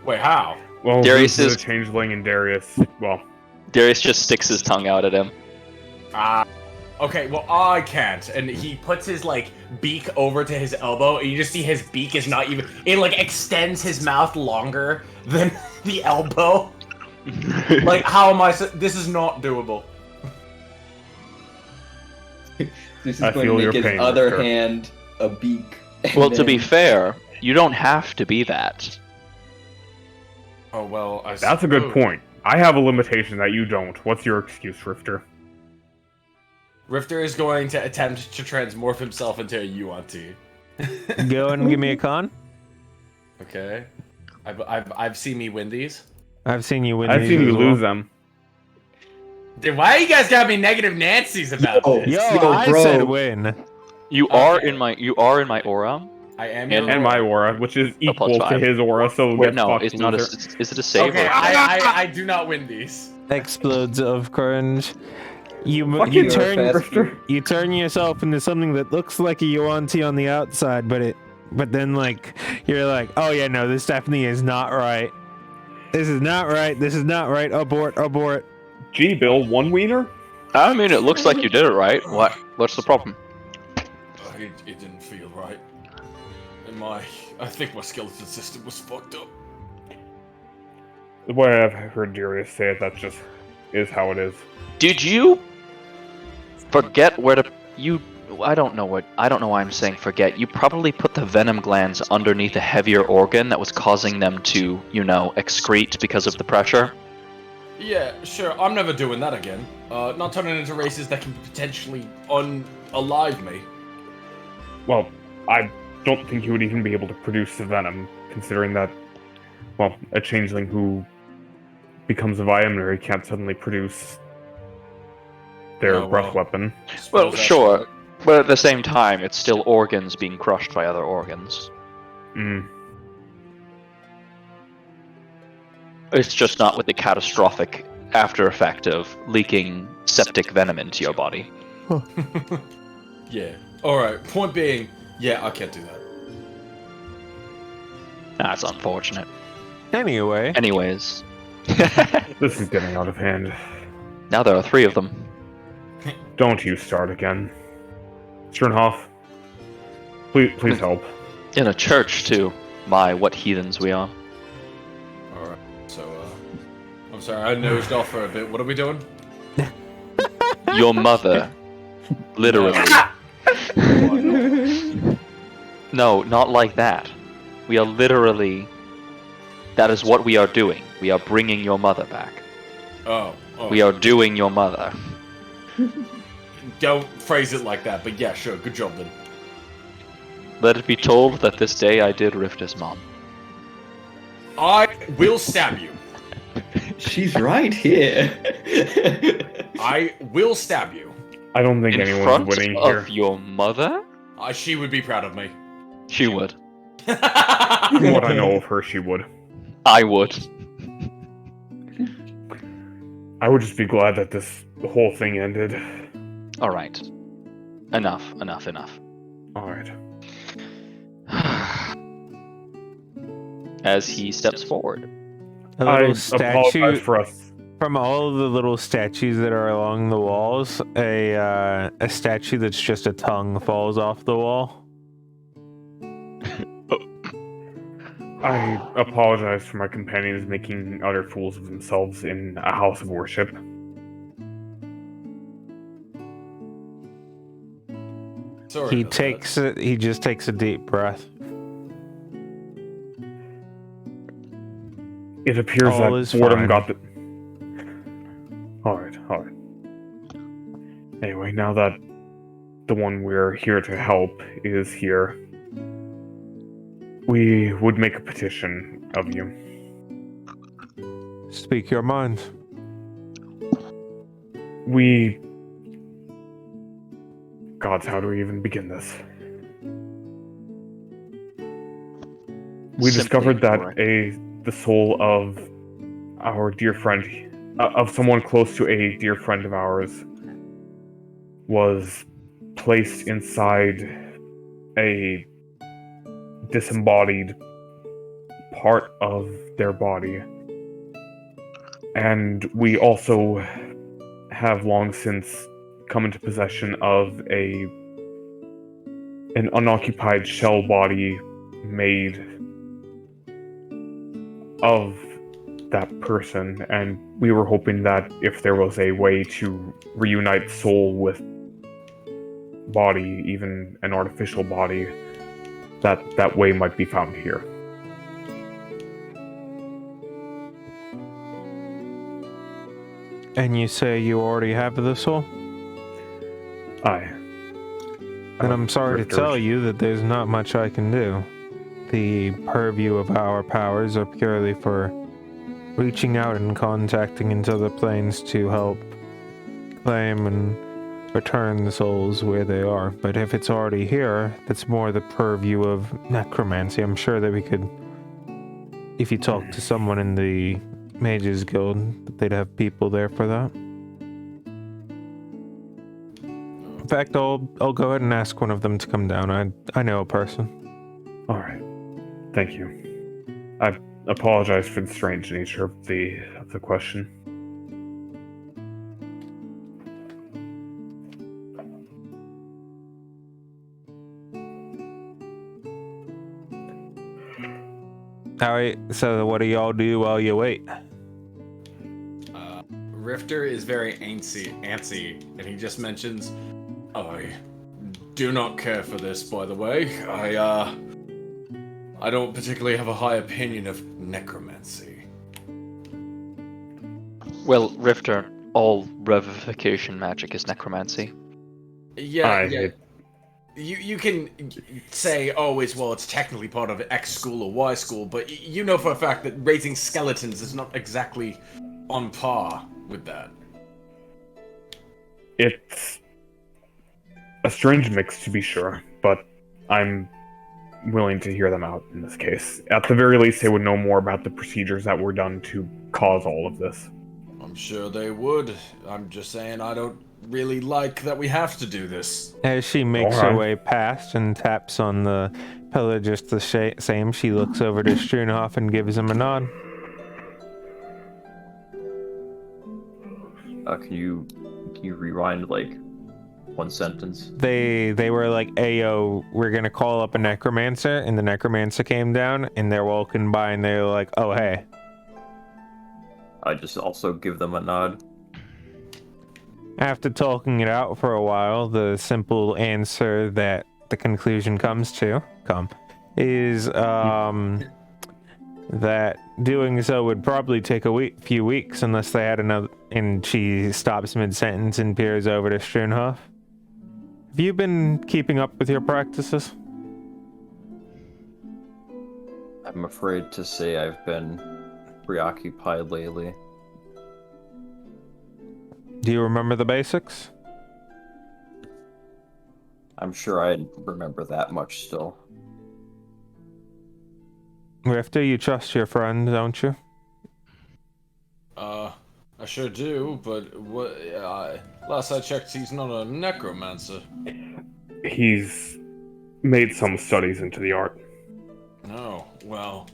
Wait, how? Well, Darius this is is- a changeling, and Darius, well, Darius just sticks his tongue out at him. Okay, well, I can't. And he puts his, like, beak over to his elbow, and you just see his beak is not even... It, like, extends his mouth longer than the elbow. Like, how am I... This is not doable. This is I going feel to your make his pain, other Rifter. hand a beak. and Well, to be then- fair, you don't have to be that. Oh, well, I that's a good suppose- point. I have a limitation that you don't. What's your excuse, Rifter? Rifter is going to attempt to transmorph himself into a UNT. Go and give me a con. Okay. I've seen me win these. I've seen you win. I've these seen you as well. lose them. Dude, why you guys got me negative Nancy's about Yo. this? Yo, Yo, I bro. said win. You are Okay. in my aura. I am And- your And my aura. aura, which is equal plus to 5. his aura, so Wait, get no, fucked, it's not loser. is it a save? Okay, or... I do not win these. Explodes of cringe. You Fucking you You're a turn fast food. you turn yourself into something that looks like a Yuan-Ti on the outside, but then like you're like, oh yeah, no, this definitely is not right. This is not right. This is not right. Abort, abort. Gee, Bill, one wiener? I mean, it looks like you did it right. What's the problem? It didn't feel right. And I think my skeleton system was fucked up. The way I've heard Darius say it, that just is how it is. Did you forget where to you? I don't know why I'm saying forget. You probably put the venom glands underneath a heavier organ that was causing them to, excrete because of the pressure. Yeah, sure. I'm never doing that again. Not turning into races that can potentially unalive me. Well, I don't think he would even be able to produce the venom, considering that, well, a changeling who becomes a Viamnary can't suddenly produce their Oh, breath well. weapon. Well, sure, but at the same time, it's still organs being crushed by other organs. Mm. It's just not with the catastrophic after effect of leaking septic venom into your body. Yeah. Alright, point being, yeah, I can't do that. That's unfortunate. Anyway, Anyways, This is getting out of hand. now there are 3 of them. Don't you start again. Sternhoff, please help. In a church, too. My, what heathens we are. Alright, so, I'm sorry, I nosed off for a bit. What are we doing? Your mother. Literally. No, not like that. We are literally... That is what we are doing. We are bringing your mother back. Oh. We are doing your mother. Don't phrase it like that, but yeah, sure, good job then. Let it be told that this day I did Rifta's mom. I will stab you. She's right here. I will stab you. I don't think In anyone's front winning of here. your mother? She would be proud of me. She would. From what I know of her, she would. I would. I would just be glad that this whole thing ended. Alright. Enough. Alright. As he steps forward. a I little statue apologize for us. from all of the little statues that are along the walls. A statue that's just a tongue falls off the wall. I apologize for my companions making utter fools of themselves in a house of worship. Sorry. He about takes it. He just takes a deep breath. It appears All is that boredom fine. got the... Alright. Anyway, now that the one we're here to help is here, we would make a petition of you. Speak your mind. Gods, how do we even begin this? We discovered that the soul of our dear friend, of someone close to a dear friend of ours, was placed inside a disembodied part of their body. And we also have long since come into possession of an unoccupied shell body made of that person, and we were hoping that if there was a way to reunite soul with body, even an artificial body, that way might be found here. And you say you already have the soul? Aye. And I'm sorry to Richter. tell you that there's not much I can do. the purview of our powers or purely for reaching out and contacting into the planes to help claim and return the souls where they are. But if it's already here, that's more the purview of necromancy. I'm sure that we could, if you talk to someone in the Mages Guild, they'd have people there for that. In fact, I'll go ahead and ask one of them to come down. I know a person. All right. Thank you. I apologize for the strange nature of the question. Alright, so what do y'all do while you wait? Rifter is very antsy, and he just mentions, I do not care for this, by the way. I don't particularly have a high opinion of necromancy. Well, Rifter, all revivification magic is necromancy. Yeah. You can say, oh, it's technically part of X school or Y school, but you know for a fact that raising skeletons is not exactly on par with that. It's a strange mix, to be sure, but I'm willing to hear them out in this case. At the very least, they would know more about the procedures that were done to cause all of this. I'm sure they would. I'm just saying I don't really like that we have to do this. As she makes her way past and taps on the pillar just the same, she looks over to Struenhoff and gives him a nod. Can you rewind like one sentence? They were like, "Ayo, we're gonna call up a necromancer," and the necromancer came down, and they're walking by, and they're like, "Oh hey." I just also give them a nod. After talking it out for a while, the simple answer that the conclusion comes to is that doing so would probably take a few weeks unless they had another. And she stops mid-sentence and peers over to Struenhoff. Have you been keeping up with your practices? I'm afraid to say I've been preoccupied lately. Do you remember the basics? I'm sure I remember that much still. Rifter, you trust your friend, don't you? I sure do, but last I checked, he's not a necromancer. He's made some studies into the art. Oh, well,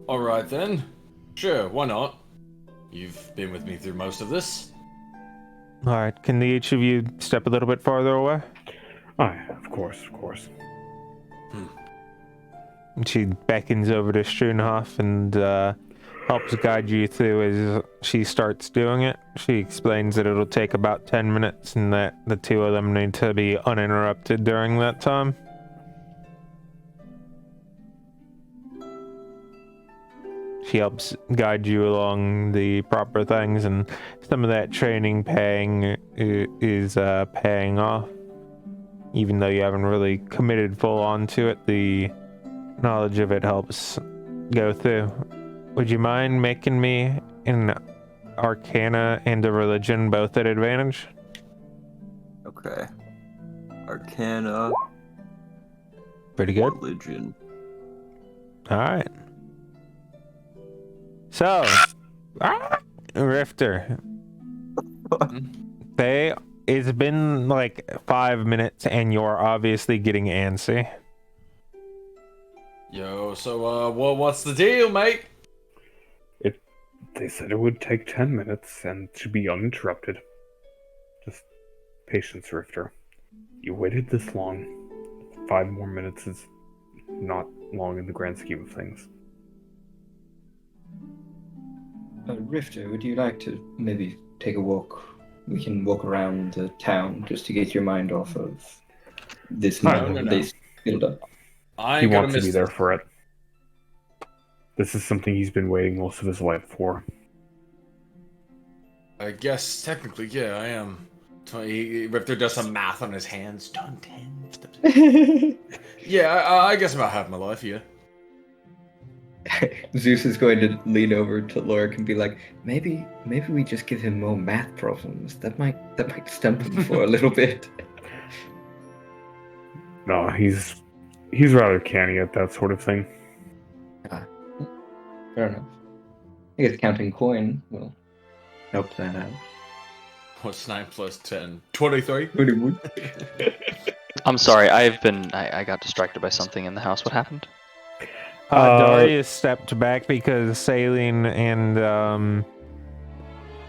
alright then. Sure, why not? You've been with me through most of this. Alright, can each of you step a little bit farther away? Of course. And she beckons over to Struenhoff and helps guide you through as she starts doing it. She explains that it'll take about 10 minutes and that the two of them need to be uninterrupted during that time. She helps guide you along the proper things, and some of that training is paying off. Even though you haven't really committed full on to it, the knowledge of it helps go through. Would you mind making me an Arcana and a Religion both at advantage? Okay. Arcana. Pretty good. Religion. Alright. So, Rifter. It's been like 5 minutes and you're obviously getting antsy. Yo, so, what's the deal, mate? They said it would take 10 minutes and to be uninterrupted. Just patience, Rifter. You waited this long. 5 more minutes is not long in the grand scheme of things. Rifter, would you like to maybe take a walk? We can walk around the town just to get your mind off of this build-up. He wants to be there for it. This is something he's been waiting most of his life for. I guess technically, yeah, I am. Rifter does some math on his hands. Done 10. Yeah, I guess about half my life, yeah. Zeus is going to lean over to Lorik and be like, maybe we just give him more math problems. That might stump him for a little bit. No, he's rather canny at that sort of thing. Fair enough. I guess counting coin will help that out. What's 9 plus 10? 23? I'm sorry, I got distracted by something in the house. What happened? Darius stepped back because Saline and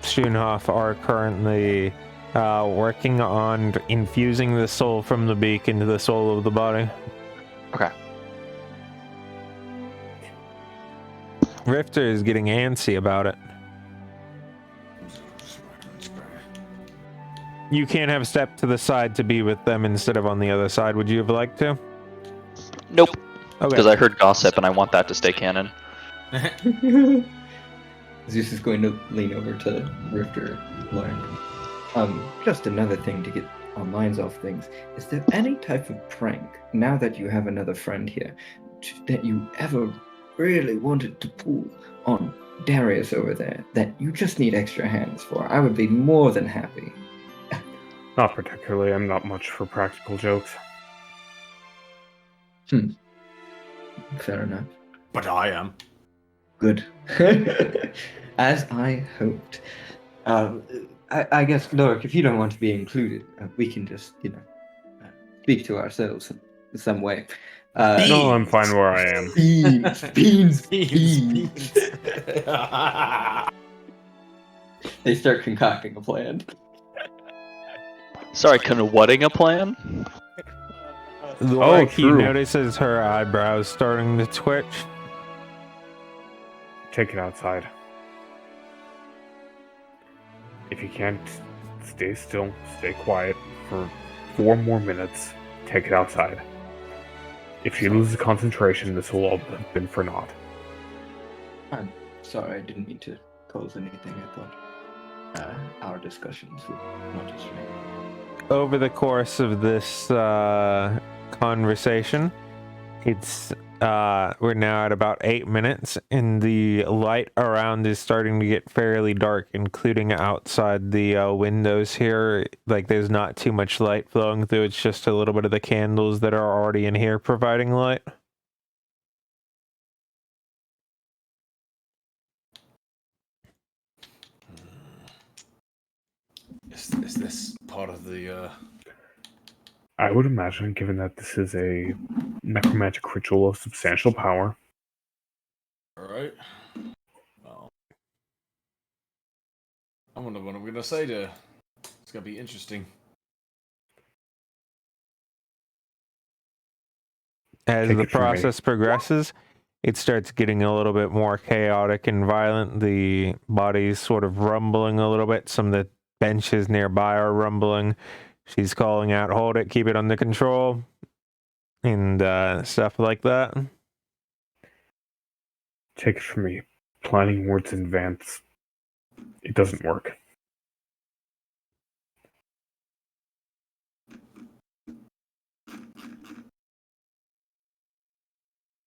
Schoenhoff are currently working on infusing the soul from the beak into the soul of the body. Okay. Rifter is getting antsy about it. You can't have stepped to the side to be with them instead of on the other side. Would you have liked to? Nope. Okay. Because I heard gossip and I want that to stay canon. Zeus is going to lean over to Rifter, Lorik. Just another thing to get our minds off things. Is there any type of prank, now that you have another friend here, that you ever really wanted to pull on Darius over there that you just need extra hands for? I would be more than happy. Not particularly. I'm not much for practical jokes. Fair enough. But I am. Good. As I hoped. I guess, Lorik, if you don't want to be included, we can just, speak to ourselves in some way. No, I'm fine where I am. Beans. Beans. They start concocting a plan. Sorry, whatting a plan? Like he true. notices her eyebrows starting to twitch. Take it outside. If you can't stay still, stay quiet for 4 more minutes, take it outside. If you lose the concentration, this will all have been for naught. I'm sorry, I didn't mean to cause anything. I thought our discussions would not just Over the course of this conversation, it's we're now at about 8 minutes, and the light around is starting to get fairly dark, including outside the windows here. Like, there's not too much light flowing through. It's just a little bit of the candles that are already in here providing light. Is this part of the I would imagine, given that this is a necromantic ritual of substantial power. Alright. Well, I wonder what I'm gonna say to. It's gonna be interesting. As Take the it from me. process progresses, it starts getting a little bit more chaotic and violent. The body's sort of rumbling a little bit. Some of the benches nearby are rumbling. She's calling out, "Hold it, keep it under control," and stuff like that. Take it from me. Planning words in advance, it doesn't work.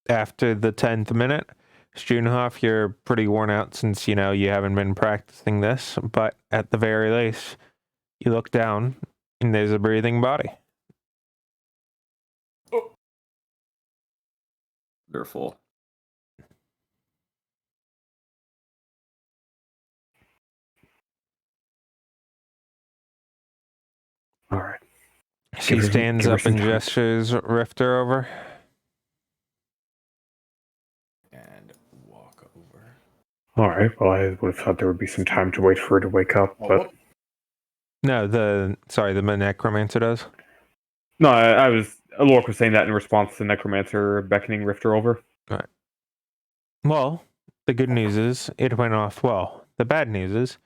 After the 10th minute, Struenhoff, you're pretty worn out since, you haven't been practicing this, but at the very least, you look down and there's a breathing body. Wonderful. All right. She Give her- stands give her up some and time. gestures Rifter over. And walk over. All right. Well, I would have thought there would be some time to wait for her to wake up, Oh, but what? No, the necromancer does. no, I was. Lork was saying that in response to Necromancer beckoning Rifter over. Well, the good news is it went off well. The bad news is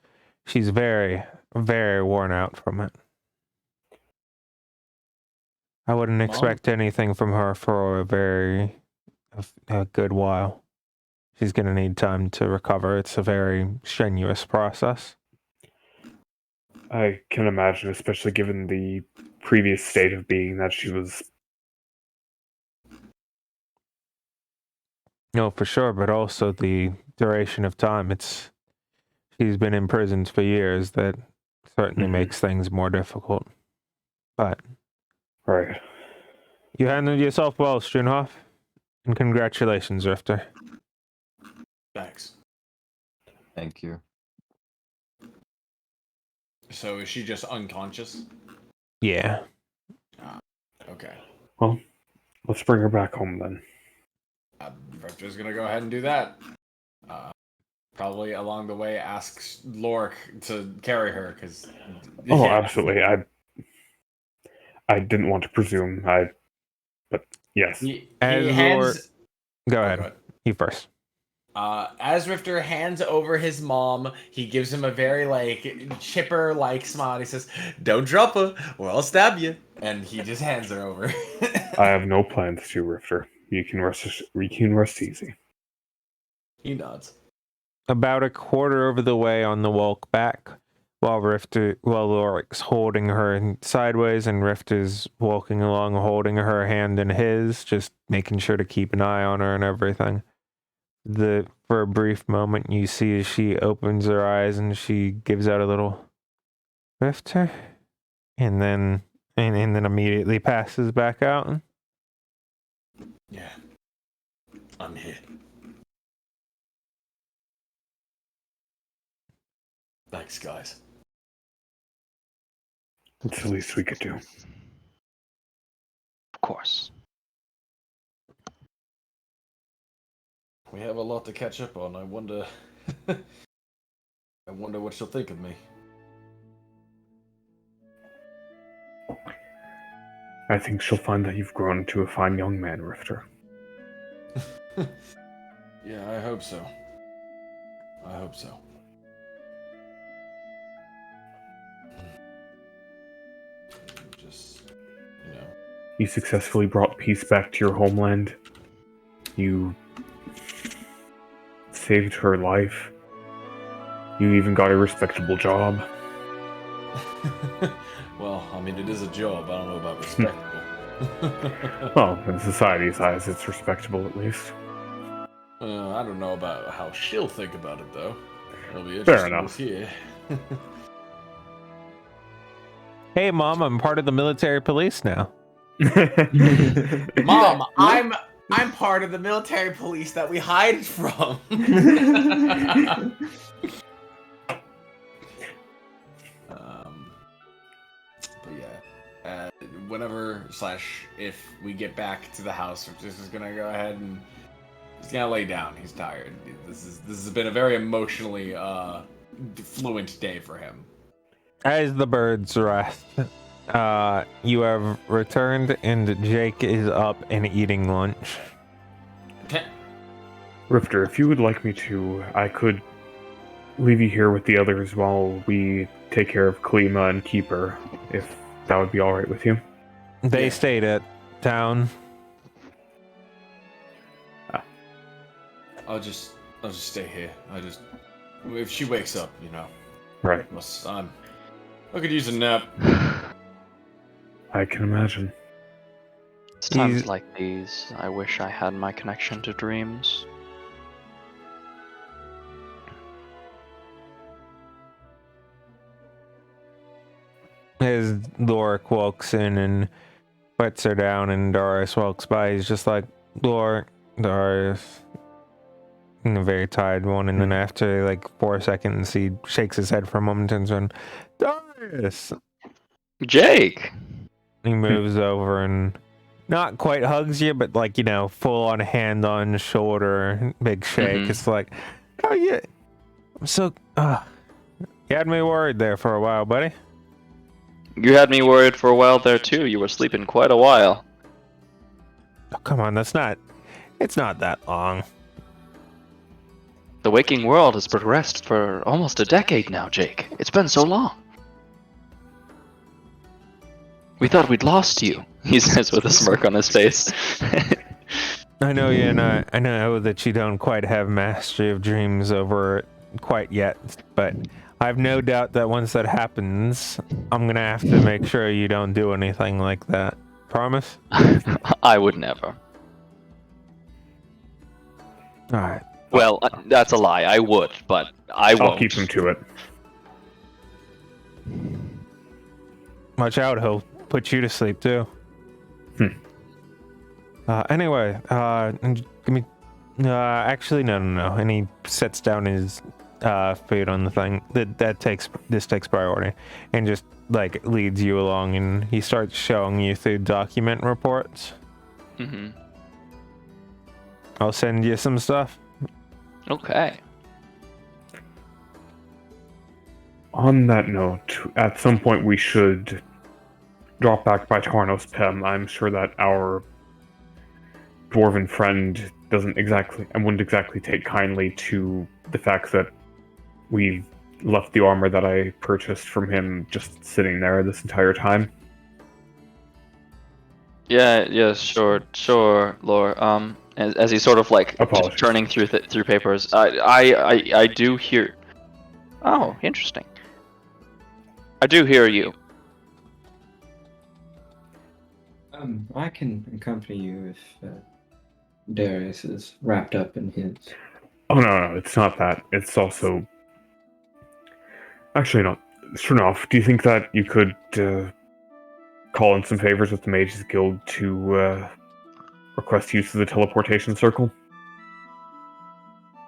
she's very, very worn out from it. I wouldn't expect anything from her for a good while. She's going to need time to recover. It's a very strenuous process. I can imagine, especially given the previous state of being that she was. No, for sure, but also the duration of time. She's been imprisoned for years. That certainly makes things more difficult. But Right. you handled yourself well, Strunhoff. And congratulations, Rifter. Thanks. Thank you. So is she just unconscious? Yeah. Okay. Well, let's bring her back home then. Rifter's gonna go ahead and do that. Probably along the way asks Lorik to carry her, because... Oh, absolutely. I didn't want to presume. But yes. He As hands... Go ahead. You first. As Rifter hands over his mom, he gives him a very, like, chipper-like smile. He says, "Don't drop her, or I'll stab you." And he just hands her over. I have no plans to, Rifter. You can rest easy. He nods. About a quarter of the way on the walk back, while Lorik's holding her sideways and Rifter's walking along holding her hand in his, just making sure to keep an eye on her and everything. For a brief moment, you see as she opens her eyes and she gives out a little Rifter, and then immediately passes back out. Yeah. I'm here. Thanks, guys. It's the least we could do. Of course. We have a lot to catch up on. I wonder... I wonder what she'll think of me. I think she'll find that you've grown into a fine young man, Rifter. Yeah, I hope so. I hope so. Just, You successfully brought peace back to your homeland. You saved her life. You even got a respectable job. Well, I mean, it is a job. I don't know about respectable. Well, in society's eyes, it's respectable at least. I don't know about how she'll think about it, though. It'll be Fair interesting enough. to hear. Hey, Mom, I'm part of the military police now. Mom, I'm part of the military police that we hide from. But yeah, whenever / if we get back to the house, we're just gonna go ahead and he's gonna lay down. He's tired. This has been a very emotionally fluent day for him. As the birds rest, you have returned and Jake is up and eating lunch. Rifter, if you would like me to, I could leave you here with the others while we take care of Kalima and Keeper, if that would be alright with you. They Yeah. stayed at town. I'll just stay here. If she wakes up, Right. I could use a nap. I can imagine. It's times He's- like these I wish I had my connection to dreams. As Lorik walks in and puts her down and Darius walks by, he's just like, Lorik, Darius. And a very tired one, and then after like 4 seconds, he shakes his head for a moment and turns around, Darius! Jake! He moves over and not quite hugs you, but like, full on hand on shoulder, big shake. Mhm. It's like, oh yeah. I'm so, you had me worried there for a while, buddy. You had me worried for a while there too. You were sleeping quite a while. Oh, come on, it's not that long. The waking world has progressed for almost a decade now, Jake. It's been so long. We thought we'd lost you, he says with a smirk on his face. I know I know that you don't quite have mastery of dreams over it quite yet, but I've no doubt that once that happens, I'm gonna have to make sure you don't do anything like that. Promise? I would never. All right. Well, that's a lie. I would, but I won't. I'll keep him to it. Watch out, he'll put you to sleep too. Anyway, give me. Actually, no. And he sets down his food on the thing. This takes priority, and just like leads you along, and he starts showing you through document reports. Mm-hmm. I'll send you some stuff. Okay. On that note, at some point we should drop back by Tarnos Pem. I'm sure that our dwarven friend wouldn't exactly take kindly to the fact that we've left the armor that I purchased from him just sitting there this entire time. Yeah, sure, Lore. As he's sort of like Apologies. just turning through papers, I do hear. Oh, interesting. I do hear you. I can accompany you if Darius is wrapped up in his. Oh no, it's not that. It's also actually not. Sure enough. Do you think that you could call in some favors with the Mages Guild to request use of the teleportation circle?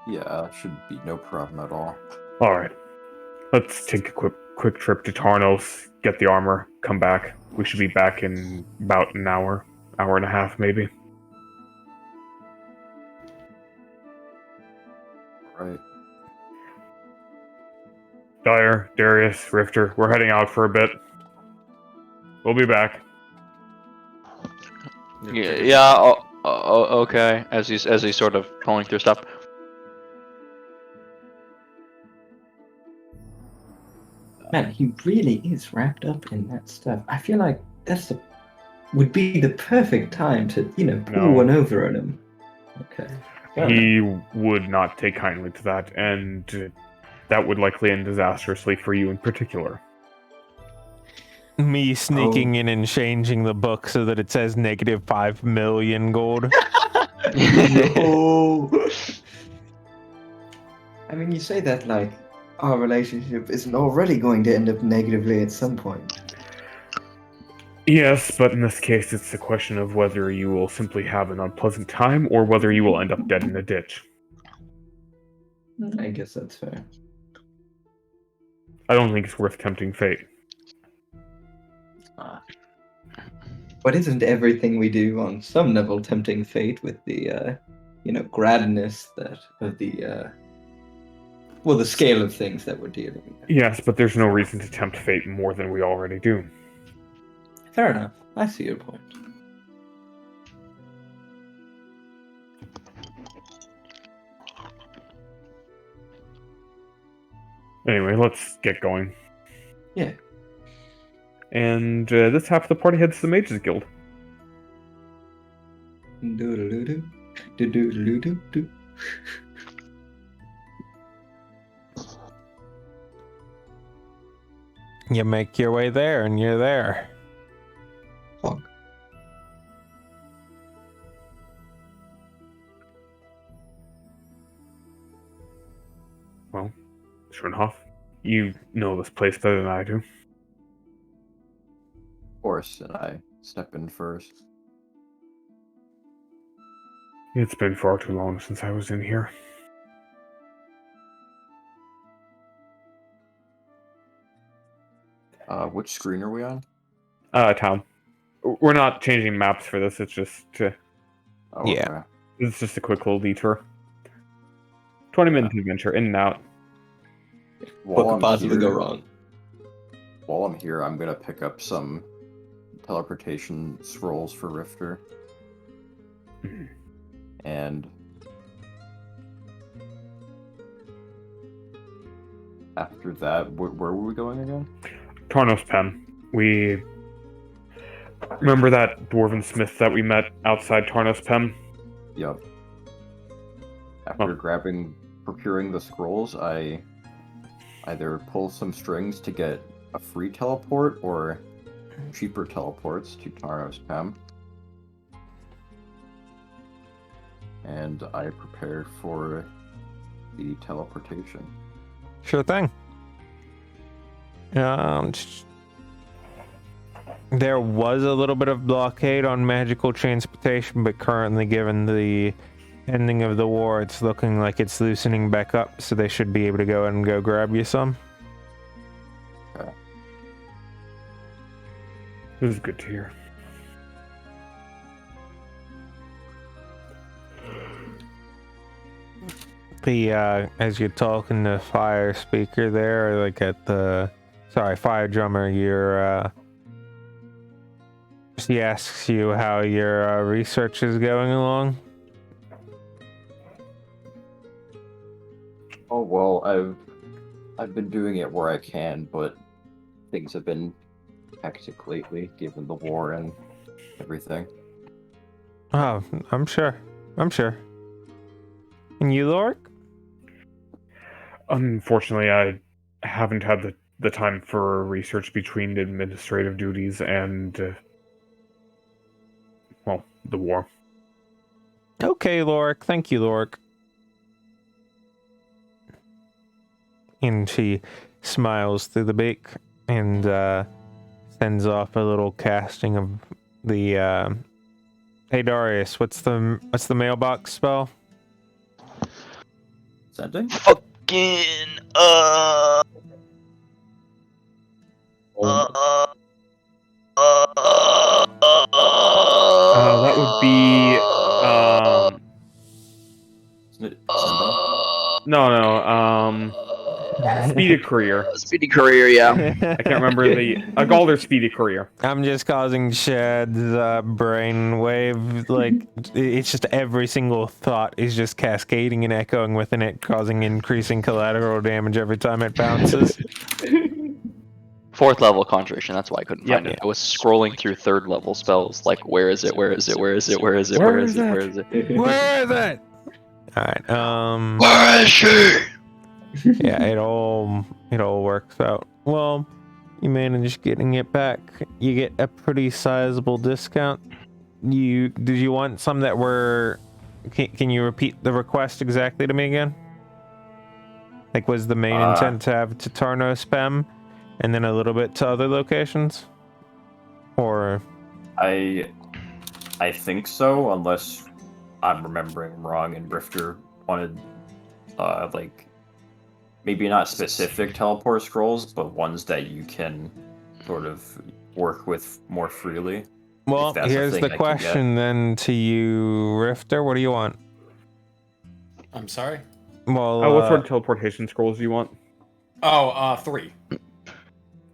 Yeah, should be no problem at all. All right. Let's take a quick trip to Tarnos, get the armor, come back. We should be back in about an hour and a half, maybe. Right. Dyer, Darius, Rifter, we're heading out for a bit. We'll be back. Yeah. Okay. As he's sort of pulling through stuff. Man, he really is wrapped up in that stuff. I feel like would be the perfect time to, pull No. one over on him. Okay. Fair enough. He would not take kindly to that, and that would likely end disastrously for you in particular. Me sneaking in and changing the book so that it says -5 million gold. No. I mean, you say that like our relationship isn't already going to end up negatively at some point. Yes, but in this case, it's a question of whether you will simply have an unpleasant time or whether you will end up dead in a ditch. I guess that's fair. I don't think it's worth tempting fate. But isn't everything we do on some level tempting fate with the, gradness of the scale of things that we're dealing with? Yes, but there's no reason to tempt fate more than we already do. Fair enough. I see your point. Anyway, let's get going. Yeah. And this half of the party heads to the Mages Guild. Doodle-doo-doo. Do-do-do-do-do. You make your way there, and you're there. Fuck. Well, sure enough, you know this place better than I do. Of course, and I step in first. It's been far too long since I was in here. Which screen are we on? Town. We're not changing maps for this, it's just Oh, Yeah. okay. it's just a quick little detour. 20 minutes adventure, in and out. What could possibly go wrong? While I'm here, I'm gonna pick up some teleportation scrolls for Rifter. Mhm. And after that, where were we going again? Tarnos Pen. We remember that dwarven smith that we met outside Tarnos Pen? Yep. After procuring the scrolls, I either pull some strings to get a free teleport or cheaper teleports to Tarnos Pem. and I prepare for the teleportation. Sure thing. There was a little bit of blockade on magical transportation, but currently, given the ending of the war, it's looking like it's loosening back up, so they should be able to go and go grab you some. This is good to hear. As you're talking to fire speaker there, like at the, fire drummer, he asks you how your research is going along. Oh well, I've been doing it where I can, but things have been hectic lately, given the war and everything. Oh, I'm sure. And you, Lork? Unfortunately, I haven't had the time for research between administrative duties and, the war. Okay, Lork. Thank you, Lork. And she smiles through the beak and sends off a little casting of the. Hey Darius, what's the mailbox spell? Sending? Fucking That would be Isn't it sending? no, Speedy Courier. Speedy Courier, yeah. I can't remember a Galder Speedy Courier. I'm just causing Shad's brain wave. Like, it's just every single thought is just cascading and echoing within it, causing increasing collateral damage every time it bounces. 4th level conjuration, that's why I couldn't find Yep. it. I was scrolling through 3rd level spells, like, where is it? Where is it? Where is it? Where is it? Where is it? Where is it? Where is it? Alright, Where is she? yeah, it all works out. Well, you manage getting it back. You get a pretty sizable discount. Did you want some that were? Can you repeat the request exactly to me again? Like, was the main intent to have to Tarno spam, and then a little bit to other locations, or? I think so, unless I'm remembering wrong and Rifter wanted, like, maybe not specific teleport scrolls, but ones that you can sort of work with more freely. Well, here's the question then to you, Rifter. What do you want? I'm sorry? Well, What sort of teleportation scrolls do you want? 3.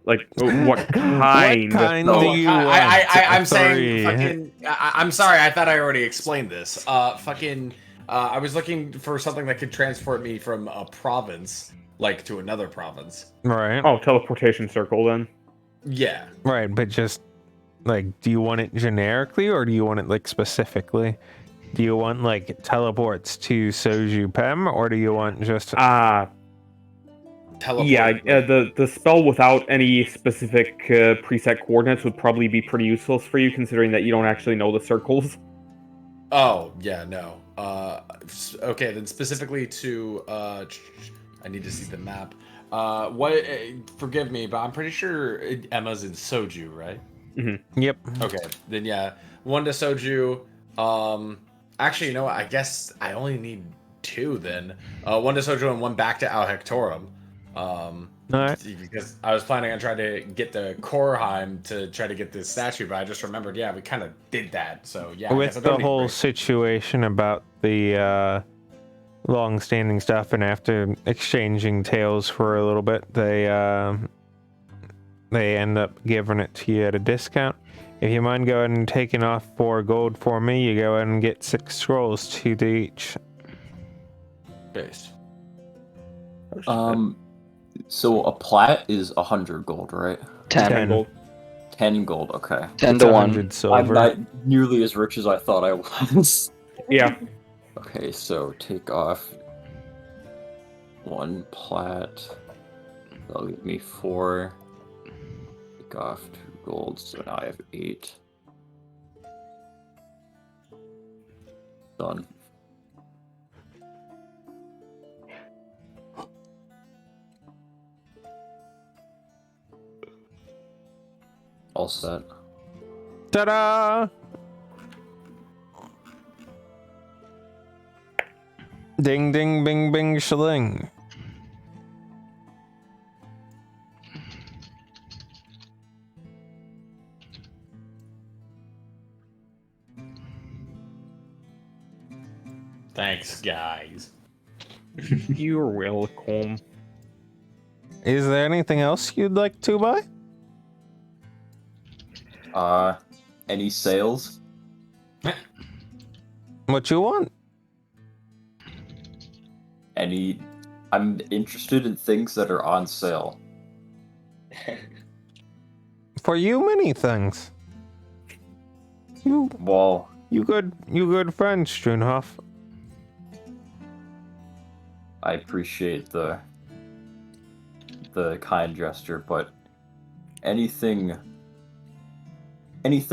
Like, what kind? What kind No, do you want? I'm saying Three. fucking. I'm sorry. I thought I already explained this. I was looking for something that could transport me from a province, like, to another province. Right. Oh, teleportation circle then. Yeah. Right, but just like, do you want it generically or do you want it like specifically? Do you want like teleports to Soju Pem or do you want just Teleport. Yeah, the spell without any specific preset coordinates would probably be pretty useless for you, considering that you don't actually know the circles. Oh, yeah, no. Okay, then specifically to, I need to see the map. Forgive me, but I'm pretty sure Emma's in Soju, right? Yep. Okay, then yeah. 1 to Soju. Actually, you know what? I guess I only need 2 then. 1 to Soju and 1 back to Hectorum. Alright. Because I was planning on trying to get the Korheim to try to get this statue, but I just remembered, yeah, we kind of did that. So yeah, I guess I With don't the need whole 3. situation about the long-standing stuff, and after exchanging tales for a little bit, they end up giving it to you at a discount. If you mind going and taking off 4 gold for me, you go ahead and get 6 scrolls, 2 to each. Based. So a plat is 100 gold, right? 10. Gold. 10 gold, okay. 10 It's to 1. 100 I'm silver. not nearly as rich as I thought I was. Yeah. Okay, so take off 1 plat. That'll give me 4. Take off 2 gold, so now I have 8. Done. All set. Ta-da! Ding, ding, bing, bing, shling. Thanks, guys. You're welcome. Is there anything else you'd like to buy? Any sales? What you want? I'm interested in things that are on sale. For you, many things. Well, You good friend, Strunhoff. I appreciate the kind gesture, but anything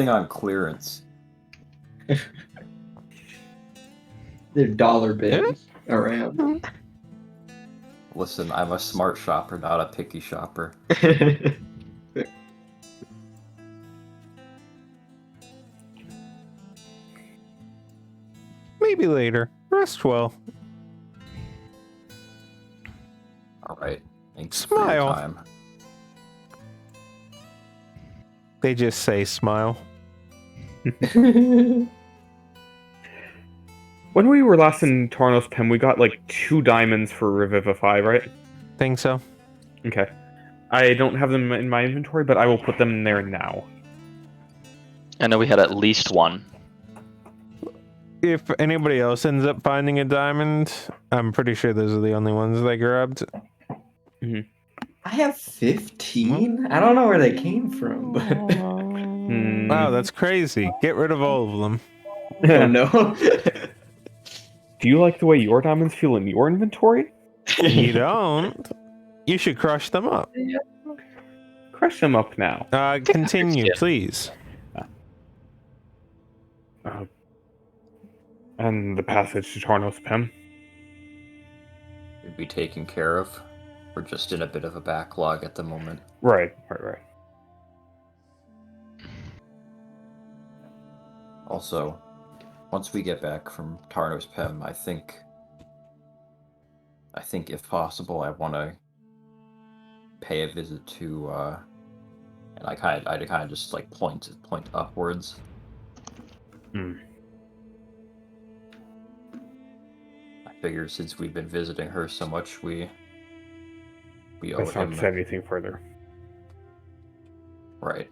on clearance. There are dollar bins around. Listen, I'm a smart shopper, not a picky shopper. Maybe later. Rest well. Alright. Thanks for Smile. your time. They just say smile. When we were last in Tarnos Pen, we got like 2 diamonds for Revivify, right? Think so? Okay. I don't have them in my inventory, but I will put them in there now. I know we had at least one. If anybody else ends up finding a diamond, I'm pretty sure those are the only ones they grabbed. I have 15? I don't know where they came from, but... Wow, that's crazy. Get rid of all of them. Oh no. Do you like the way your diamonds feel in your inventory? You don't. You should crush them up. Crush them up now. Continue, please. And the passage to Tarnos Pen. Should be taken care of. We're just in a bit of a backlog at the moment. Right. Also, once we get back from Tarnos Pem, I think if possible, I want to pay a visit to, and I'd kind of just like point upwards. I figure since we've been visiting her so much, we owe Let's not him. say anything further. Right.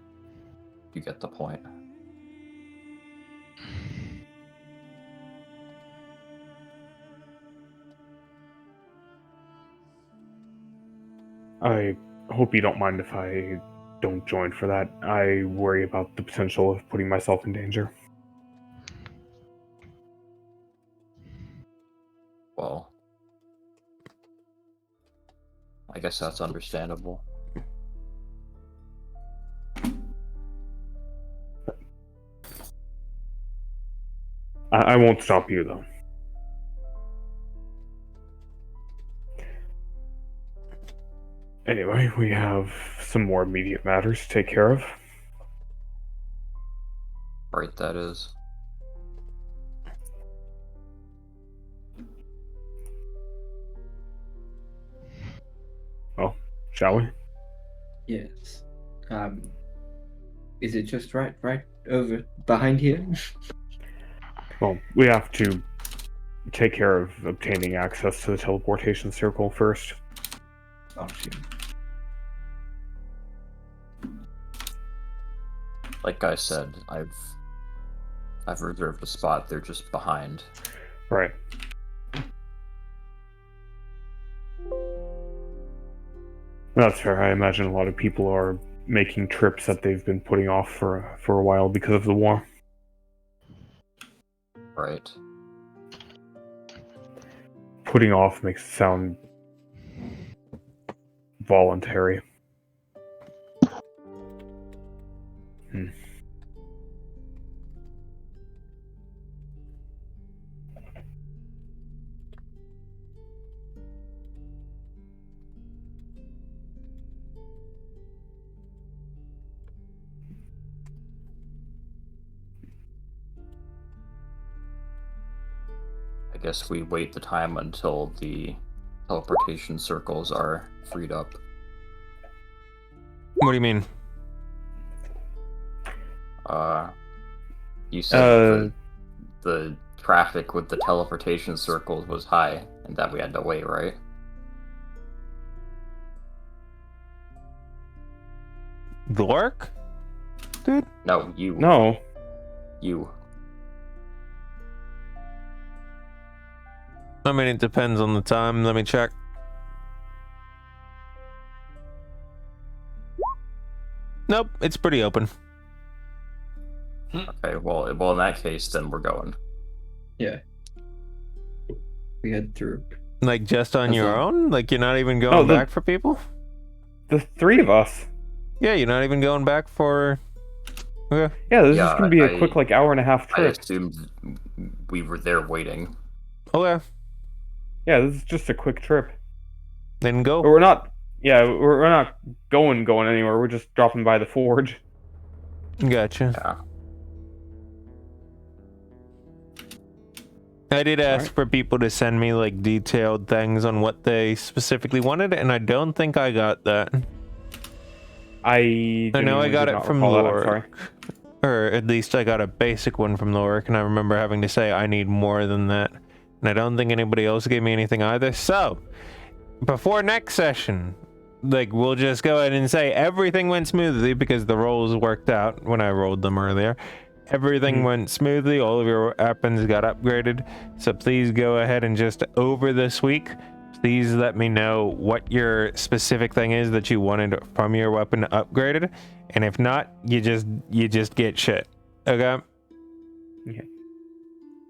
You get the point. I hope you don't mind if I don't join for that. I worry about the potential of putting myself in danger. Well, I guess that's understandable. I won't stop you, though. Anyway, we have some more immediate matters to take care of. Right, that is. Well, shall we? Yes. Is it just right over behind here? Well, we have to take care of obtaining access to the teleportation circle first. Oh, shoot. Like I said, I've reserved a spot. They're just behind. Right. That's fair. I imagine a lot of people are making trips that they've been putting off for a while because of the war. Right. Putting off makes it sound voluntary. guess we wait the time until the teleportation circles are freed up. What do you mean? You said the traffic with the teleportation circles was high, and that we had to wait, right? Glork? Dude? No, you. No. You. I mean, it depends on the time. Let me check. Nope, it's pretty open. Okay, well, in that case, then we're going. Yeah. We head through. Like, just on That's your all. own? Like, you're not even going back for people? The three of us. Yeah, you're not even going back for... Okay. Yeah, this is Yeah, gonna be a quick, like, hour and a half I trip. assumed we were there waiting. Okay, Yeah, this is just a quick trip. then go. But we're not. Yeah, we're not going anywhere. We're just dropping by the forge. Gotcha. Yeah. I did ask Alright. for people to send me, like, detailed things on what they specifically wanted, and I don't think I got that. I know I genuinely got did it not from recall that, I'm Lord. sorry. Or at least I got a basic one from Lorik, and I remember having to say I need more than that. And I don't think anybody else gave me anything either. So, before next session, like, we'll just go ahead and say everything went smoothly because the rolls worked out when I rolled them earlier. Everything went smoothly. All of your weapons got upgraded. So please go ahead and just over this week, please let me know what your specific thing is that you wanted from your weapon upgraded. And if not, you just get shit. Okay? Okay.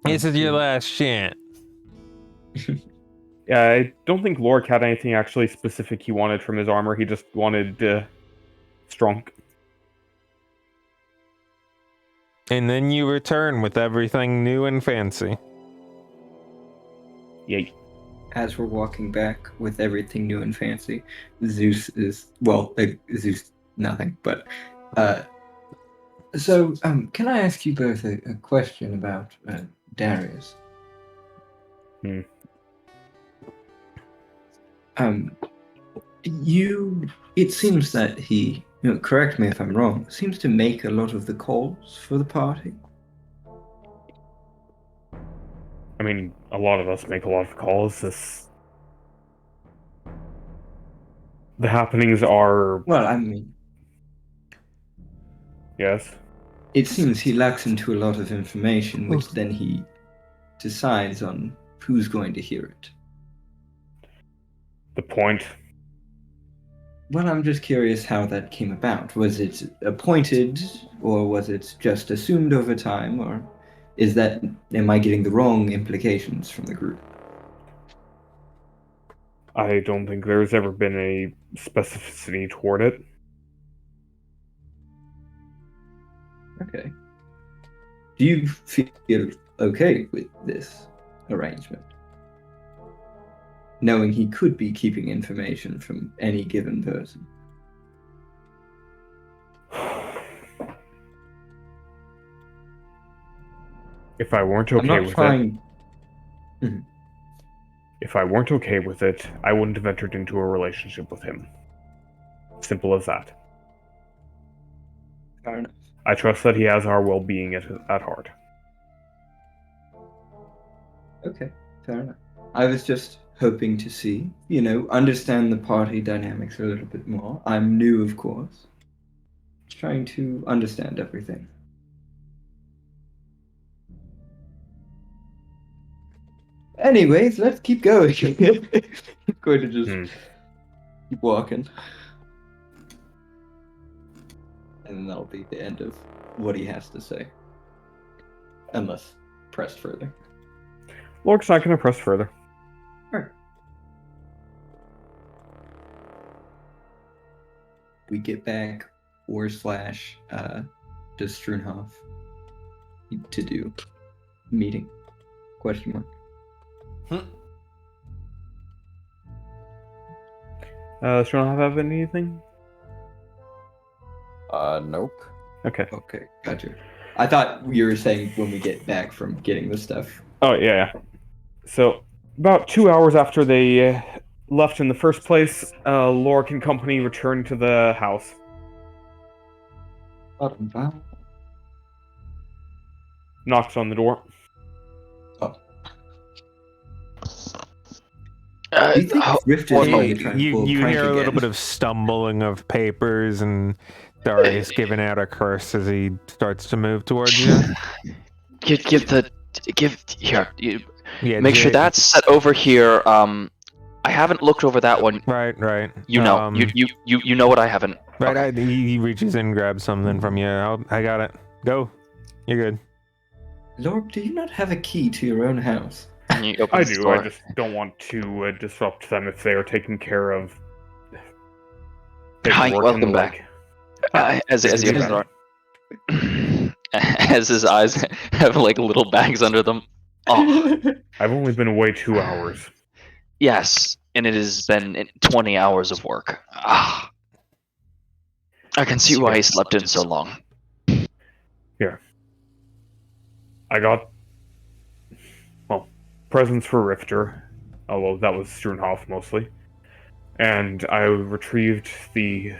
This is your last chance. Yeah, I don't think Lorik had anything actually specific he wanted from his armor. He just wanted strong. And then you return with everything new and fancy. Yay. As we're walking back with everything new and fancy, Zeus nothing, but so can I ask you both a question about Darius? It seems that he, correct me if I'm wrong, seems to make a lot of the calls for the party. I mean, a lot of us make a lot of calls. The happenings are... Well, I mean, Yes. it seems he lacks into a lot of information, which then he decides on who's going to hear it. The point. Well, I'm just curious how that came about. Was it appointed, or was it just assumed over time, or am I getting the wrong implications from the group? I don't think there's ever been a specificity toward it. Okay. Do you feel okay with this arrangement? Knowing he could be keeping information from any given person. If I weren't I'm okay not with trying. it, if I weren't okay with it, I wouldn't have entered into a relationship with him. Simple as that. Fair enough. I trust that he has our well-being at heart. Okay, fair enough. I was just hoping to see, understand the party dynamics a little bit more. I'm new, of course. Just trying to understand everything. Anyways, let's keep going. He's going to just keep walking. And then that'll be the end of what he has to say. Unless pressed further. Lork's not going to press further. Alright. We get back, does Struenhof to do meeting? Question mark. Should I have anything? Nope. Okay. Okay, gotcha. I thought you were saying when we get back from getting the stuff. Oh, yeah. So, about 2 hours after they left in the first place, Lorik and company returned to the house. Knocked on the door. Do you think Rift is really trying to pull a you prank hear a little again? bit of stumbling of papers and Darius giving out a curse as he starts to move towards you. Here. Yeah, Make sure Jake- that's set over here. I haven't looked over that one. Right. You know, you know what I haven't. Right, Okay. he reaches in and grabs something from you. I got it. Go. You're good. Lord, do you not have a key to your own house? And he I opens the do, door. I just don't want to disrupt them if they are taking care of Hi, paperwork welcome and the back. like. As he Good opens the door. As his eyes have like little bags under them. Oh, I've only been away 2 hours. yes, and it has been 20 hours of work. Ah. I can see why he slept in so long. I got, well, presents for Rifter, although that was Struenhof mostly. And I retrieved the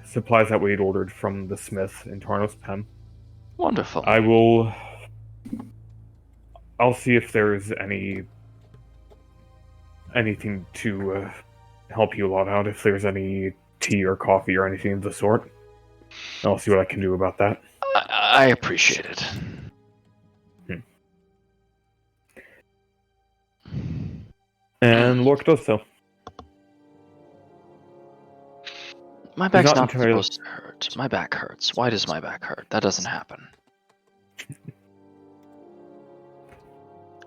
supplies that we had ordered from the smith in Tarnos Pen. Wonderful. I'll see if there's anything to help you lot out, if there's any tea or coffee or anything of the sort. I'll see what I can do about that. I appreciate it. And Lork does so. My back's not not entirely- supposed to hurt. My back hurts. Why does my back hurt? That doesn't happen.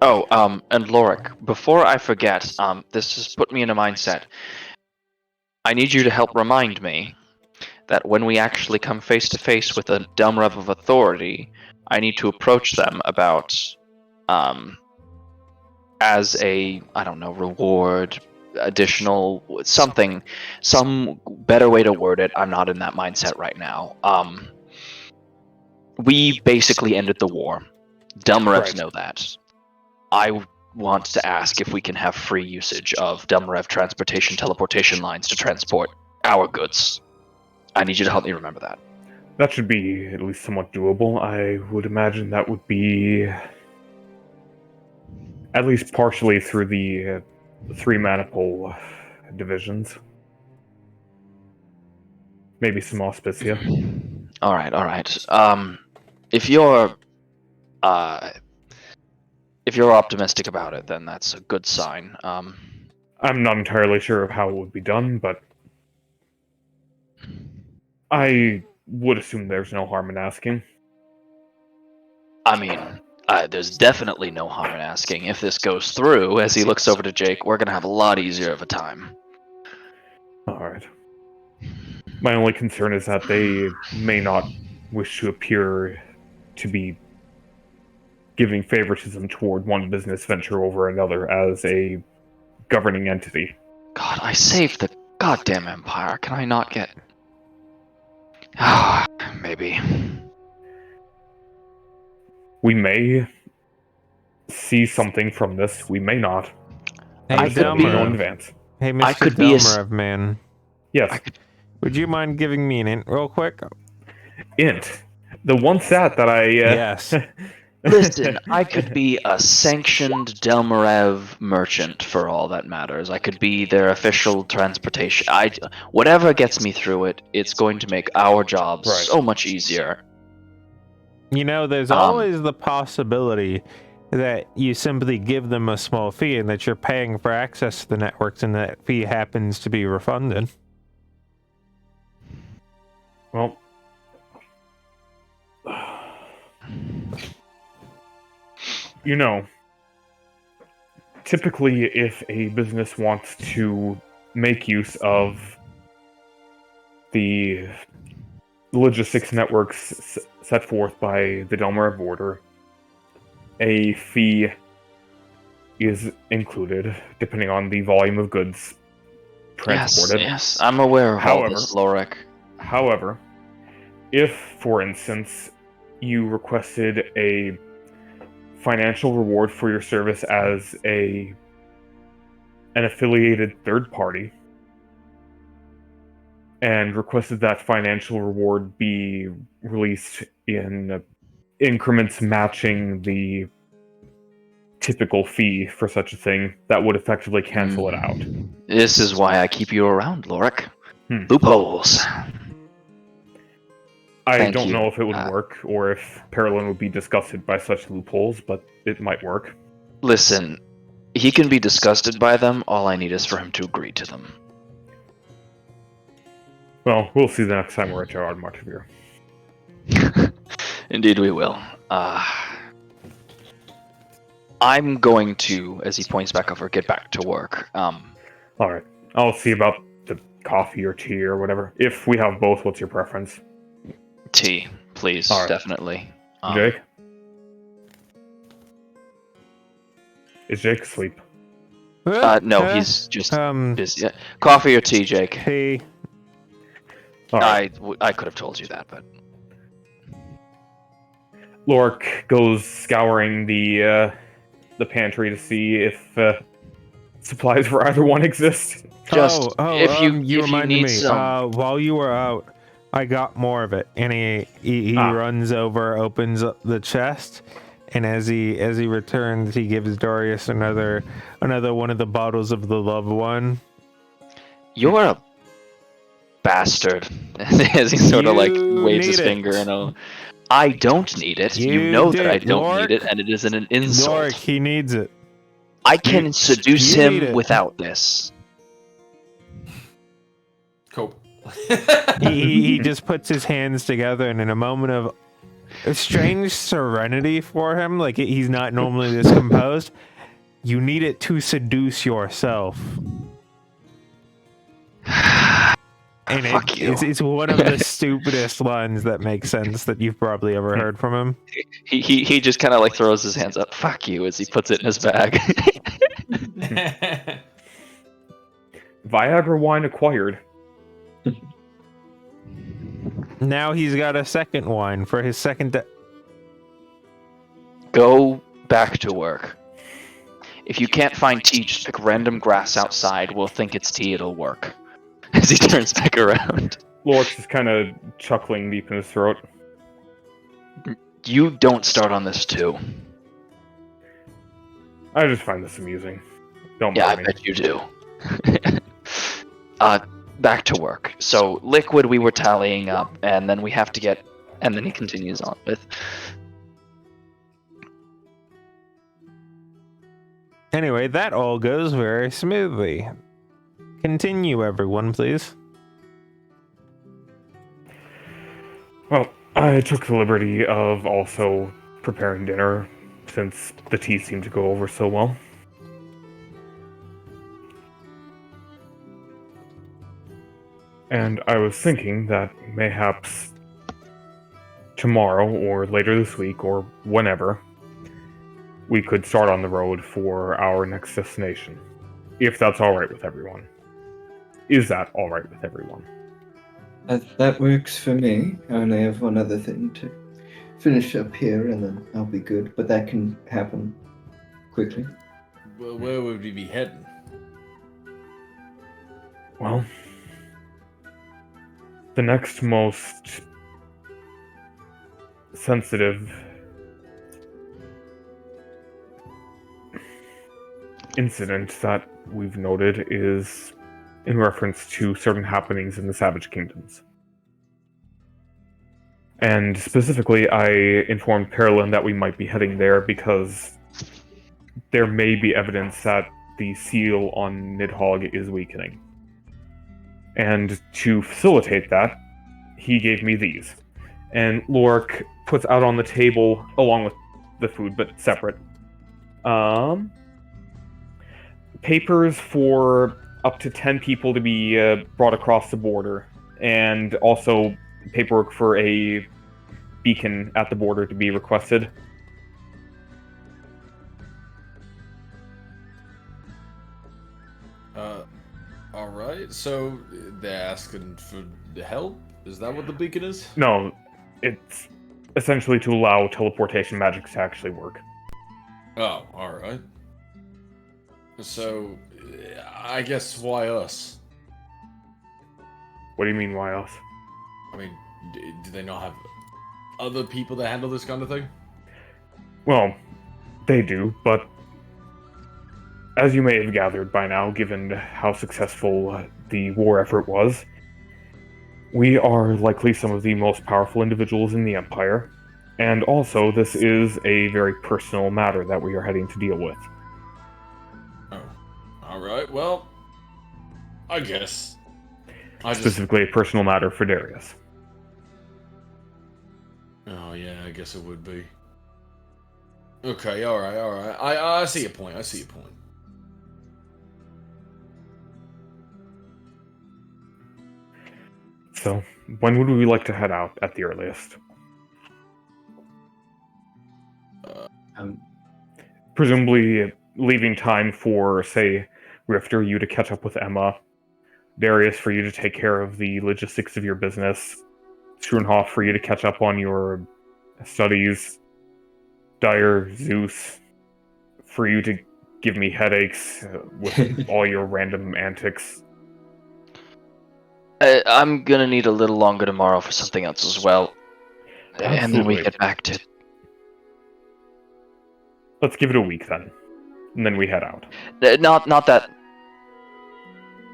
Oh, and Lorik, before I forget, this just put me in a mindset. I need you to help remind me that when we actually come face to face with a dumb rev of authority, I need to approach them about, as a, I don't know, reward, additional, something, some better way to word it. I'm not in that mindset right now. We basically ended the war. Dumb revs Right. know that. I want to ask if we can have free usage of dumb rev transportation teleportation lines to transport our goods. I need you to help me remember that. That should be at least somewhat doable. I would imagine that would be at least partially through the 3 maniple divisions. Maybe some auspicia. All right. If you're optimistic about it, then that's a good sign. I'm not entirely sure of how it would be done, but I would assume there's no harm in asking. I mean, there's definitely no harm in asking. If this goes through, as he looks over to Jake, we're gonna have a lot easier of a time. Alright. My only concern is that they may not wish to appear to be giving favoritism toward one business venture over another as a governing entity. God, I saved the goddamn empire. Can I not get... Maybe. We may see something from this, we may not. Hey, I could be no Delmer. advance. Hey, I Mr. could be a Delmer, man. Yes, Would you mind giving me an int real quick? int. The one stat that I... Yes. Listen, I could be a sanctioned Delmarev merchant for all that matters. I could be their official transportation. Whatever gets me through it, it's going to make our jobs Right. so much easier. You know, there's always the possibility that you simply give them a small fee and that you're paying for access to the networks and that fee happens to be refunded. Well... You know, typically if a business wants to make use of the logistics networks set forth by the Delmar Order, a fee is included, depending on the volume of goods transported. Yes, I'm aware of all However- this, Lorik. However, if, for instance, you requested a financial reward for your service as an affiliated third party, and requested that financial reward be released in increments matching the typical fee for such a thing that would effectively cancel it out. This is why I keep you around, Lorik. Hmm. Loopholes. I Thank don't you. know if it would work, or if Parolin would be disgusted by such loopholes, but it might work. Listen, he can be disgusted by them. All I need is for him to agree to them. Well, we'll see the next time we're at Gerard Martevere. Indeed we will. I'm going to, as he points back over, get back to work. Alright, I'll see about the coffee or tea or whatever. If we have both, what's your preference? Tea, please, All right. definitely. Jake? Is Jake asleep? No, he's just busy. Coffee or tea, Jake? Hey, Alright. I could have told you that, but... Lorik goes scouring the pantry to see if supplies for either one exist. Just if you reminded need me. some... While you were out, I got more of it, and he runs over, opens up the chest, and as he returns, he gives Darius another one of the bottles of the loved one. You're a bastard. As he sort of like You waves his need it. finger and I don't need it. You know that I don't need it, and it isn't an insult. Lorik, he needs it. I can seduce you need him it. without this. Cool. He just puts his hands together, and in a moment of a strange serenity for him, like he's not normally this composed, you need it to seduce yourself. And Fuck you. it's one of the stupidest lines that makes sense that you've probably ever heard from him. He just kind of like throws his hands up. Fuck you, as he puts it in his bag. Viagra wine acquired. Now he's got a second wine for his second. Go back to work. If you can't find tea, just pick random grass outside. We'll think it's tea. It'll work. As he turns back around. Lorik's just kind of chuckling deep in his throat. You don't start on this too. I just find this amusing. Don't Yeah, I blame me. bet you do. Back to work. So, liquid we were tallying up, and then we have to get... And then he continues on with... Anyway, that all goes very smoothly. Continue, everyone, please. Well, I took the liberty of also preparing dinner, since the tea seemed to go over so well. And I was thinking that mayhaps tomorrow, or later this week, or whenever, we could start on the road for our next destination. If that's alright with everyone. Is that alright with everyone? That works for me. I only have one other thing to finish up here, and then I'll be good. But that can happen quickly. Well, where would we be heading? Well, the next most sensitive incident that we've noted is in reference to certain happenings in the Savage Kingdoms. And specifically, I informed Parolin that we might be heading there because there may be evidence that the seal on Nidhogg is weakening. And to facilitate that, he gave me these. And Lorik puts out on the table, along with the food, but separate, papers for up to 10 people to be brought across the border, and also paperwork for a beacon at the border to be requested. Alright, so they're asking for the help? Is that what the beacon is? No, it's essentially to allow teleportation magic to actually work. Oh, alright. So, I guess why us? What do you mean, why us? I mean, do they not have other people that handle this kind of thing? Well, they do, but as you may have gathered by now, given how successful the war effort was, we are likely some of the most powerful individuals in the Empire, and also this is a very personal matter that we are heading to deal with. Oh. Alright, well, I guess. Specifically a personal matter for Darius. Oh, yeah, I guess it would be. Okay, alright. I see your point, So, when would we like to head out at the earliest? Um, Presumably leaving time for, say, Rifter, you to catch up with Emma, Darius for you to take care of the logistics of your business, Struenhoff for you to catch up on your studies, Dyer, Zeus for you to give me headaches with all your random antics. I'm gonna need a little longer tomorrow for something else as well. And then we Absolutely. get back to... Let's give it a week then, and then we head out. Not that...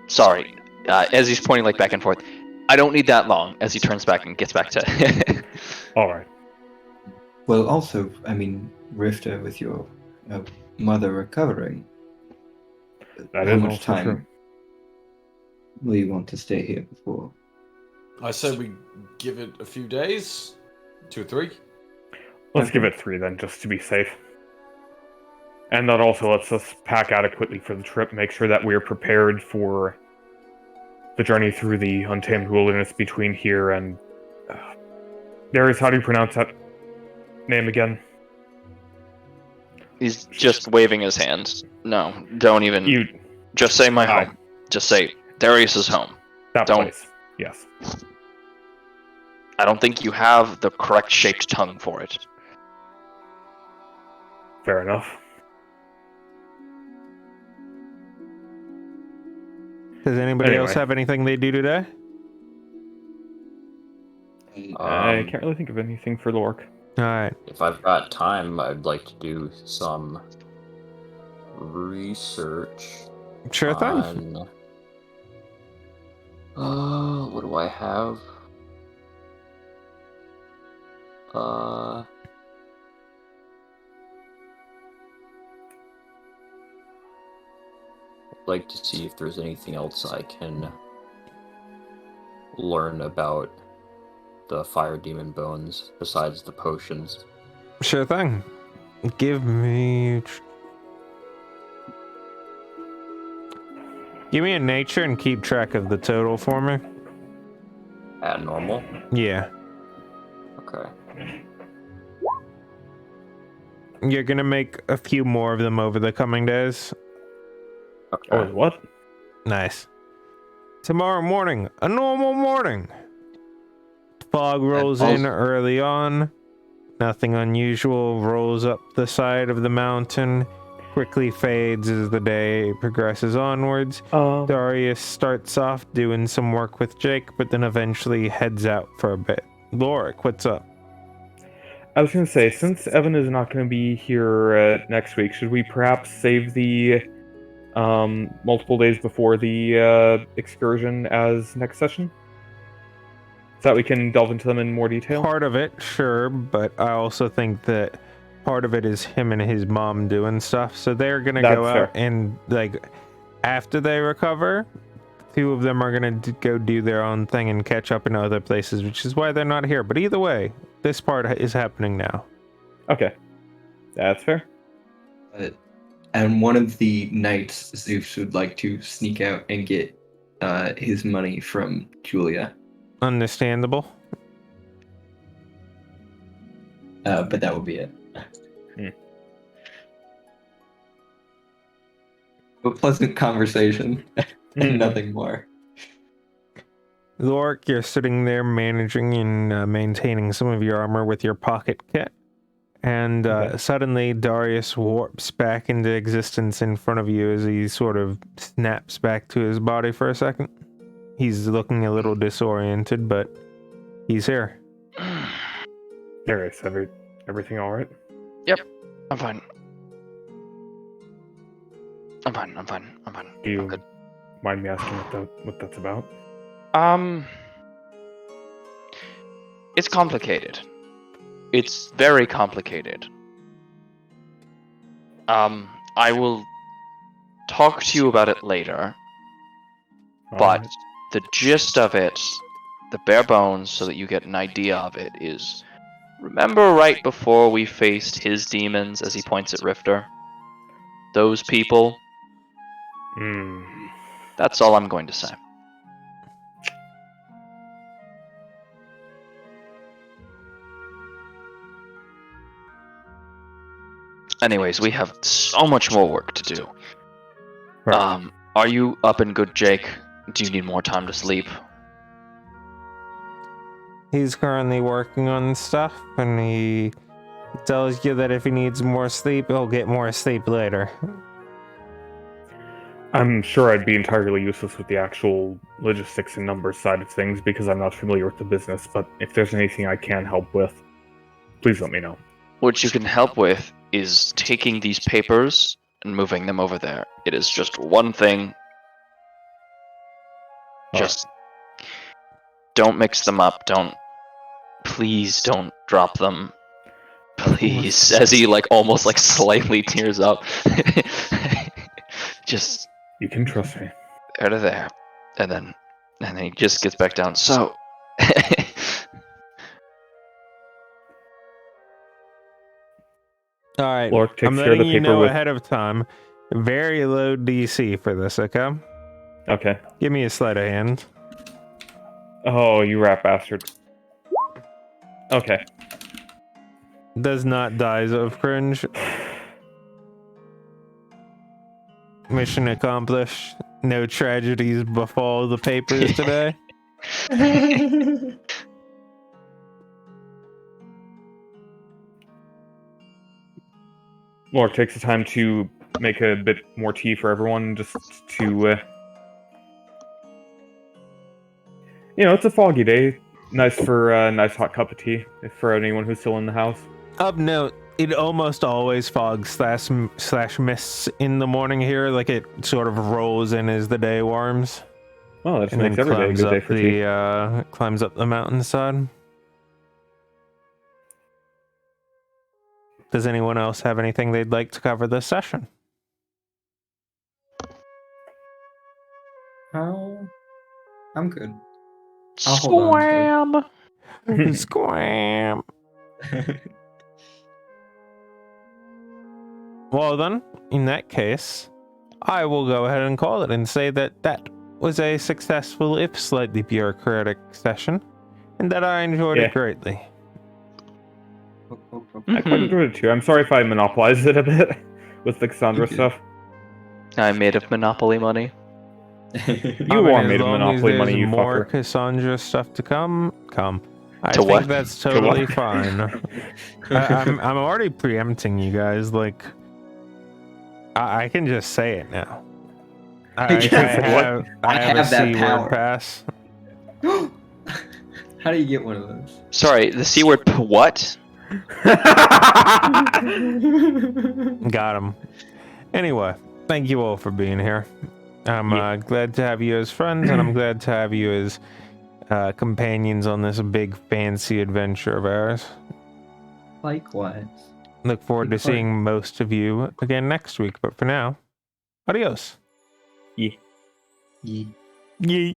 Sorry. As he's pointing like back and forth. I don't need that long, as he turns back and gets back to... Alright. well, also, I mean, Rifter, with your mother recovering, That how is much also time true. will you want to stay here before? I say we give it a few days? 2 or 3? Let's give it 3 then, just to be safe. And that also lets us pack adequately for the trip, make sure that we're prepared for the journey through the untamed wilderness between here and... Darius, how do you pronounce that name again? He's just waving his hand. No, don't even... Just say my home. Just say, Darius's home. That Don't- place, yes. I don't think you have the correct shaped tongue for it. Fair enough. Does anybody else Anyway. have anything they do today? I can't really think of anything for Lork. Alright. If I've got time, I'd like to do some research Sure thing. on... what do I have? I'd like to see if there's anything else I can learn about the fire demon bones besides the potions. Sure thing. Give me a nature and keep track of the total for me. At normal? Yeah. Okay. You're gonna make a few more of them over the coming days. Okay. Oh, what? Nice. Tomorrow morning, a normal morning. Fog rolls in early on. Nothing unusual rolls up the side of the mountain. Quickly fades as the day progresses onwards. Darius starts off doing some work with Jake, but then eventually heads out for a bit. Lorik, what's up? I was going to say, since Evan is not going to be here next week, should we perhaps save the multiple days before the excursion as next session? So that we can delve into them in more detail? Part of it, sure, but I also think that part of it is him and his mom doing stuff. So they're gonna go out and, like, after they recover, 2 of them are gonna go do their own thing and catch up in other places, which is why they're not here. But either way, this part is happening now. Okay. That's fair. And one of the knights, Zeus, would like to sneak out and get his money from Julia. Understandable. But that would be it. A pleasant conversation, and nothing more. Lorik, you're sitting there managing and maintaining some of your armor with your pocket kit. And Okay. suddenly Darius warps back into existence in front of you as he sort of snaps back to his body for a second. He's looking a little disoriented, but he's here. Darius, everything all right? I'm fine. I'm fine. Do you I'm good. mind me asking what that's about? It's complicated. It's very complicated. I will talk to you about it later, but Alright. the gist of it, the bare bones, so that you get an idea of it, is remember right before we faced his demons, as he points at Rifter? Those people? That's all I'm going to say. Anyways, we have so much more work to do. Right. Are you up and good, Jake? Do you need more time to sleep? He's currently working on stuff, and he tells you that if he needs more sleep, he'll get more sleep later. I'm sure I'd be entirely useless with the actual logistics and numbers side of things because I'm not familiar with the business, but if there's anything I can help with, please let me know. What you can help with is taking these papers and moving them over there. It is just one thing. Just don't mix them up. Please don't drop them. Please, as he almost slightly tears up. Just You can trust me. out of there, and then he just gets back down. So, All right, Lork takes I'm care of letting the you paper know with- ahead of time. Very low DC for this, okay? Okay. Give me a sleight of hand. Oh, you rat bastard. Okay. Does not dies of cringe. Mission accomplished. No tragedies befall the papers today. Lork takes the time to make a bit more tea for everyone, just to, it's a foggy day. Nice for a nice hot cup of tea for anyone who's still in the house. Of note, it almost always fogs slash mists in the morning here. Like it sort of rolls in as the day warms. Well, that just And then makes every day a climbs good day up for tea. climbs up the mountainside. Does anyone else have anything they'd like to cover this session? I'm good. I'll hold on Squam. Well then, in that case, I will go ahead and call it and say that that was a successful, if slightly bureaucratic session, and that I enjoyed it greatly. I quite enjoyed it too. I'm sorry if I monopolized it a bit with the Cassandra You did. stuff. I'm made of Monopoly money. You are made of Monopoly money, you more fucker. Cassandra stuff to come. I To think what? that's To totally what? fine. I'm already preempting you guys. Like, I can just say it now. I have a have that C power. word pass. How do you get one of those? Sorry, the C word. What? Got him. Anyway, thank you all for being here. I'm glad to have you as friends, and I'm glad to have you as companions on this big fancy adventure of ours. Likewise. Look forward to Good point. seeing most of you again next week, but for now, adios. Yeah. Ye. Yeet.